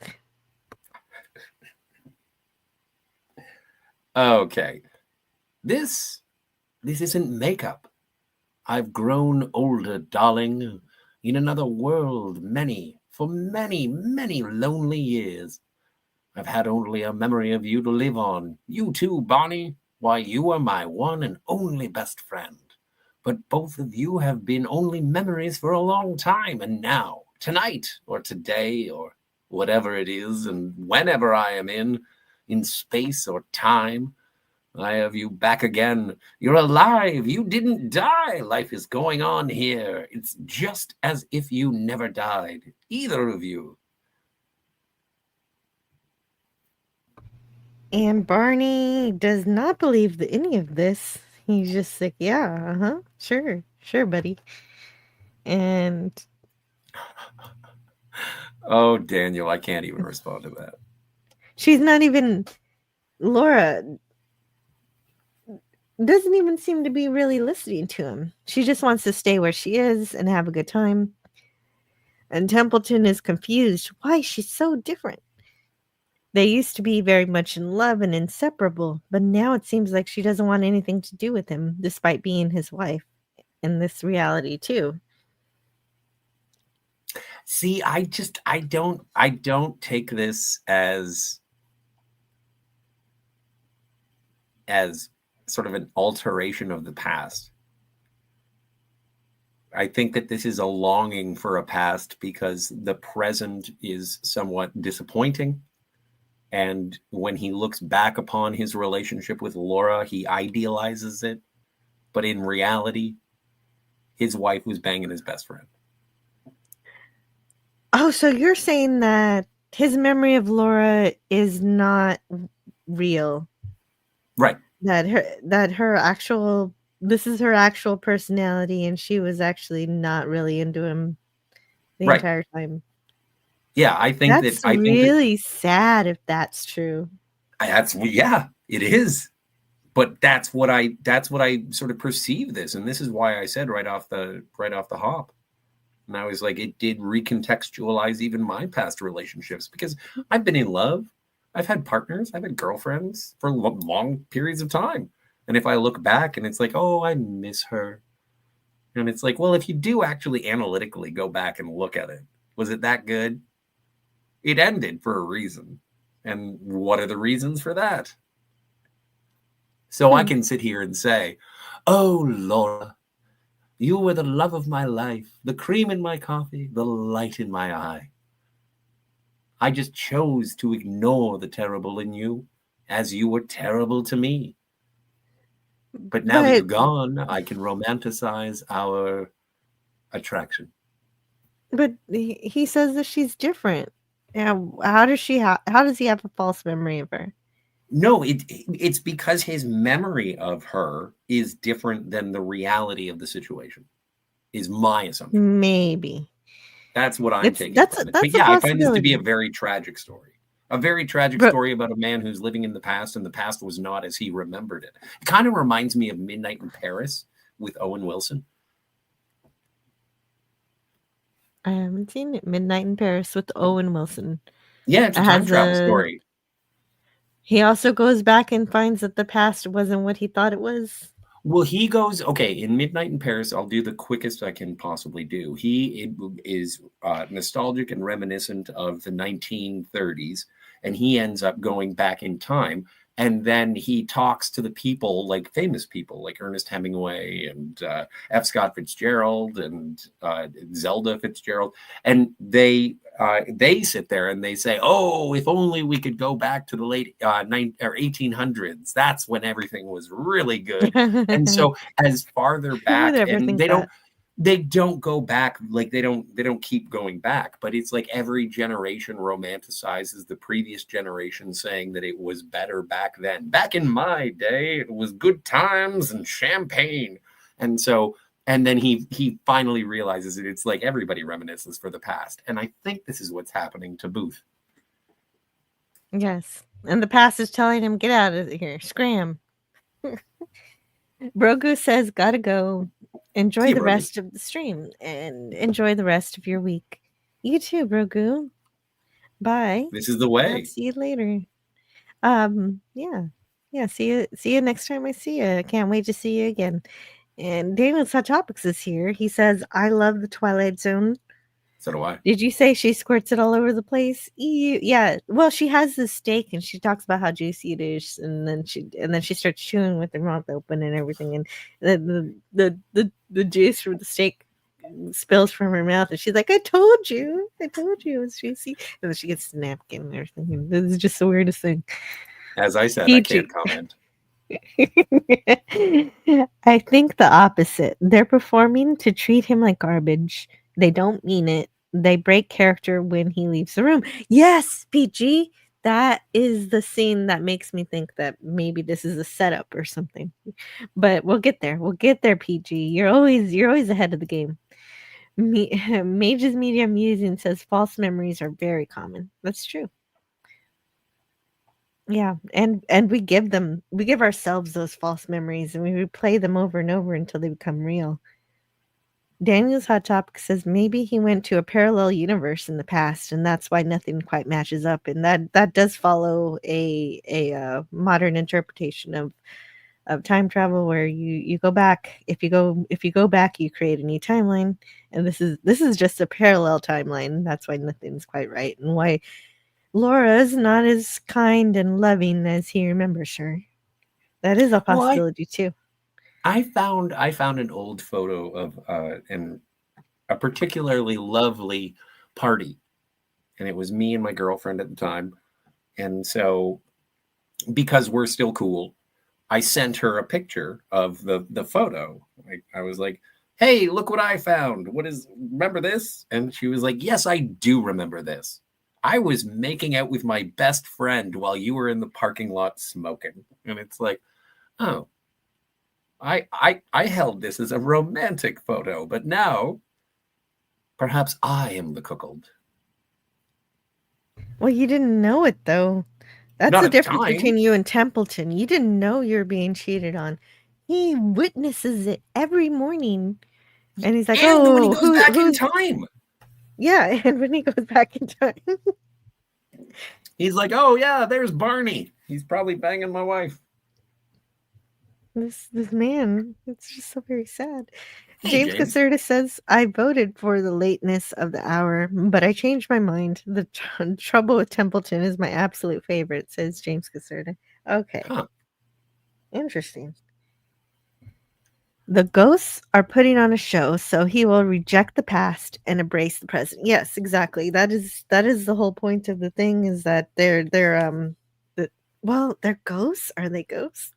Okay. This isn't makeup. I've grown older, darling. In another world, many lonely years. I've had only a memory of you to live on. You too, Bonnie. Why, you are my one and only best friend. But both of you have been only memories for a long time, and now, tonight, or today, or whatever it is, and whenever I am in space or time, I have you back again. You're alive. You didn't die. Life is going on here. It's just as if you never died, either of you. And Barney does not believe any of this. He's just like, yeah, sure, buddy. And oh, Daniel, I can't even respond to that. She's not even Laura doesn't even seem to be really listening to him. She just wants to stay where she is and have a good time. And Templeton is confused why she's so different. They used to be very much in love and inseparable, but now it seems like she doesn't want anything to do with him, despite being his wife in this reality too. See, I don't take this as sort of an alteration of the past. I think that this is a longing for a past because the present is somewhat disappointing. And when he looks back upon his relationship with Laura, he idealizes it. But in reality, his wife was banging his best friend. Oh, so you're saying that his memory of Laura is not real. Right. That her actual this is her actual personality and she was actually not really into him the entire time. Yeah, I think that's that really sad if that's true. Yeah, it is. But that's what I sort of perceive this, and this is why I said right off the hop. And I was like, it did recontextualize even my past relationships because I've been in love. I've had partners. I've had girlfriends for long periods of time. And if I look back and it's like, oh, I miss her. And it's like, well, if you do actually analytically go back and look at it, was it that good? It ended for a reason. And what are the reasons for that? So I can sit here and say, oh, Laura, you were the love of my life, the cream in my coffee, the light in my eye. I just chose to ignore the terrible in you as you were terrible to me. But now that you're gone, I can romanticize our attraction. But he says that she's different. Yeah, how does he have a false memory of her? No, it's because his memory of her is different than the reality of the situation, is my assumption. Maybe. That's what I'm taking. That's but yeah, I find this to be a very tragic story. A very tragic story about a man who's living in the past, and the past was not as he remembered it. It kind of reminds me of Midnight in Paris with Owen Wilson. I haven't seen it. Midnight in Paris with Owen Wilson. Yeah, it's a time travel story. He also goes back and finds that the past wasn't what he thought it was. Well, he goes, okay, in Midnight in Paris, I'll do the quickest I can possibly do. He is nostalgic and reminiscent of the 1930s, and he ends up going back in time. And then he talks to the people, like famous people, like Ernest Hemingway and F. Scott Fitzgerald and Zelda Fitzgerald. And they sit there and they say, oh, if only we could go back to the late 1800s. That's when everything was really good. And so as farther back, and they don't, they don't go back, like they don't keep going back, but it's like every generation romanticizes the previous generation, saying that it was better back then. Back in my day, it was good times and champagne. And so, and then he finally realizes that it's like everybody reminisces for the past. And I think this is what's happening to Booth. Yes. And the past is telling him, get out of here, scram. Brogu says, gotta go. Enjoy See you, the Brogu. rest of the stream and enjoy the rest of your week. You too, Brogu. Bye. This is the I'll way. see you later. Yeah. See you next time I see you. I can't wait to see you again. And Daniel's Hot Topics is here. He says, I love the Twilight Zone. So do I. Did you say she squirts it all over the place? Yeah. Well, she has this steak and she talks about how juicy it is, and then she starts chewing with her mouth open and everything, and the juice from the steak spills from her mouth, and she's like, I told you it was juicy. And then she gets the napkin and everything. This is just the weirdest thing. As I said, PG. I can't comment. I think the opposite. They're performing to treat him like garbage. They don't mean it. They break character when he leaves the room. Yes, PG. That is the scene that makes me think that maybe this is a setup or something. But we'll get there. We'll get there, PG. You're always ahead of the game. Mage's Media Musing says false memories are very common. That's true. Yeah, and we give ourselves those false memories, and we replay them over and over until they become real. Daniel's Hot Topic says maybe he went to a parallel universe in the past, and that's why nothing quite matches up. And that does follow a modern interpretation of time travel, where you go back. If you go back, you create a new timeline, and this is just a parallel timeline. That's why nothing's quite right, and why Laura's not as kind and loving as he remembers her. That is a possibility too. I found an old photo of a particularly lovely party, and it was me and my girlfriend at the time. And so, because we're still cool, I sent her a picture of the photo. I was like, "Hey, look what I found! Remember this?" And she was like, "Yes, I do remember this. I was making out with my best friend while you were in the parking lot smoking." And it's like, oh. I held this as a romantic photo, but now perhaps I am the cuckold. Well, you didn't know it though. That's Not the at the difference time. between you and Templeton. You didn't know you were being cheated on. He witnesses it every morning, and he's like, And when he "Oh, goes back in who's?" time, Yeah, and when he goes back in time, he's like, "Oh yeah, there's Barney. He's probably banging my wife." this man, it's just so very sad. Hey, James James. Caserta says, I voted for the lateness of the hour, but I changed my mind. The Trouble with Templeton is my absolute favorite, says James Caserta. Okay. Huh. Interesting. The ghosts are putting on a show, so he will reject the past and embrace the present. Yes, exactly. That is the whole point of the thing, is that they're they're ghosts. Are they ghosts?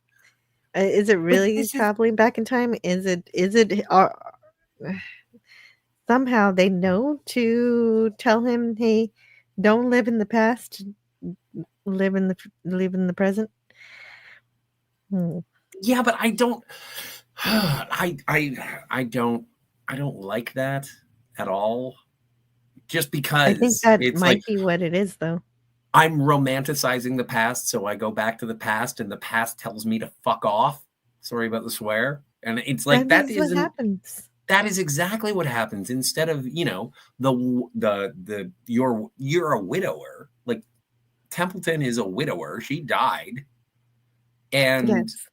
Is it really traveling back in time? Is it somehow they know to tell him, hey, don't live in the past, live in the present? Yeah, but I don't I don't like that at all. Just because I think that it's might like, be what it is, though. I'm romanticizing the past, so I go back to the past, and the past tells me to fuck off. Sorry about the swear. And it's like That is what happens. That is exactly what happens. Instead of, you're a widower. Like, Templeton is a widower. She died. And Yes.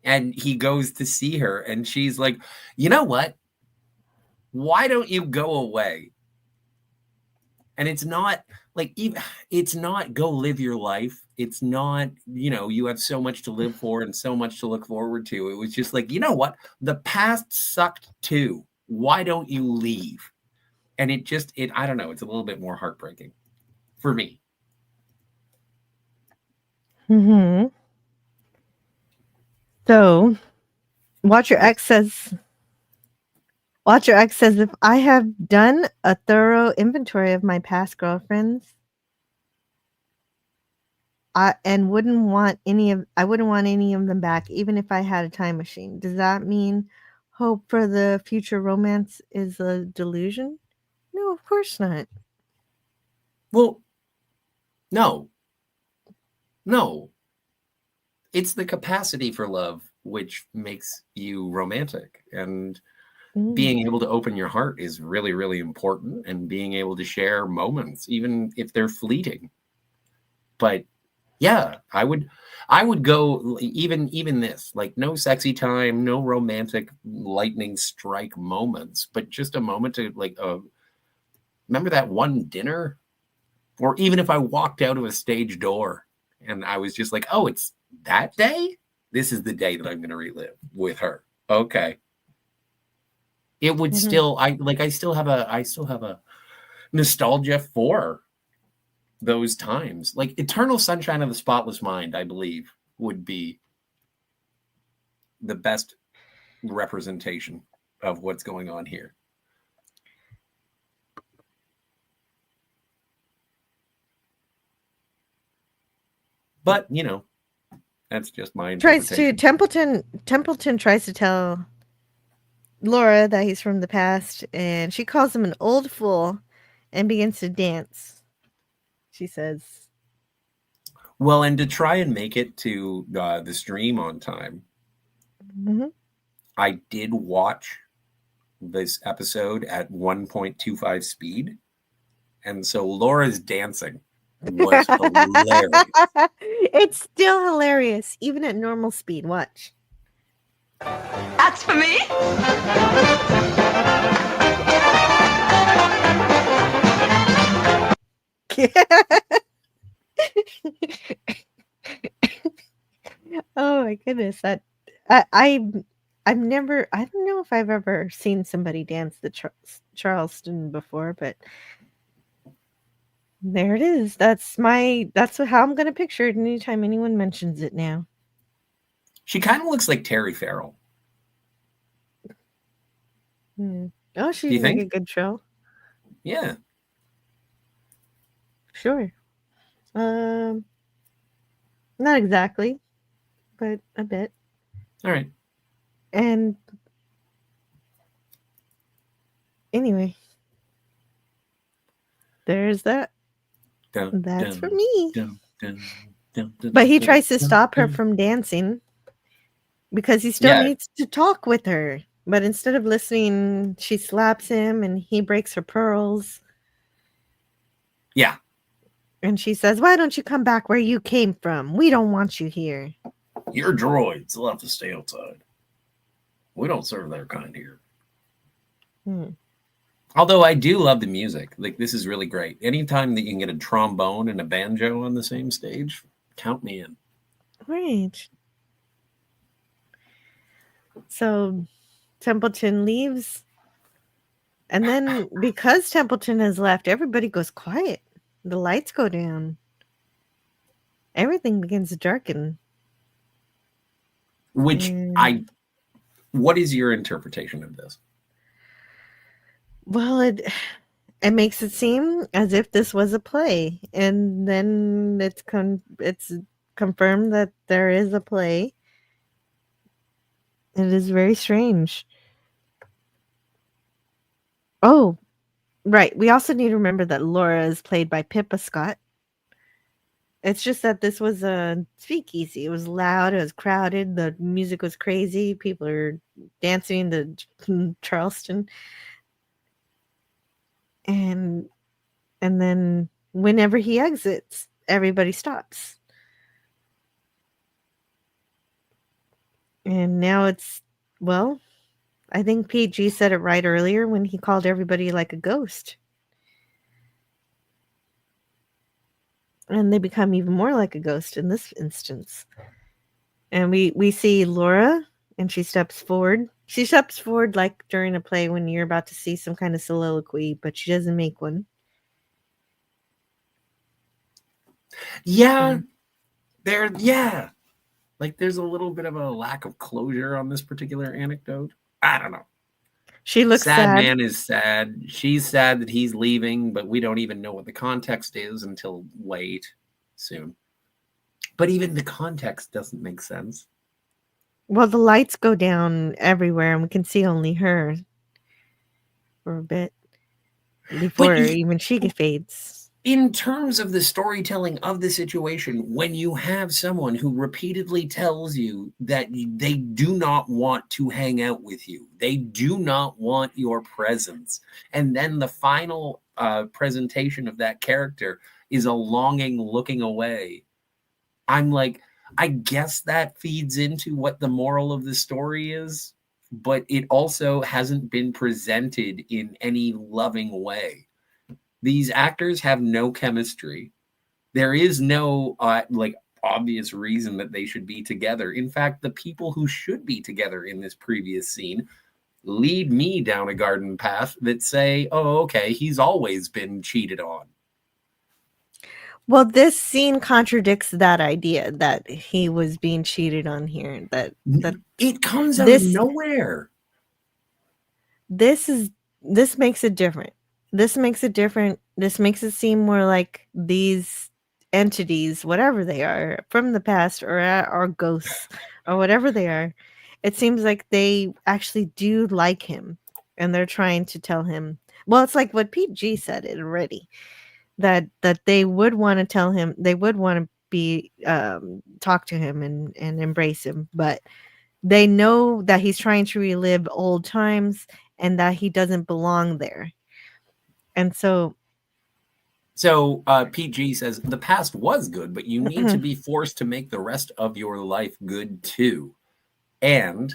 and he goes to see her, and she's like, "You know what? Why don't you go away?" And it's not like, it's not go live your life. It's not, you have so much to live for and so much to look forward to. It was just like, you know what? The past sucked too. Why don't you leave? And I don't know. It's a little bit more heartbreaking for me. Mm-hmm. So, Watcher X says, Watcher X says, if I have done a thorough inventory of my past girlfriends, I wouldn't want any of them back, even if I had a time machine. Does that mean hope for the future romance is a delusion? No, of course not. Well, no. It's the capacity for love which makes you romantic, and being able to open your heart is really, really important, and being able to share moments, even if they're fleeting. But yeah, I would go even this, like, no sexy time, no romantic lightning strike moments, but just a moment to, like, remember that one dinner? Or even if I walked out of a stage door and I was just like, oh, it's that day? This is the day that I'm going to relive with her. Okay. It would still, I still have a nostalgia for those times. Like Eternal Sunshine of the Spotless Mind, I believe, would be the best representation of what's going on here. But, you know, that's just my interpretation. Templeton tries to tell Laura that he's from the past, and she calls him an old fool and begins to dance. She says, well, and to try and make it to the stream on time, I did watch this episode at 1.25 speed, and so Laura's dancing was hilarious. It's still hilarious, even at normal speed. Watch. That's for me. Oh my goodness, that I've never, I don't know if I've ever seen somebody dance the Charleston before, but there it is. That's how I'm gonna picture it anytime anyone mentions it now. She kind of looks like Terry Farrell. Oh, she'd make a good show. Yeah. Sure. Not exactly, but a bit. All right. And anyway, there's that. That's for me. But he tries to stop her from dancing because he still needs to talk with her. But instead of listening, she slaps him and he breaks her pearls. Yeah. And she says, why don't you come back where you came from? We don't want you here. Your droids will have to stay outside. We don't serve their kind here. Although I do love the music. Like, this is really great. Anytime that you can get a trombone and a banjo on the same stage, count me in. Right. So Templeton leaves. And then because Templeton has left, everybody goes quiet. The lights go down. Everything begins to darken. Which what is your interpretation of this? Well, it makes it seem as if this was a play, and then it's confirmed that there is a play. It is very strange. Oh, right. We also need to remember that Laura is played by Pippa Scott. It's just that this was a speakeasy. It was loud. It was crowded. The music was crazy. People are dancing the Charleston. And then whenever he exits, everybody stops. And now it's, well, I think PG said it right earlier when he called everybody like a ghost. And they become even more like a ghost in this instance. And we see Laura, and she steps forward. She steps forward like during a play when you're about to see some kind of soliloquy, but she doesn't make one. Yeah. Like, there's a little bit of a lack of closure on this particular anecdote. I don't know. She looks Sad sad. man is sad. She's sad that he's leaving, but we don't even know what the context is until late soon. But even the context doesn't make sense. Well, the lights go down everywhere, and we can see only her for a bit before even she fades. In terms of the storytelling of the situation, when you have someone who repeatedly tells you that they do not want to hang out with you, they do not want your presence, and then the final presentation of that character is a longing looking away, I'm like, I guess that feeds into what the moral of the story is, but it also hasn't been presented in any loving way. These actors have no chemistry. There is no obvious reason that they should be together. In fact, the people who should be together in this previous scene lead me down a garden path that say, oh, okay, he's always been cheated on. Well, this scene contradicts that idea that he was being cheated on here. That it comes out of nowhere. This makes it different. This makes it different. This makes it seem more like these entities, whatever they are, from the past or ghosts or whatever they are. It seems like they actually do like him, and they're trying to tell him. Well, it's like what Pete G said it already. That they would want to tell him, they would want to be talk to him and embrace him, but they know that he's trying to relive old times and that he doesn't belong there. And so PG says the past was good, but you need to be forced to make the rest of your life good too. And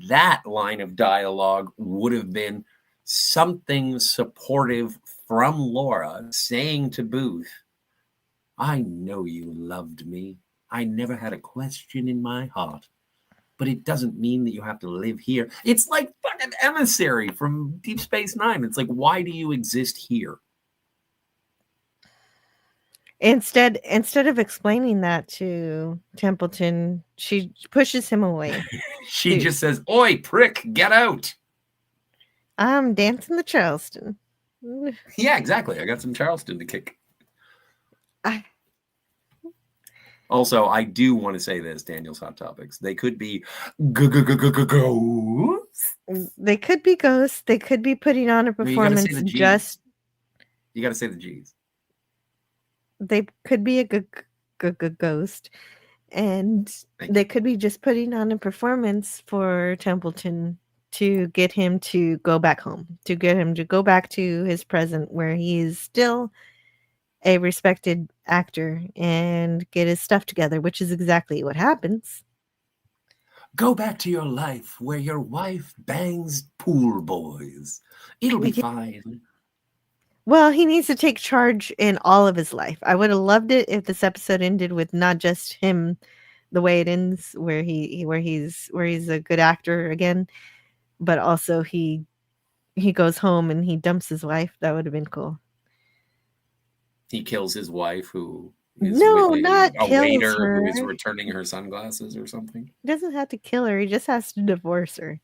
that line of dialogue would have been something supportive from Laura saying to Booth, I know you loved me. I never had a question in my heart, but it doesn't mean that you have to live here. It's like fucking Emissary from Deep Space Nine. It's like, why do you exist here? Instead of explaining that to Templeton, she pushes him away. She just says, oi, prick, get out. I'm dancing the Charleston. Yeah, exactly. I got some Charleston to kick. Also, I do want to say this, Daniel's Hot Topics. They could be ghosts. They could be ghosts. They could be putting on a performance. You got to say the G's. They could be a ghost, and they could be just putting on a performance for Templeton to get him to go back home, to get him to go back to his present where he is still a respected actor and get his stuff together, which is exactly what happens. Go back to your life where your wife bangs pool boys. It'll be fine. Well, he needs to take charge in all of his life. I would have loved it if this episode ended with not just him the way it ends, where he's a good actor again, but also he goes home and he dumps his wife. That would have been cool. He kills his wife, who is not a waiter her. who is returning her sunglasses or something. He doesn't have to kill her. He just has to divorce her.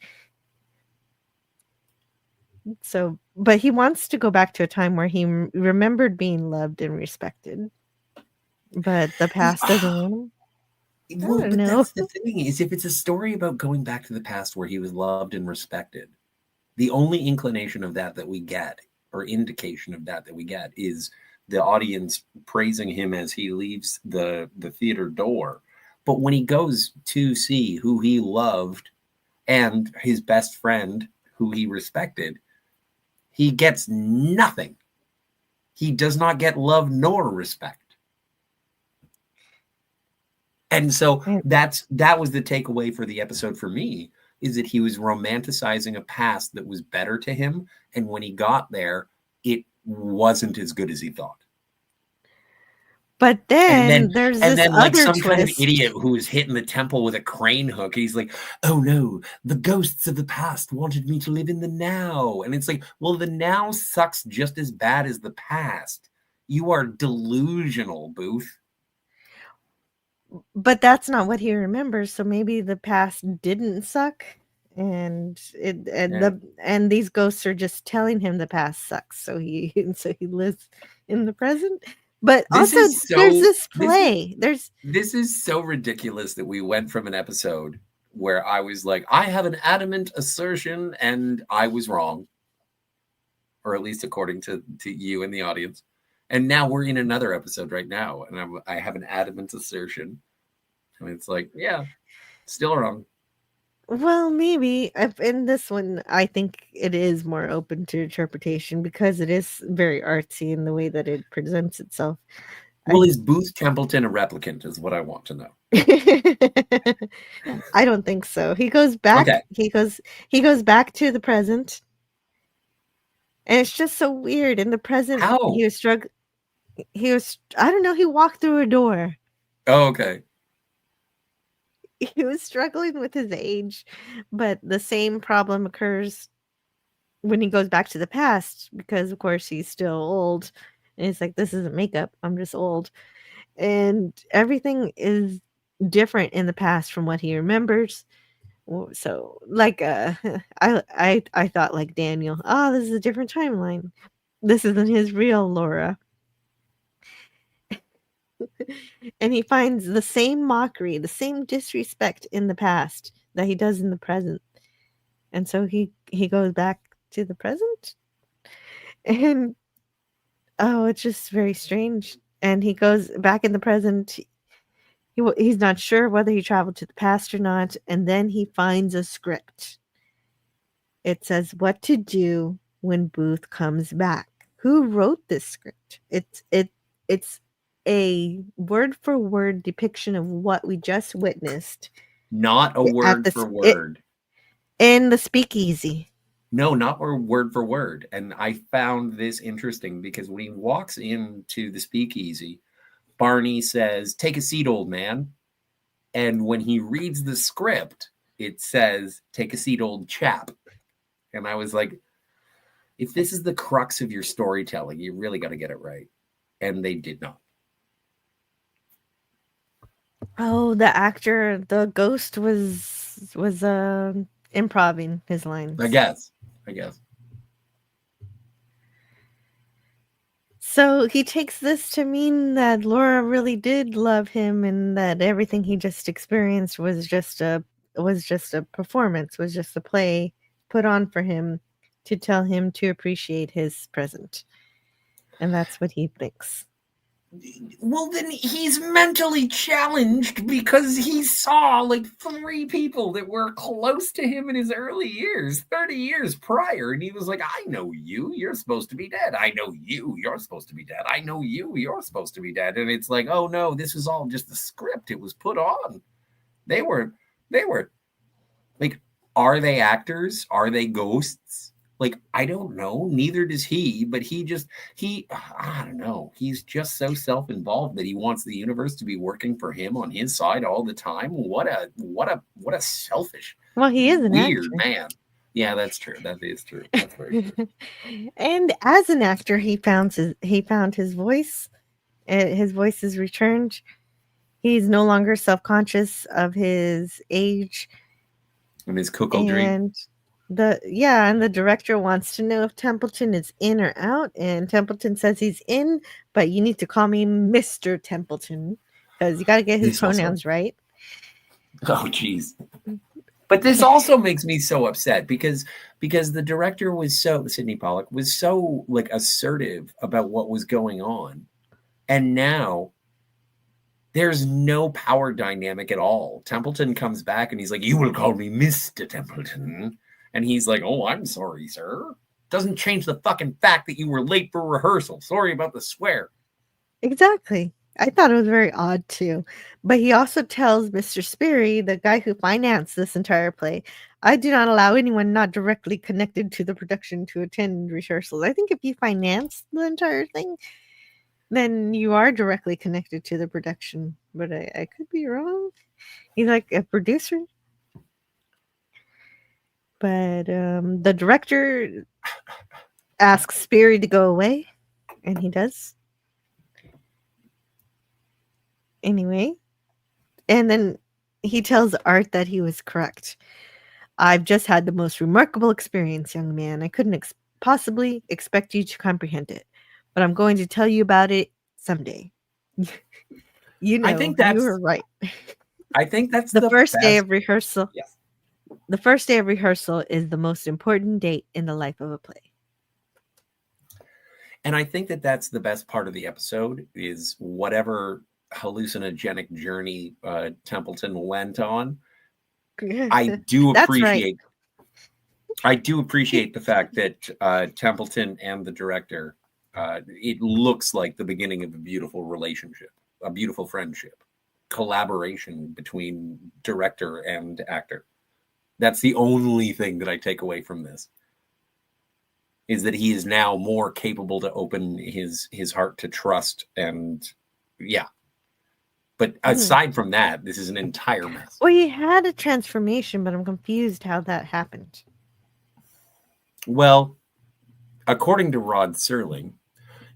So, but he wants to go back to a time where he remembered being loved and respected. But the past doesn't want him. Well, but that's the thing, is if it's a story about going back to the past where he was loved and respected, the only inclination of that we get, or indication of that we get, is the audience praising him as he leaves the theater door. But when he goes to see who he loved and his best friend who he respected, he gets nothing. He does not get love nor respect. And so that was the takeaway for the episode for me, is that he was romanticizing a past that was better to him. And when he got there, it wasn't as good as he thought. But then there's this like other some twist. kind of idiot who was hitting the temple with a crane hook. He's like, oh no, the ghosts of the past wanted me to live in the now. And it's like, well, the now sucks just as bad as the past. You are delusional, Booth. But that's not what he remembers. So maybe the past didn't suck and these ghosts are just telling him the past sucks, so he lives in the present. But This also, is there's so this play. this is so ridiculous that we went from an episode where I was like, I have an adamant assertion and I was wrong, or at least according to you and the audience. And now we're in another episode right now, and I have an adamant assertion. And it's like, yeah, still wrong. Well, maybe in this one, I think it is more open to interpretation because it is very artsy in the way that it presents itself. Well, is Booth Templeton a replicant is what I want to know. I don't think so. He goes back. Okay. He goes back to the present, and it's just so weird. In the present, How? he was struggling. I don't know. He walked through a door. Oh, okay. He was struggling with his age, but the same problem occurs when he goes back to the past because, of course, he's still old. And it's like, this isn't makeup. I'm just old. And everything is different in the past from what he remembers. So, like, I thought like Daniel, oh, this is a different timeline. This isn't his real Laura. And he finds the same mockery, the same disrespect in the past that he does in the present. And so he goes back to the present. And oh, it's just very strange. And he goes back in the present. He's not sure whether he traveled to the past or not. And then he finds a script. It says what to do when Booth comes back. Who wrote this script? It's a word for word depiction of what we just witnessed. Not a word for word. In the speakeasy. No, not word for word. And I found this interesting because when he walks into the speakeasy, Barney says, "Take a seat, old man." And when he reads the script, it says, "Take a seat, old chap." And I was like, if this is the crux of your storytelling, you really got to get it right. And they did not. Oh, the ghost was improving his lines. I guess. So he takes this to mean that Laura really did love him and that everything he just experienced was just a performance, was just a play put on for him to tell him to appreciate his present. And that's what he thinks. Well, then he's mentally challenged because he saw like 3 people that were close to him in his early years, 30 years prior. And he was like, I know you, you're supposed to be dead. I know you, you're supposed to be dead. I know you, you're supposed to be dead. And it's like, oh no, this was all just the script. It was put on. They were like, are they actors? Are they ghosts? Like, I don't know. Neither does he, but I don't know. He's just so self-involved that he wants the universe to be working for him on his side all the time. What a selfish, well, he is an weird actor. man. Yeah, that's true. That is true. That's very true. And as an actor, he found his voice. His voice is returned. He's no longer self-conscious of his age And his cuckoldry. And the director wants to know if Templeton is in or out, and Templeton says he's in, but you need to call me Mr. Templeton because you got to get his pronouns right. Oh, geez. But this also makes me so upset because the director was Sidney Pollack was so like assertive about what was going on, and now there's no power dynamic at all. Templeton comes back and he's like, "You will call me Mr. Templeton." And he's like, "Oh, I'm sorry, sir." Doesn't change the fucking fact that you were late for rehearsal. Sorry about the swear. Exactly. I thought it was very odd too. But he also tells Mr. Sperry, the guy who financed this entire play, "I do not allow anyone not directly connected to the production to attend rehearsals." I think if you finance the entire thing, then you are directly connected to the production. But I could be wrong. He's like a producer. But the director asks Sperry to go away, and he does. Anyway, and then he tells Art that he was correct. I've just had the most remarkable experience, young man. I couldn't possibly expect you to comprehend it, but I'm going to tell you about it someday. You I know, think you that's were right. I think that's The the first day best. of rehearsal. Yes. The first day of rehearsal is the most important date in the life of a play. And I think that that's the best part of the episode is whatever hallucinogenic journey Templeton went on. I do That's right. appreciate the fact that Templeton and the director, it looks like the beginning of a beautiful relationship, a beautiful friendship, collaboration between director and actor. That's the only thing that I take away from this, is that he is now more capable to open his heart to trust. And yeah. But aside from that, this is an entire mess. Well, he had a transformation, but I'm confused how that happened. Well, according to Rod Serling,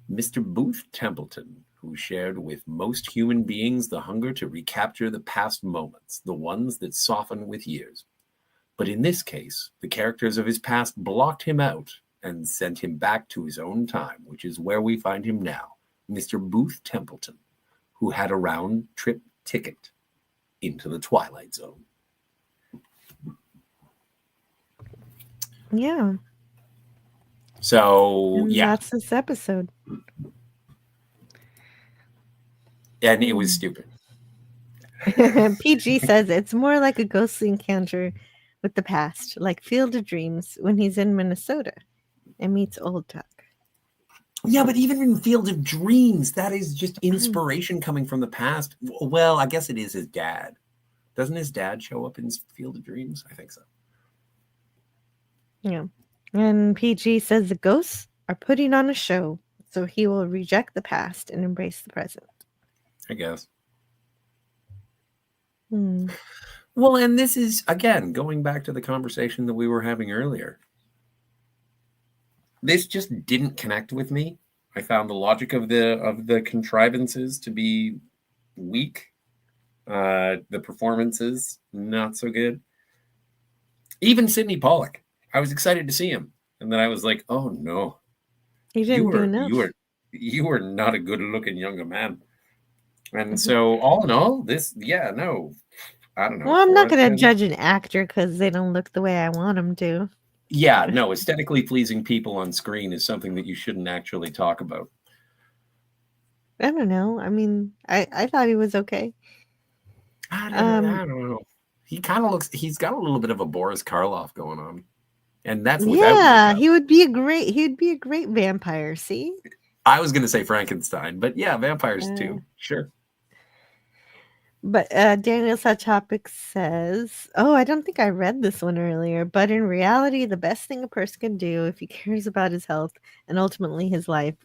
Mr. Booth Templeton, who shared with most human beings the hunger to recapture the past moments, the ones that soften with years. But in this case, the characters of his past blocked him out and sent him back to his own time, which is where we find him now, Mr. Booth Templeton, who had a round-trip ticket into the Twilight Zone. Yeah. So, and yeah. That's this episode. And it was stupid. PG says it's more like a ghostly encounter with the past, like Field of Dreams when he's in Minnesota and meets Old Tuck. Yeah, but even in Field of Dreams, that is just inspiration coming from the past. Well, I guess it is his dad. Doesn't his dad show up in Field of Dreams? I think so. Yeah. And PG says the ghosts are putting on a show, so he will reject the past and embrace the present. I guess. Hmm. Well, and this is, again, going back to the conversation that we were having earlier. This just didn't connect with me. I found the logic of the contrivances to be weak. The performances, not so good. Even Sidney Pollack. I was excited to see him. And then I was like, oh no. He didn't do enough. You are not a good looking younger man. And so all in all, I don't know. Well, I'm not going to judge an actor because they don't look the way I want them to. Yeah, no, aesthetically pleasing people on screen is something that you shouldn't actually talk about. I don't know. I mean, I thought he was okay. I don't know. He kind of he's got a little bit of a Boris Karloff going on. And that's without makeup. He would be a great vampire, see? I was going to say Frankenstein, but yeah, vampires too. Sure. But Daniel's Hot Topic says, I don't think I read this one earlier, but in reality, the best thing a person can do if he cares about his health and ultimately his life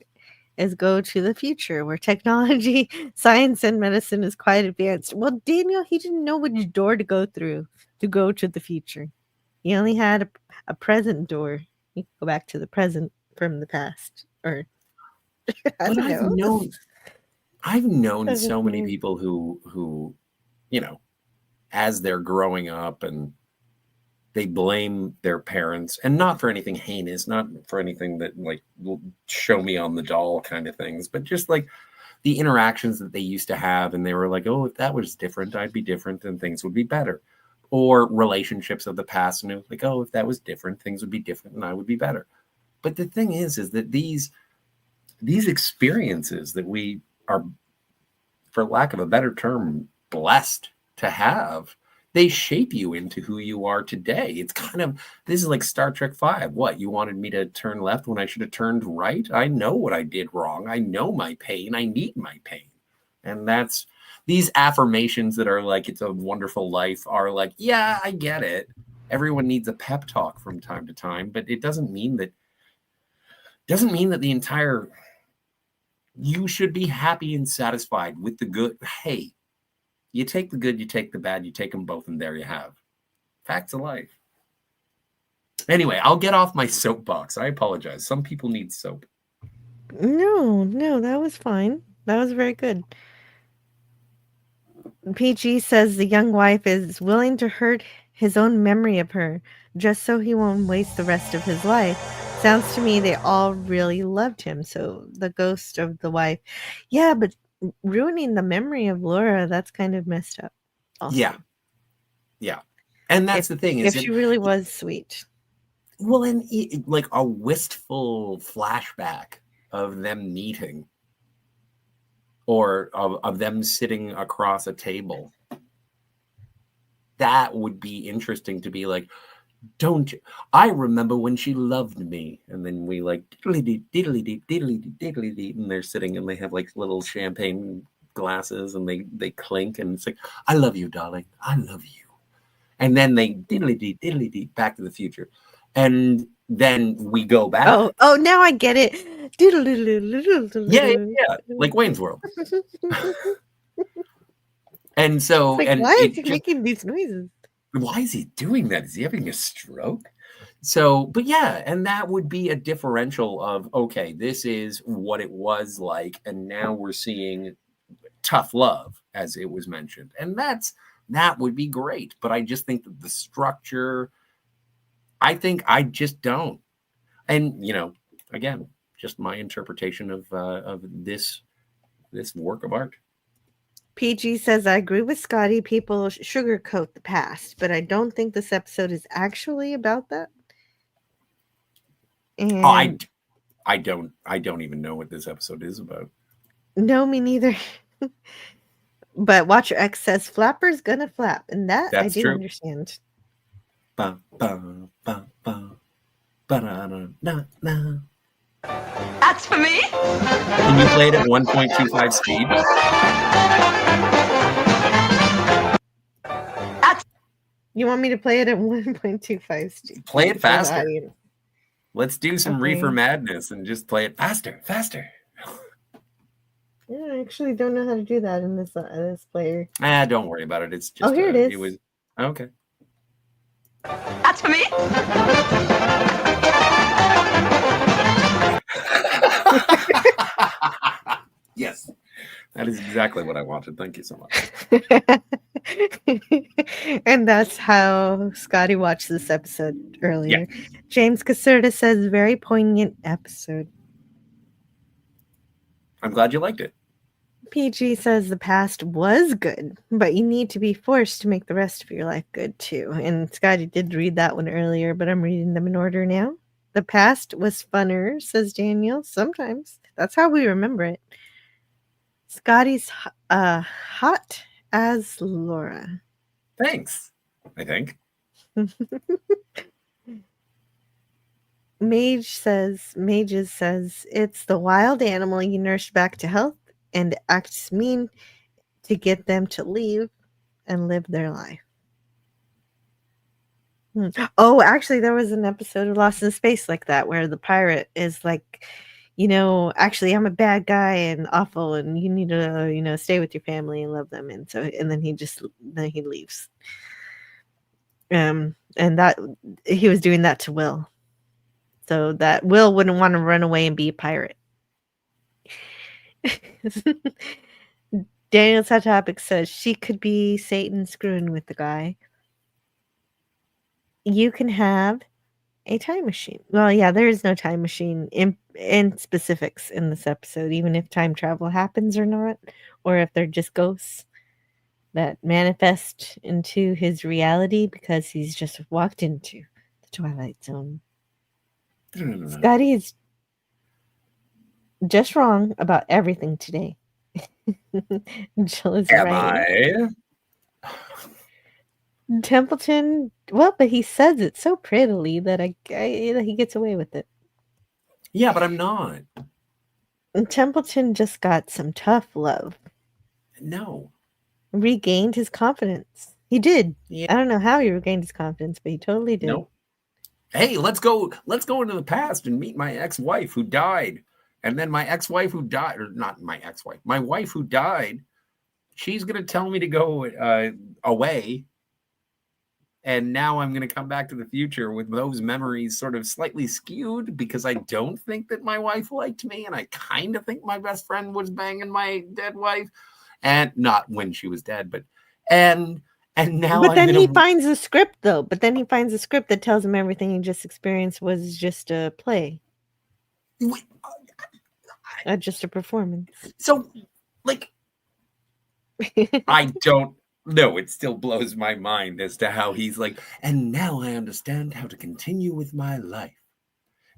is go to the future where technology, science, and medicine is quite advanced. Well, Daniel, he didn't know which door to go through to go to the future. He only had a present door. You can go back to the present from the past. Or I don't know. I've known so many people who, you know, as they're growing up and they blame their parents, and not for anything heinous, not for anything that like will show me on the doll kind of things, but just like the interactions that they used to have. And they were like, oh, if that was different, I'd be different and things would be better. Or relationships of the past, and it was like, oh, if that was different, things would be different and I would be better. But the thing is that these experiences that we are, for lack of a better term, blessed to have, they shape you into who you are today. It's kind of, this is like Star Trek 5. What, you wanted me to turn left when I should have turned right? I know what I did wrong. I know my pain. I need my pain. And that's, these affirmations that are like, it's a wonderful life, are like, yeah, I get it. Everyone needs a pep talk from time to time, but it doesn't mean that the entire, you should be happy and satisfied with the good. Hey, you take the good, you take the bad, you take them both, and there you have facts of life. Anyway, I'll get off my soapbox. I apologize. Some people need soap. No, that was fine. That was very good. PG says the young wife is willing to hurt his own memory of her, just so he won't waste the rest of his life. Sounds to me they all really loved him. So the ghost of the wife. Yeah, but ruining the memory of Laura, that's kind of messed up. Also. Yeah. Yeah. And that's the thing, is if she really was sweet. Well, and like a wistful flashback of them meeting, or of them sitting across a table. That would be interesting to be like, don't you? I remember when she loved me. And then we like diddly diddly diddly diddly, and they're sitting and they have like little champagne glasses and they clink, and it's like, I love you, darling. I love you. And then they diddly diddly Back to the Future. And then we go back. Oh, now I get it. Yeah. Like Wayne's World. And so, like, and why is he making these noises? Why is he doing that? Is he having a stroke? So, but yeah, and that would be a differential of, okay, this is what it was like, and now we're seeing tough love, as it was mentioned. And that would be great. But I just think that the structure, I just don't. And, again, just my interpretation of this work of art. PG says, I agree with Scotty. People sugarcoat the past, but I don't think this episode is actually about that. And I don't even know what this episode is about. No, me neither. But Watcher X says, Flapper's gonna flap, and that's I do true. understand. Ba, ba, ba, ba, ba-da-da-da-da. That's for me. Can you play it at 1.25 speed? You want me to play it at 1.25 speed? Play it faster. Let's do some Okay. Reefer Madness and just play it faster. Yeah, I actually don't know how to do that in this player. Don't worry about it. It's just here it is. It was okay. That's for me. Yes, that is exactly what I wanted. Thank you so much. And that's how Scotty watched this episode earlier. Yeah. James Caserta says, very poignant episode. I'm glad you liked it. PG says the past was good, but you need to be forced to make the rest of your life good too. And Scotty did read that one earlier, but I'm reading them in order now. The past was funner, says Daniel. Sometimes. That's how we remember it. Scotty's hot as Laura. Thanks, I think. Mages says it's the wild animal you nurse back to health and acts mean to get them to leave and live their life. Oh, actually, there was an episode of Lost in Space like that where the pirate is like, actually, I'm a bad guy and awful, and you need to, stay with your family and love them, and then he leaves. And that he was doing that to Will, so that Will wouldn't want to run away and be a pirate. Daniel's Hot Topic says she could be Satan screwing with the guy. You can have a time machine. Well, yeah, there is no time machine in specifics in this episode, even if time travel happens or not, or if they're just ghosts that manifest into his reality because he's just walked into the Twilight Zone. Scotty is just wrong about everything today. Jill is right. Templeton, well, but he says it so prettily that he gets away with it. Yeah, but I'm not. And Templeton just got some tough love. No. Regained his confidence. He did. Yeah. I don't know how he regained his confidence, but he totally did. No. Hey, let's go into the past and meet my ex-wife who died. And then my ex-wife who died, or not my ex-wife, my wife who died, she's going to tell me to go away. And now I'm going to come back to the future with those memories sort of slightly skewed because I don't think that my wife liked me. And I kind of think my best friend was banging my dead wife. And not when she was dead, but and And now But I'm then in he a finds a script, though. But then he finds a script that tells him everything he just experienced was just a play, Wait, just a performance. so like I don't know. It still blows my mind as to how he's like, and now I understand how to continue with my life.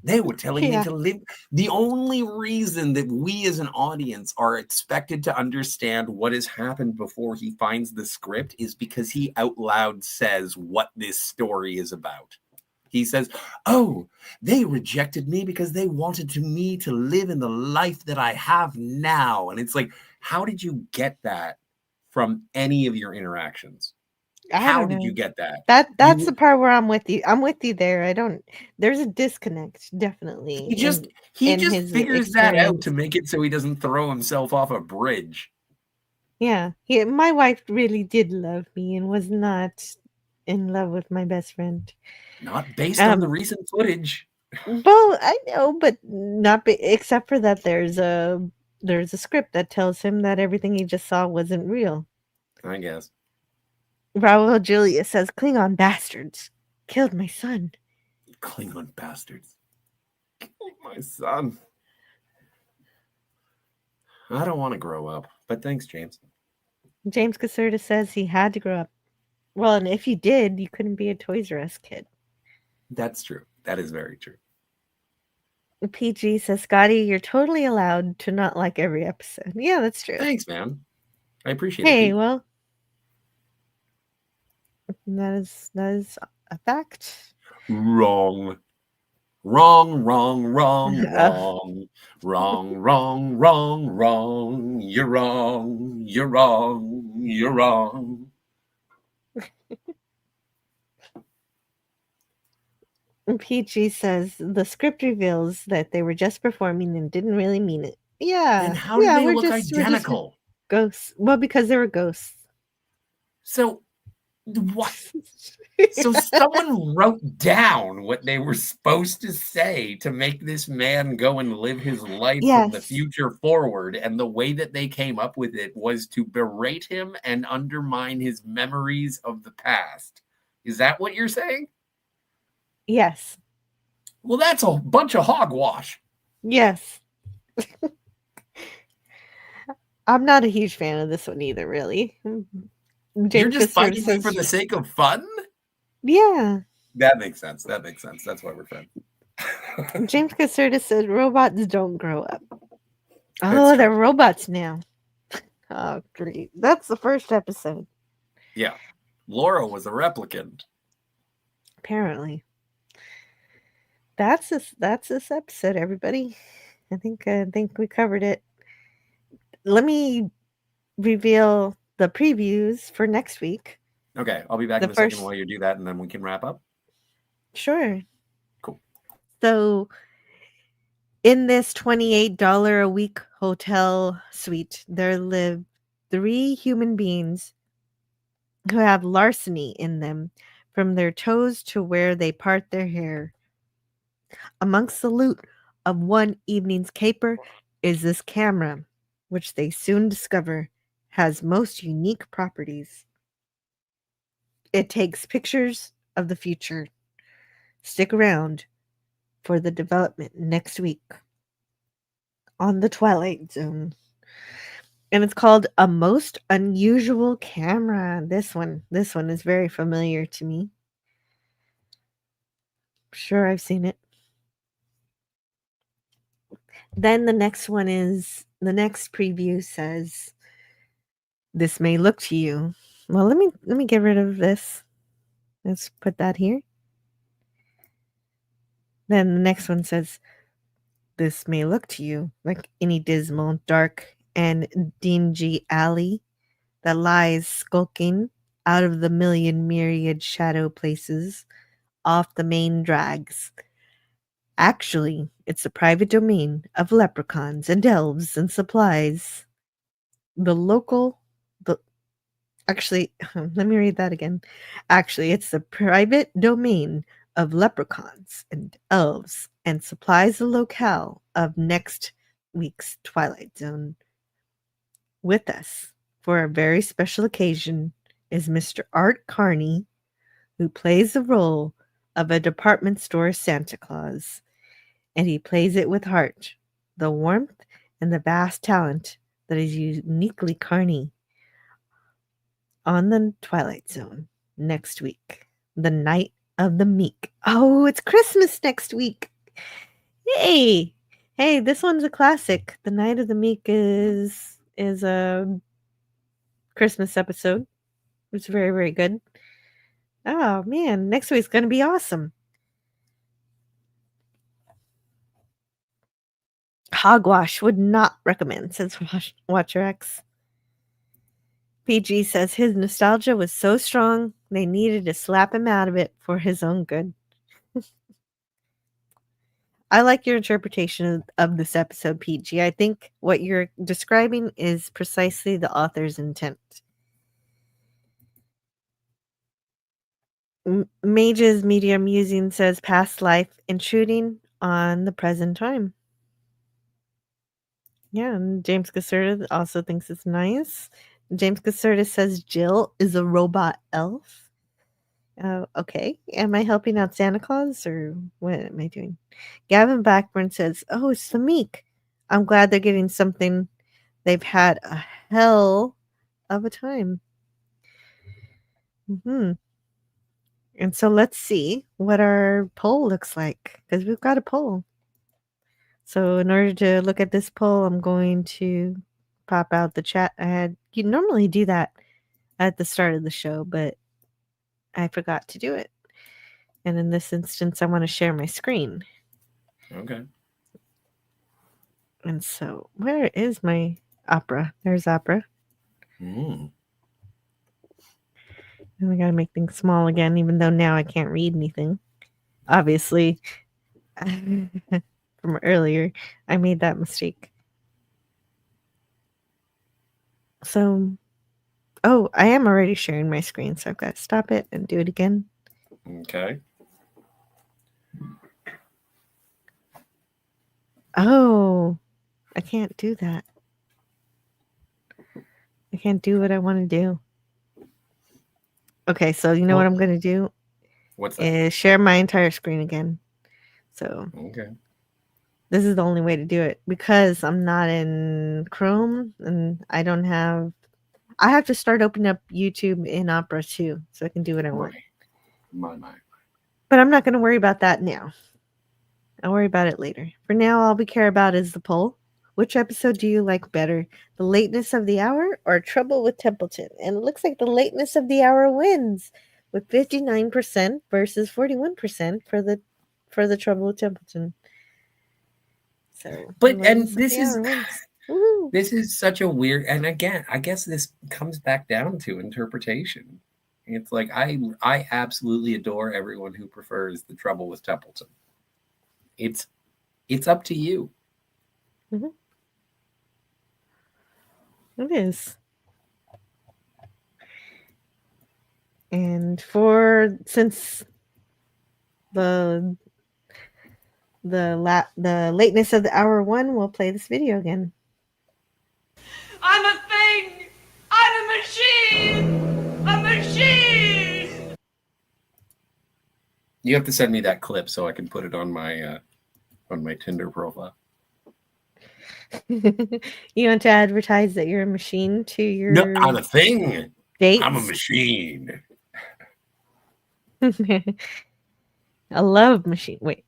They were telling me Yeah. to live. The only reason that we as an audience are expected to understand what has happened before he finds the script is because he out loud says what this story is about. He says, oh, they rejected me because they wanted me to live in the life that I have now. And it's like, how did you get that from any of your interactions? I How don't did you know. get that? That's the part where I'm with you. I'm with you there. There's a disconnect, definitely, He just in his figures that out experience. to make it so he doesn't throw himself off a bridge. Yeah. My wife really did love me and was not in love with my best friend. Not based on the recent footage. Well, I know, but not except for that there's a script that tells him that everything he just saw wasn't real. I guess. Raul Julia says Klingon bastards killed my son. Klingon bastards. Killed my son. I don't want to grow up, but thanks, James. James Caserta says he had to grow up. Well, and if you did, you couldn't be a Toys R Us kid. That's true. That is very true. PG says, Scotty, you're totally allowed to not like every episode. Yeah, that's true. Thanks, man. I appreciate it. Hey, well, that is a fact. Wrong. Wrong, wrong, wrong, wrong. Wrong, wrong, wrong, wrong. You're wrong. You're wrong. You're wrong. PG says the script reveals that they were just performing and didn't really mean it. Yeah. Then how did they we're look just identical? Ghosts. Well, because they were ghosts. So what? So someone wrote down what they were supposed to say to make this man go and live his life from the future forward. And the way that they came up with it was to berate him and undermine his memories of the past. Is that what you're saying? Yes. Well, that's a bunch of hogwash. Yes. I'm not a huge fan of this one either, really. You're just fighting me for the sake of fun? Yeah. That makes sense. That makes sense. That's why we're friends. James Caserta said robots don't grow up. Oh, they're robots now. Oh, great. That's the first episode. Yeah. Laura was a replicant. Apparently. That's this episode, everybody. I think we covered it. Let me reveal the previews for next week. Okay, I'll be back in a second while you do that, and then we can wrap up. Sure. Cool. So, in this $28 a week hotel suite, there live 3 human beings who have larceny in them, from their toes to where they part their hair. Amongst the loot of one evening's caper is this camera, which they soon discover has most unique properties. It takes pictures of the future. Stick around for the development next week on the Twilight Zone. And it's called A Most Unusual Camera. This one is very familiar to me. Sure, I've seen it. Then the next preview says, this may look to you. Well, let me get rid of this. Let's put that here. Then the next one says, this may look to you like any dismal, dark, and dingy alley that lies skulking out of the myriad shadow places off the main drags. Actually, it's a private domain of leprechauns and elves and supplies. Actually, let me read that again. Actually, it's the private domain of leprechauns and elves and supplies the locale of next week's Twilight Zone. With us for a very special occasion is Mr. Art Carney, who plays the role of a department store Santa Claus. And he plays it with heart, the warmth, and the vast talent that is uniquely Carney. On the Twilight Zone next week, the Night of the Meek. Oh, it's Christmas next week. Yay! Hey, this one's a classic. The Night of the Meek is a Christmas episode. It's very, very good. Oh man, next week's gonna be awesome. Hogwash would not recommend, says Watcher X. PG says his nostalgia was so strong they needed to slap him out of it for his own good. I like your interpretation of this episode, PG. I think what you're describing is precisely the author's intent. Mage's Media Musing says past life intruding on the present time. Yeah, and James Caserta also thinks it's nice. James Caserta says Jill is a robot elf. Okay. Am I helping out Santa Claus or what am I doing? Gavin Blackburn says, oh, it's the Meek. I'm glad they're getting something. They've had a hell of a time. And so let's see what our poll looks like, because we've got a poll. So in order to look at this poll, I'm going to pop out the chat. You normally do that at the start of the show, but I forgot to do it. And in this instance, I want to share my screen. Okay. And so where is my Opera? There's Opera. And we got to make things small again, even though now I can't read anything. Obviously, from earlier, I made that mistake. So, oh, I am already sharing my screen, so I've got to stop it and do it again. Okay. Oh, I can't do that. I can't do what I want to do. Okay, so you know what I'm going to do? What's that? Is share my entire screen again. So, okay. This is the only way to do it because I'm not in Chrome and I have to start opening up YouTube in Opera too, so I can do what I want. My. But I'm not going to worry about that now. I'll worry about it later. For now, all we care about is the poll. Which episode do you like better? The Lateness of the Hour or Trouble with Templeton? And it looks like the Lateness of the Hour wins with 59% versus 41% for the Trouble with Templeton. So, this is such a weird, and again, I guess this comes back down to interpretation. It's like I absolutely adore everyone who prefers the Trouble with Templeton. It's up to you. It is. And since the Lateness of the Hour won, we'll play this video again. I'm a thing! I'm a machine! A machine! You have to send me that clip so I can put it on my Tinder profile. You want to advertise that you're a machine to your... No, I'm a thing. Dates? I'm a machine. I love machine. Wait.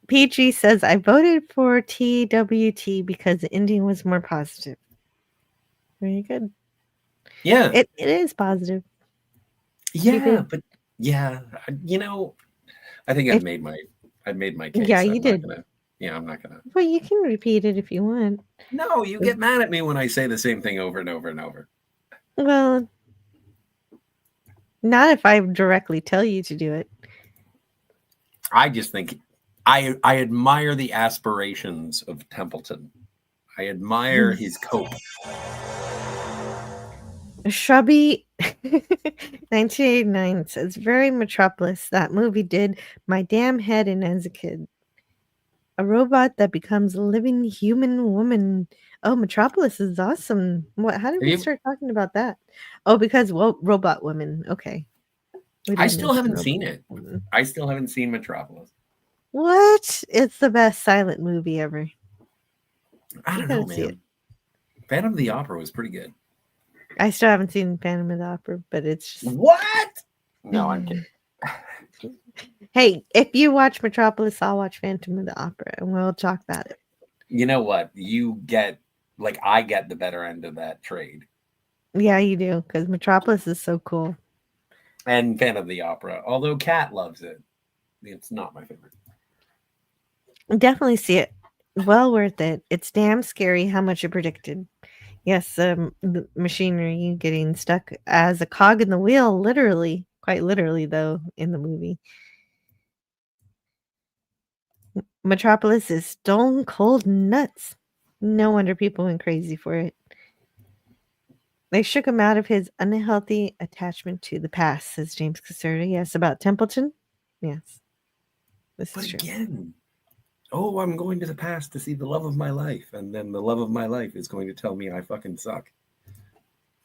PG says, I voted for TWT because the ending was more positive. Very good. Yeah. It is positive. Yeah, but yeah, I think I've made my case. Yeah, you did. I'm not gonna. Well, you can repeat it if you want. No, you get mad at me when I say the same thing over and over and over. Well, not if I directly tell you to do it. I just think I admire the aspirations of Templeton. I admire his cope. Shrubby 1989 says, very Metropolis. That movie did my damn head in as a kid. A robot that becomes a living human woman. Oh, Metropolis is awesome. What? How did we start talking about that? Oh, because robot women. Okay. I still haven't seen it. I still haven't seen Metropolis. What? It's the best silent movie ever. I don't know, man. Phantom of the Opera was pretty good. I still haven't seen Phantom of the Opera, but it's just... What? No, I'm kidding. Hey, if you watch Metropolis, I'll watch Phantom of the Opera, and we'll talk about it. You know what? You get, I get the better end of that trade. Yeah, you do, because Metropolis is so cool. And Phantom of the Opera, although Kat loves it. It's not my favorite. Definitely see it. Well worth it. It's damn scary how much it predicted. Yes, the machinery getting stuck as a cog in the wheel, literally. Quite literally, though, in the movie. Metropolis is stone cold nuts. No wonder people went crazy for it. They shook him out of his unhealthy attachment to the past, says James Caserta. Yes, about Templeton? Yes. This is true. Again, I'm going to the past to see the love of my life, and then the love of my life is going to tell me I fucking suck.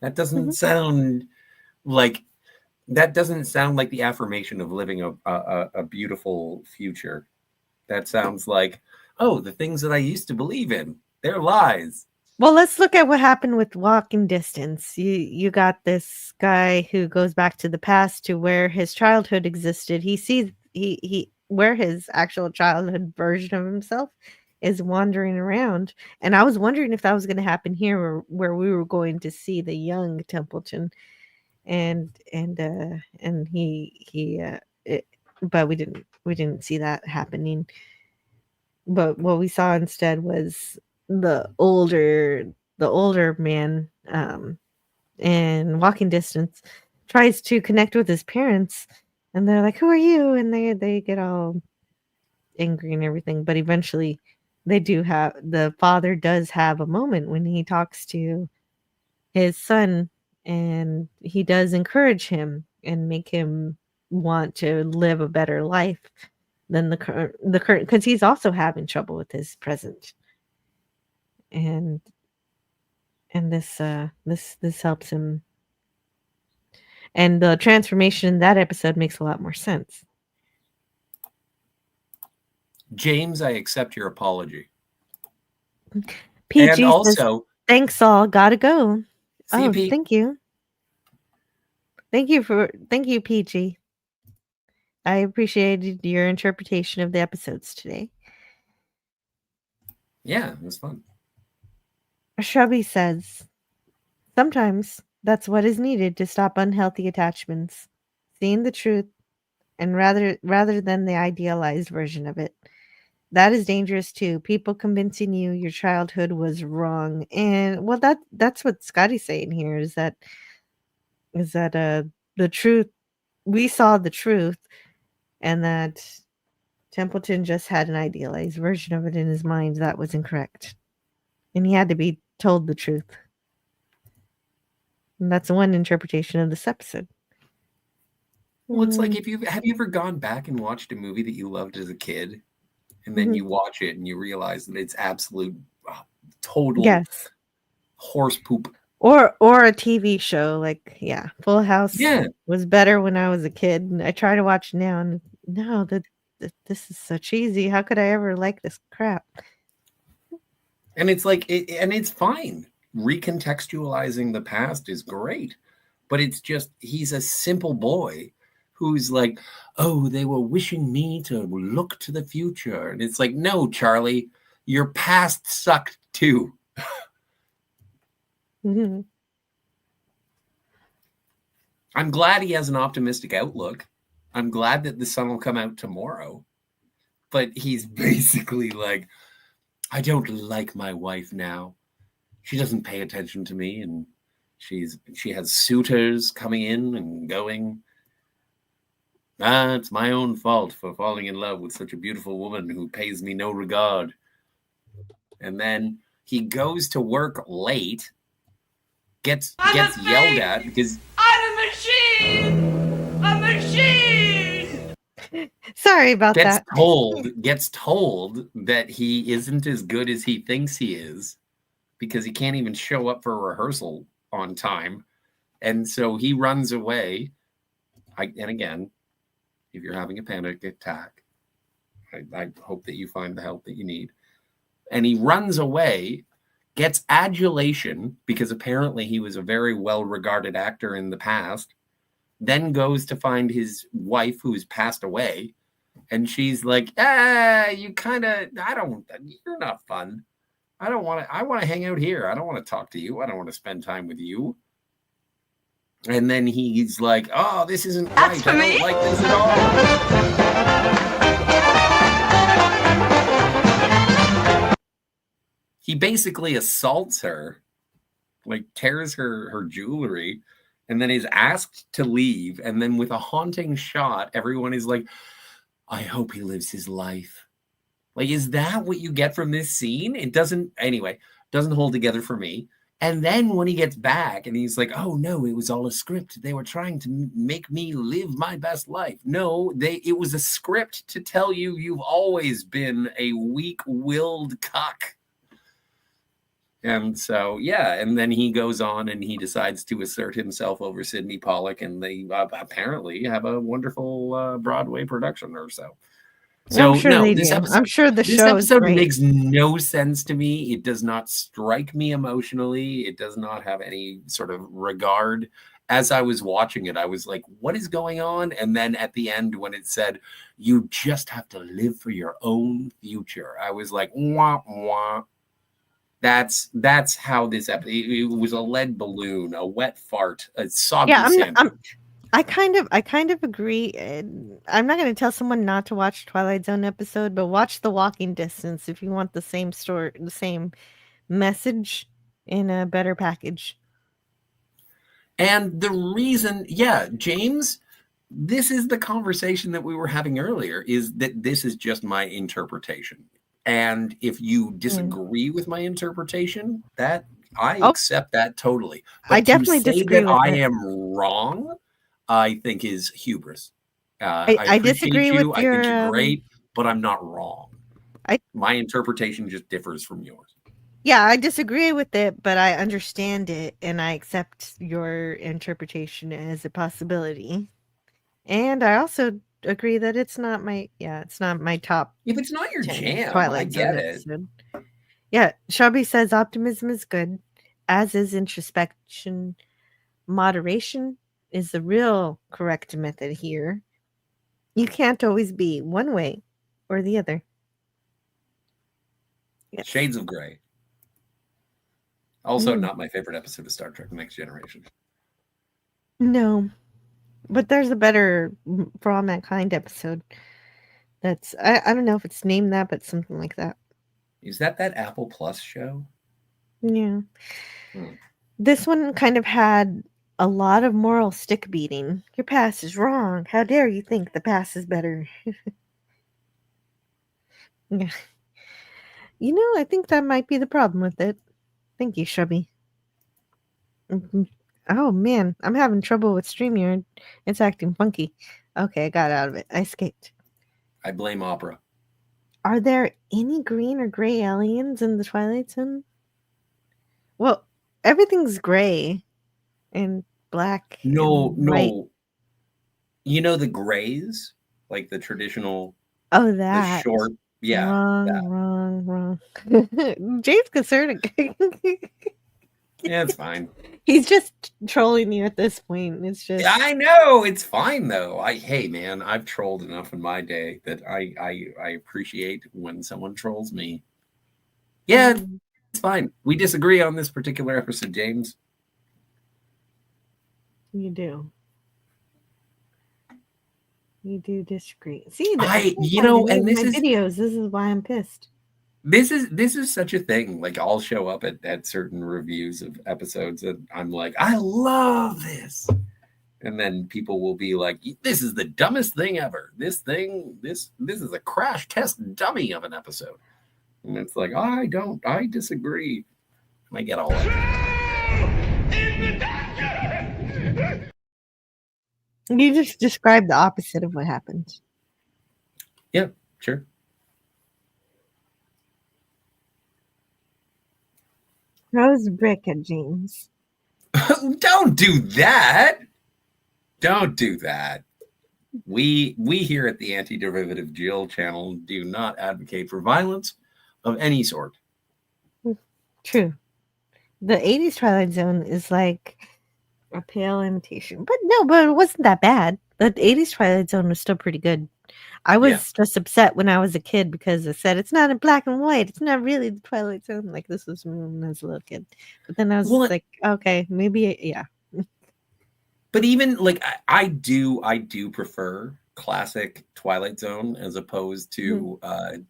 That doesn't sound like the affirmation of living a beautiful future. That sounds like, the things that I used to believe in, they're lies. Well, let's look at what happened with Walking Distance. You got this guy who goes back to the past to where his childhood existed. He sees he where his actual childhood version of himself is wandering around. And I was wondering if that was going to happen here, where we were going to see the young Templeton, but we didn't see that happening. But what we saw instead was the older man in Walking Distance tries to connect with his parents, and they're like, "Who are you?" And they get all angry and everything. But eventually, the father does have a moment when he talks to his son, and he does encourage him and make him want to live a better life than the current, because he's also having trouble with his present. And this helps him, and the transformation in that episode makes a lot more sense. James, I accept your apology. PG and also, says, thanks all, gotta go. CP. Thank you, PG. I appreciated your interpretation of the episodes today. Yeah, it was fun. Shrubby says, sometimes that's what is needed to stop unhealthy attachments. Seeing the truth, and rather than the idealized version of it. That is dangerous too. People convincing you your childhood was wrong. And well, that's what Scotty's saying here is that the truth, we saw the truth, and that Templeton just had an idealized version of it in his mind that was incorrect. And he had to be told the truth. And that's one interpretation of this episode. Well, it's like have you ever gone back and watched a movie that you loved as a kid, and then you watch it and you realize that it's absolute total horse poop. Or a TV show, like Full House was better when I was a kid, and I try to watch it now, and no, this is so cheesy. How could I ever like this crap? And it's like, and it's fine. Recontextualizing the past is great, but it's just he's a simple boy who's like, oh, they were wishing me to look to the future, and it's like, no, Charlie, your past sucked too. Mm-hmm. I'm glad he has an optimistic outlook. I'm glad that the sun will come out tomorrow. But he's basically like, I don't like my wife now. She doesn't pay attention to me, and she has suitors coming in and going. It's my own fault for falling in love with such a beautiful woman who pays me no regard. And then he goes to work late, gets yelled at because I'm a machine. A machine. Sorry about gets that. told that he isn't as good as he thinks he is because he can't even show up for rehearsal on time. And so he runs away. And again, if you're having a panic attack, I hope that you find the help that you need. And he runs away, gets adulation because apparently he was a very well-regarded actor in the past, then goes to find his wife who's passed away. And she's like, you're not fun. I want to hang out here. I don't want to talk to you. I don't want to spend time with you. And then he's like, oh, this isn't right. I don't like this at all. He basically assaults her, like tears her jewelry, and then is asked to leave. And then with a haunting shot, everyone is like, I hope he lives his life. Like, is that what you get from this scene? It doesn't hold together for me. And then when he gets back and he's like, oh, no, it was all a script. They were trying to make me live my best life. No, it was a script to tell you you've always been a weak-willed cuck. And so, yeah, and then he goes on and he decides to assert himself over Sidney Pollack, and they apparently have a wonderful Broadway production or so. So I'm sure no, they this do. episode, I'm sure the this show is episode great. makes no sense to me. It does not strike me emotionally. It does not have any sort of regard. As I was watching it, I was like, what is going on? And then at the end, when it said, you just have to live for your own future, I was like, wah, wah. That's how this episode, it was a lead balloon, a wet fart, a soggy sandwich. I kind of agree. I'm not going to tell someone not to watch Twilight Zone episode, but watch The Walking Distance if you want the same story, the same message in a better package. And the reason, James, this is the conversation that we were having earlier, is that this is just my interpretation. And if you disagree with my interpretation, that I accept that totally. But I definitely disagree with I it. am wrong, I think is hubris. I disagree you. with I your. think you're great, but I'm not wrong. I My interpretation just differs from yours. Yeah, I disagree with it, but I understand it and I accept your interpretation as a possibility. And I also agree that it's not my top. If it's not your 10 jam, Twilight I get Zone it. episode. Yeah, Shelby says optimism is good, as is introspection. Moderation is the real correct method here. You can't always be one way or the other. Yes. Shades of Grey. Also, not my favorite episode of Star Trek Next Generation. No, but there's a better For All Mankind episode. That's I don't know if it's named that, but something like that. Is that Apple Plus show? Yeah. This one kind of had a lot of moral stick beating. Your past is wrong. How dare you think the past is better? Yeah. You know, I think that might be the problem with it. Thank you, Shrubby. Oh, man. I'm having trouble with StreamYard. It's acting funky. Okay, I got out of it. I escaped. I blame Opera. Are there any green or gray aliens in the Twilight Zone? Well, everything's gray and black. No. White. You know the grays? Like the traditional... Oh, that. The short... Yeah. Wrong. James concerned. Yeah, it's fine. He's just trolling you at this point. It's just... I know. It's fine, though. Hey, man, I've trolled enough in my day that I appreciate when someone trolls me. Yeah, it's fine. We disagree on this particular episode, James. You do. You do disagree. See, and this is videos. This is why I'm pissed. This is such a thing. Like, I'll show up at certain reviews of episodes and I'm like, I love this. And then people will be like, this is the dumbest thing ever. This is a crash test dummy of an episode. And it's like, I disagree. And I get all that. You just described the opposite of what happened. Yeah, sure. Throws brick at James. Don't do that. Don't do that. We here at the Anti-Derivative Jill channel do not advocate for violence of any sort. True. The 80s Twilight Zone is like a pale imitation. But it wasn't that bad. The 80s Twilight Zone was still pretty good. I was just upset when I was a kid because I said it's not in black and white. It's not really the Twilight Zone. Like this was when I was a little kid. But then I was like, okay, maybe yeah. But even like I do prefer classic Twilight Zone as opposed to the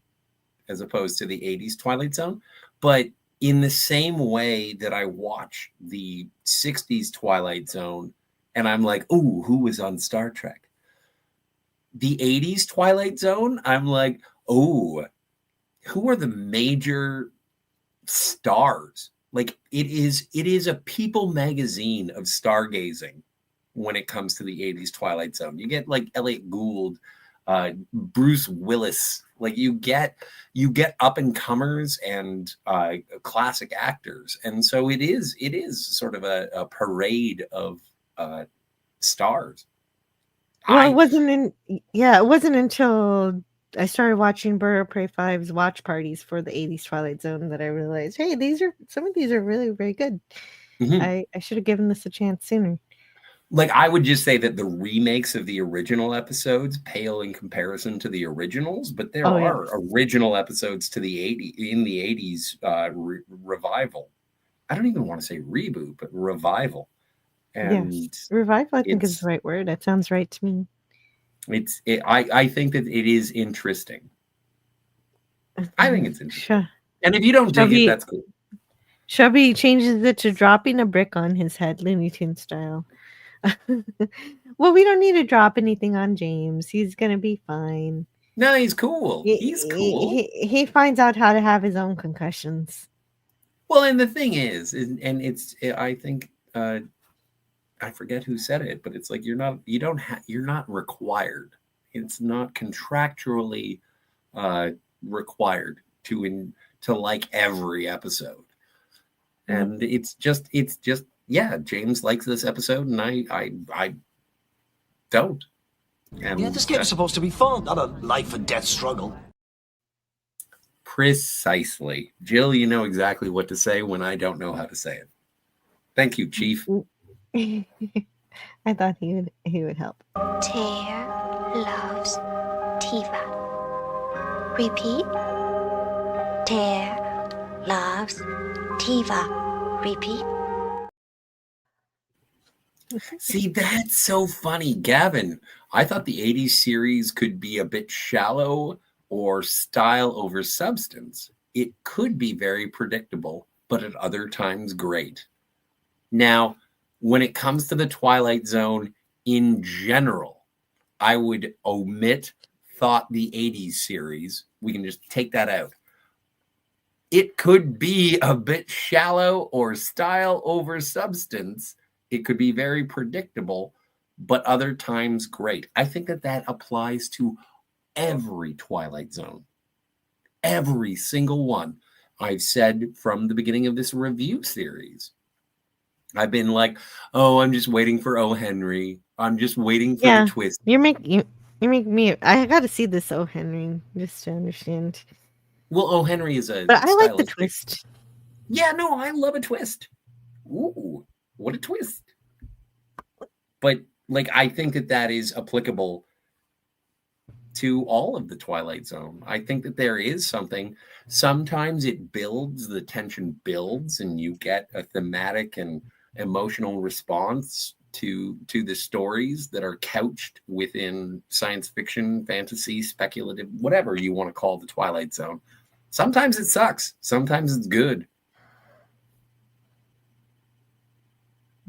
80s Twilight Zone. But in the same way that I watch the 60s Twilight Zone and I'm like, ooh, who was on Star Trek? The 80s Twilight Zone, I'm like, oh, who are the major stars? Like it is a People magazine of stargazing when it comes to the 80s Twilight Zone. You get like Elliot Gould, Bruce Willis, like you get up and comers and classic actors. And so it is sort of a parade of stars. Well, it wasn't until I started watching Burger Prey 5's watch parties for the 80s Twilight Zone that I realized, hey, some of these are really very good. Mm-hmm. I should have given this a chance sooner. Like I would just say that the remakes of the original episodes pale in comparison to the originals, but there are original episodes to the 80s revival. I don't even want to say reboot, but revival. And yes. Revival, I think is the right word. That sounds right to me. I think that it is interesting. I think it's interesting. Sure. And if you don't dig it, that's cool. Chubby changes it to dropping a brick on his head, Looney Tunes style. Well, we don't need to drop anything on James. He's gonna be fine. No, he's cool. He's cool. He finds out how to have his own concussions. Well, and the thing is, I think I forget who said it, but it's like you're not required. It's not contractually required to like every episode. And it's just yeah, James likes this episode and I don't. And yeah, this game is supposed to be fun, not a life and death struggle. Precisely. Jill, you know exactly what to say when I don't know how to say it. Thank you, Chief. I thought he would help. Tear loves Tiva. Repeat. Tear loves Tiva. Repeat. See, that's so funny, Gavin. I thought the 80s series could be a bit shallow or style over substance. It could be very predictable, but at other times great. Now, when it comes to the Twilight Zone in general, I would omit thought the 80s series. We can just take that out. It could be a bit shallow or style over substance. It could be very predictable, but other times great. I think that applies to every Twilight Zone. Every single one. I've said from the beginning of this review series. I've been like, oh, I'm just waiting for O. Henry. I'm just waiting for the twist. You make me. I got to see this O. Henry just to understand. Well, O. Henry is a. But I like the twist. Yeah, no, I love a twist. Ooh, what a twist! But like, I think that is applicable to all of the Twilight Zone. I think that there is something. Sometimes it builds, the tension builds, and you get a thematic and emotional response to the stories that are couched within science fiction, fantasy, speculative, whatever you want to call the Twilight Zone. Sometimes it sucks. Sometimes it's good.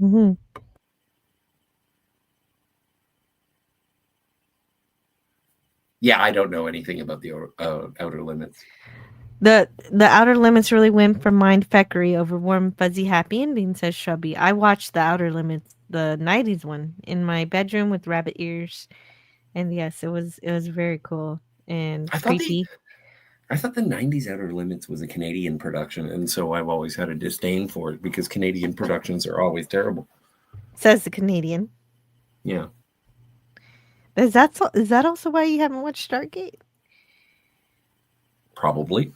Mm-hmm. Yeah, I don't know anything about the Outer Limits. The Outer Limits really went for mindfuckery over warm, fuzzy, happy ending, says Shrubby. I watched the Outer Limits, the 90s one, in my bedroom with rabbit ears. And yes, it was very cool. and I thought creepy. I thought the 90s Outer Limits was a Canadian production, and so I've always had a disdain for it because Canadian productions are always terrible. Says the Canadian. Yeah. Is that also why you haven't watched Stargate? Probably.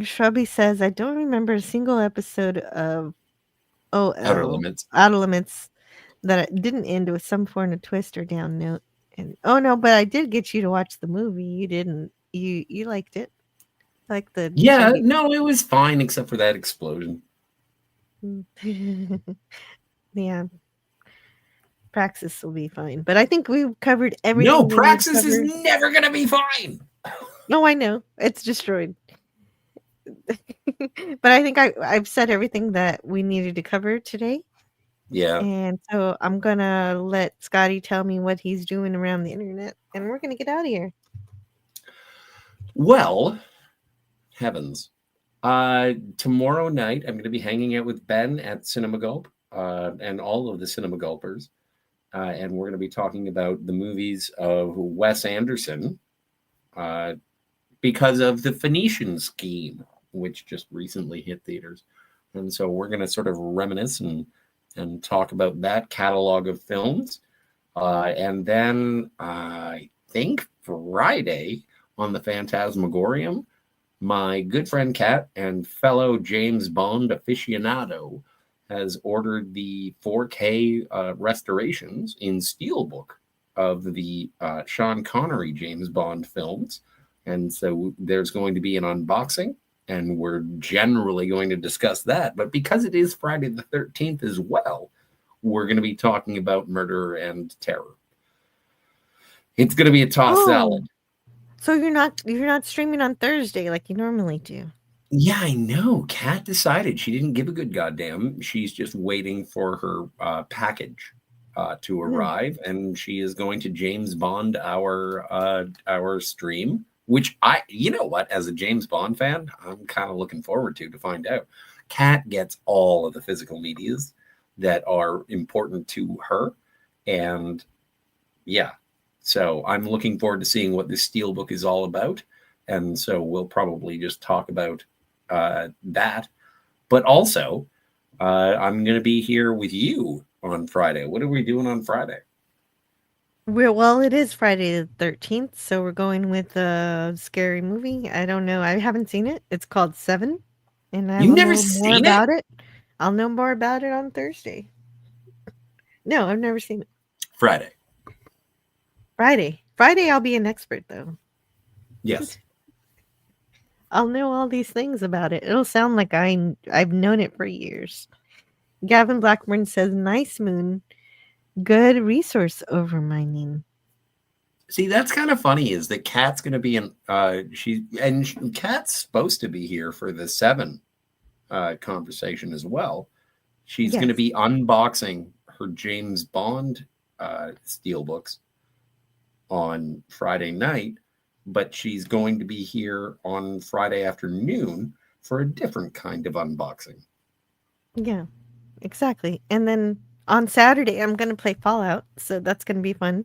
Shrubby says, I don't remember a single episode of Outer Limits. Outer Limits that it didn't end with some form of twist or down note. And oh no, but I did get you to watch the movie. You didn't. You liked it. Like the Yeah, Stargate. no, it was fine except for that explosion. Yeah. Praxis will be fine. But I think we've covered everything. No, we need to Praxis is cover. never going to be fine. No, I know. It's destroyed. But I think I've said everything that we needed to cover today. Yeah. And so I'm going to let Scotty tell me what he's doing around the internet. And we're going to get out of here. Well, heavens. Tomorrow night, I'm going to be hanging out with Ben at Cinema Gulp and all of the Cinema Gulpers. And we're going to be talking about the movies of Wes Anderson because of the Phoenician Scheme, which just recently hit theaters. And so we're going to sort of reminisce and talk about that catalog of films. And then I think Friday on the Phantasmagorium, my good friend Kat and fellow James Bond aficionado has ordered the 4K restorations in Steelbook of the Sean Connery James Bond films. And so there's going to be an unboxing, and we're generally going to discuss that. But because it is Friday the 13th as well, we're going to be talking about murder and terror. It's going to be a tossed salad. So you're not streaming on Thursday like you normally do. Yeah, I know. Kat decided she didn't give a good goddamn. She's just waiting for her package to arrive, and she is going to James Bond our stream. Which you know what, as a James Bond fan, I'm kind of looking forward to find out. Kat gets all of the physical medias that are important to her, and yeah. So I'm looking forward to seeing what this Steelbook is all about. And so we'll probably just talk about that. But also, I'm going to be here with you on Friday. What are we doing on Friday? Well, it is Friday the 13th, so we're going with a scary movie. I don't know. I haven't seen it. It's called Seven. And I You've will never know more seen about it. I'll know more about it on Thursday. No, I've never seen it. Friday. Friday, I'll be an expert, though. Yes. I'll know all these things about it. It'll sound like I've known it for years. Gavin Blackburn says, nice moon. Good resource overmining. See, that's kind of funny is that Kat's going to be in, Kat's supposed to be here for the 7 conversation as well. She's going to be unboxing her James Bond steelbooks on Friday night, but she's going to be here on Friday afternoon for a different kind of unboxing. Yeah, exactly. And then on Saturday, I'm going to play Fallout, so that's going to be fun.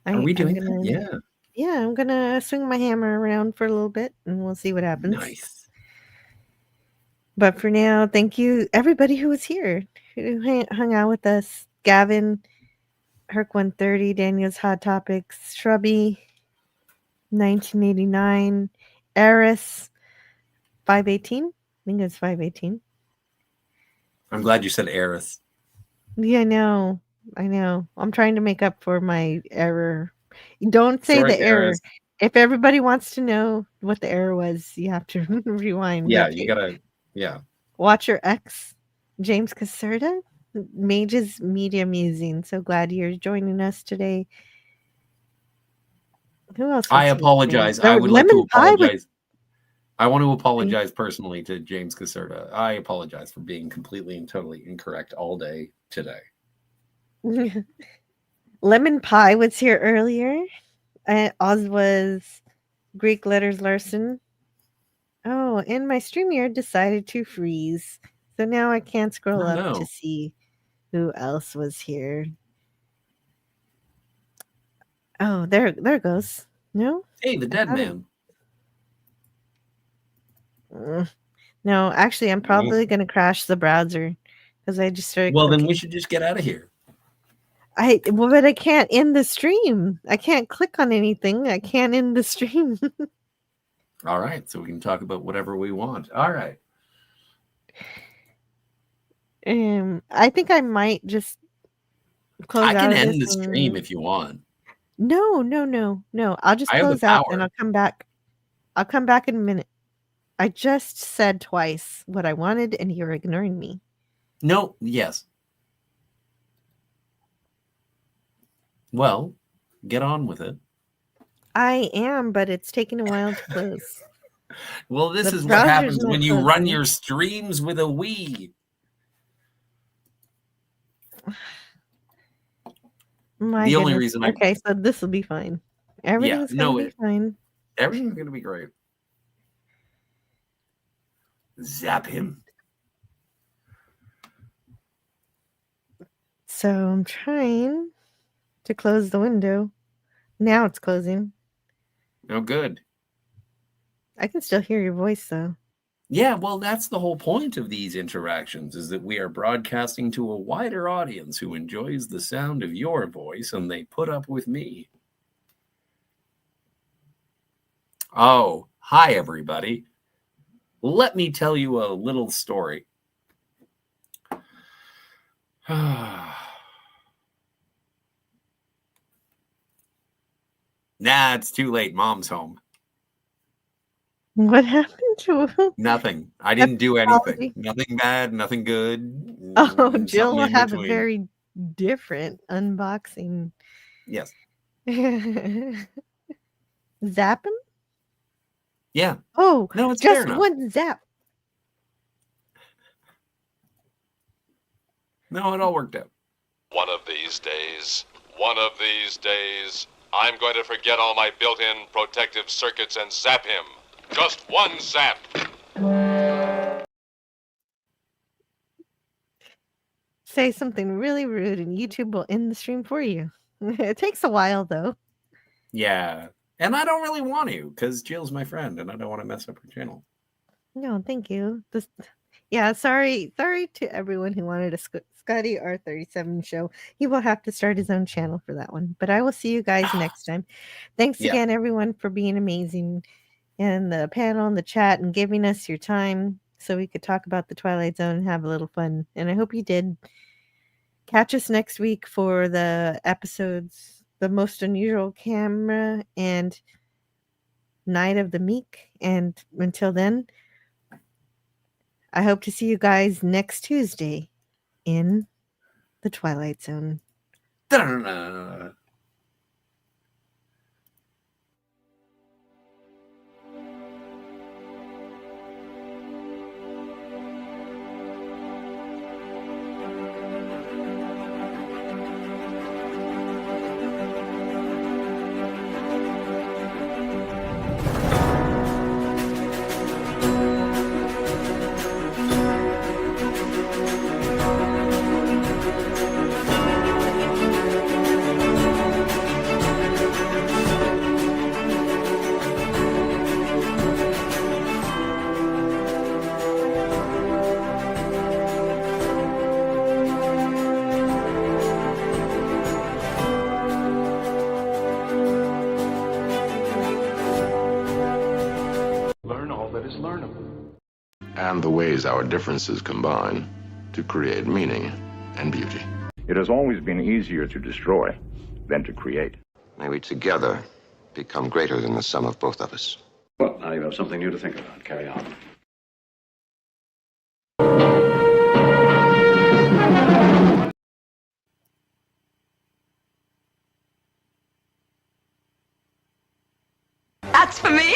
Are we doing that? Yeah. Yeah, I'm going to swing my hammer around for a little bit, and we'll see what happens. Nice. But for now, thank you, everybody who was here, who hung out with us. Gavin, Herc 130, Daniel's Hot Topics, Shrubby, 1989, Eris, 518. I think it's 518. I'm glad you said Eris. Yeah, I know. I'm trying to make up for my error. Don't say the error. Eris. If everybody wants to know what the error was, you have to rewind. Yeah, Okay. you gotta. Yeah. Watcher X, James Caserta, Mage's Media Musing. So glad you're joining us today. Who else? I apologize. I would like to apologize. I want to apologize personally to James Caserta. I apologize for being completely and totally incorrect all day today. Lemon Pie was here earlier. Oz was Greek Letters Larson. Oh, and my StreamYard decided to freeze. So now I can't scroll up to see who else was here. Oh, there it goes. No? Hey, the dead thought it- man. No, actually, I'm probably going to crash the browser because I just started Well, then clicking. we should just get out of here. But I can't end the stream. I can't click on anything. I can't end the stream. All right, so we can talk about whatever we want. All right. I think I might just close I out can of end the this stream and... if you want. No. I'll just I have the close out and power. I'll come back. I'll come back in a minute. I just said twice what I wanted and you're ignoring me. No, yes. Well, get on with it. I am, but it's taking a while to close. Well, this The is what browser's happens not when you run closing. your streams with a Wii. My The only goodness. reason Okay, so this will be fine. Everything's no, gonna be fine. everything's going to be great. Zap him. So I'm trying to close the window. Now it's closing. Oh, good. I can still hear your voice though. Yeah, well, that's the whole point of these interactions, is that we are broadcasting to a wider audience who enjoys the sound of your voice and they put up with me. Oh, hi, everybody. Let me tell you a little story. Nah, it's too late. Mom's home. What happened to him? Nothing. I didn't do anything. Apology. Nothing bad, nothing good. Oh, and Jill something will in have a between. very different unboxing. Yes. Zap him? Yeah. Oh, No, it's fair just enough. one zap. No, it all worked out. One of these days, I'm going to forget all my built-in protective circuits and zap him. Just one zap. Say something really rude and YouTube will end the stream for you. It takes a while though. Yeah. And I don't really want to, because Jill's my friend and I don't want to mess up her channel. No, thank you. Sorry to everyone who wanted a Scotty R37 show. He will have to start his own channel for that one. But I will see you guys next time. Thanks again, everyone, for being amazing in the panel and the chat and giving us your time so we could talk about the Twilight Zone and have a little fun. And I hope you did. Catch us next week for the episodes, The Most Unusual Camera and Night of the Meek. And until then, I hope to see you guys next Tuesday in the Twilight Zone. Da-da-da-da. Learn all that is learnable. And the ways our differences combine to create meaning and beauty. It has always been easier to destroy than to create. May we together become greater than the sum of both of us. Well, now you have something new to think about. Carry on. That's for me?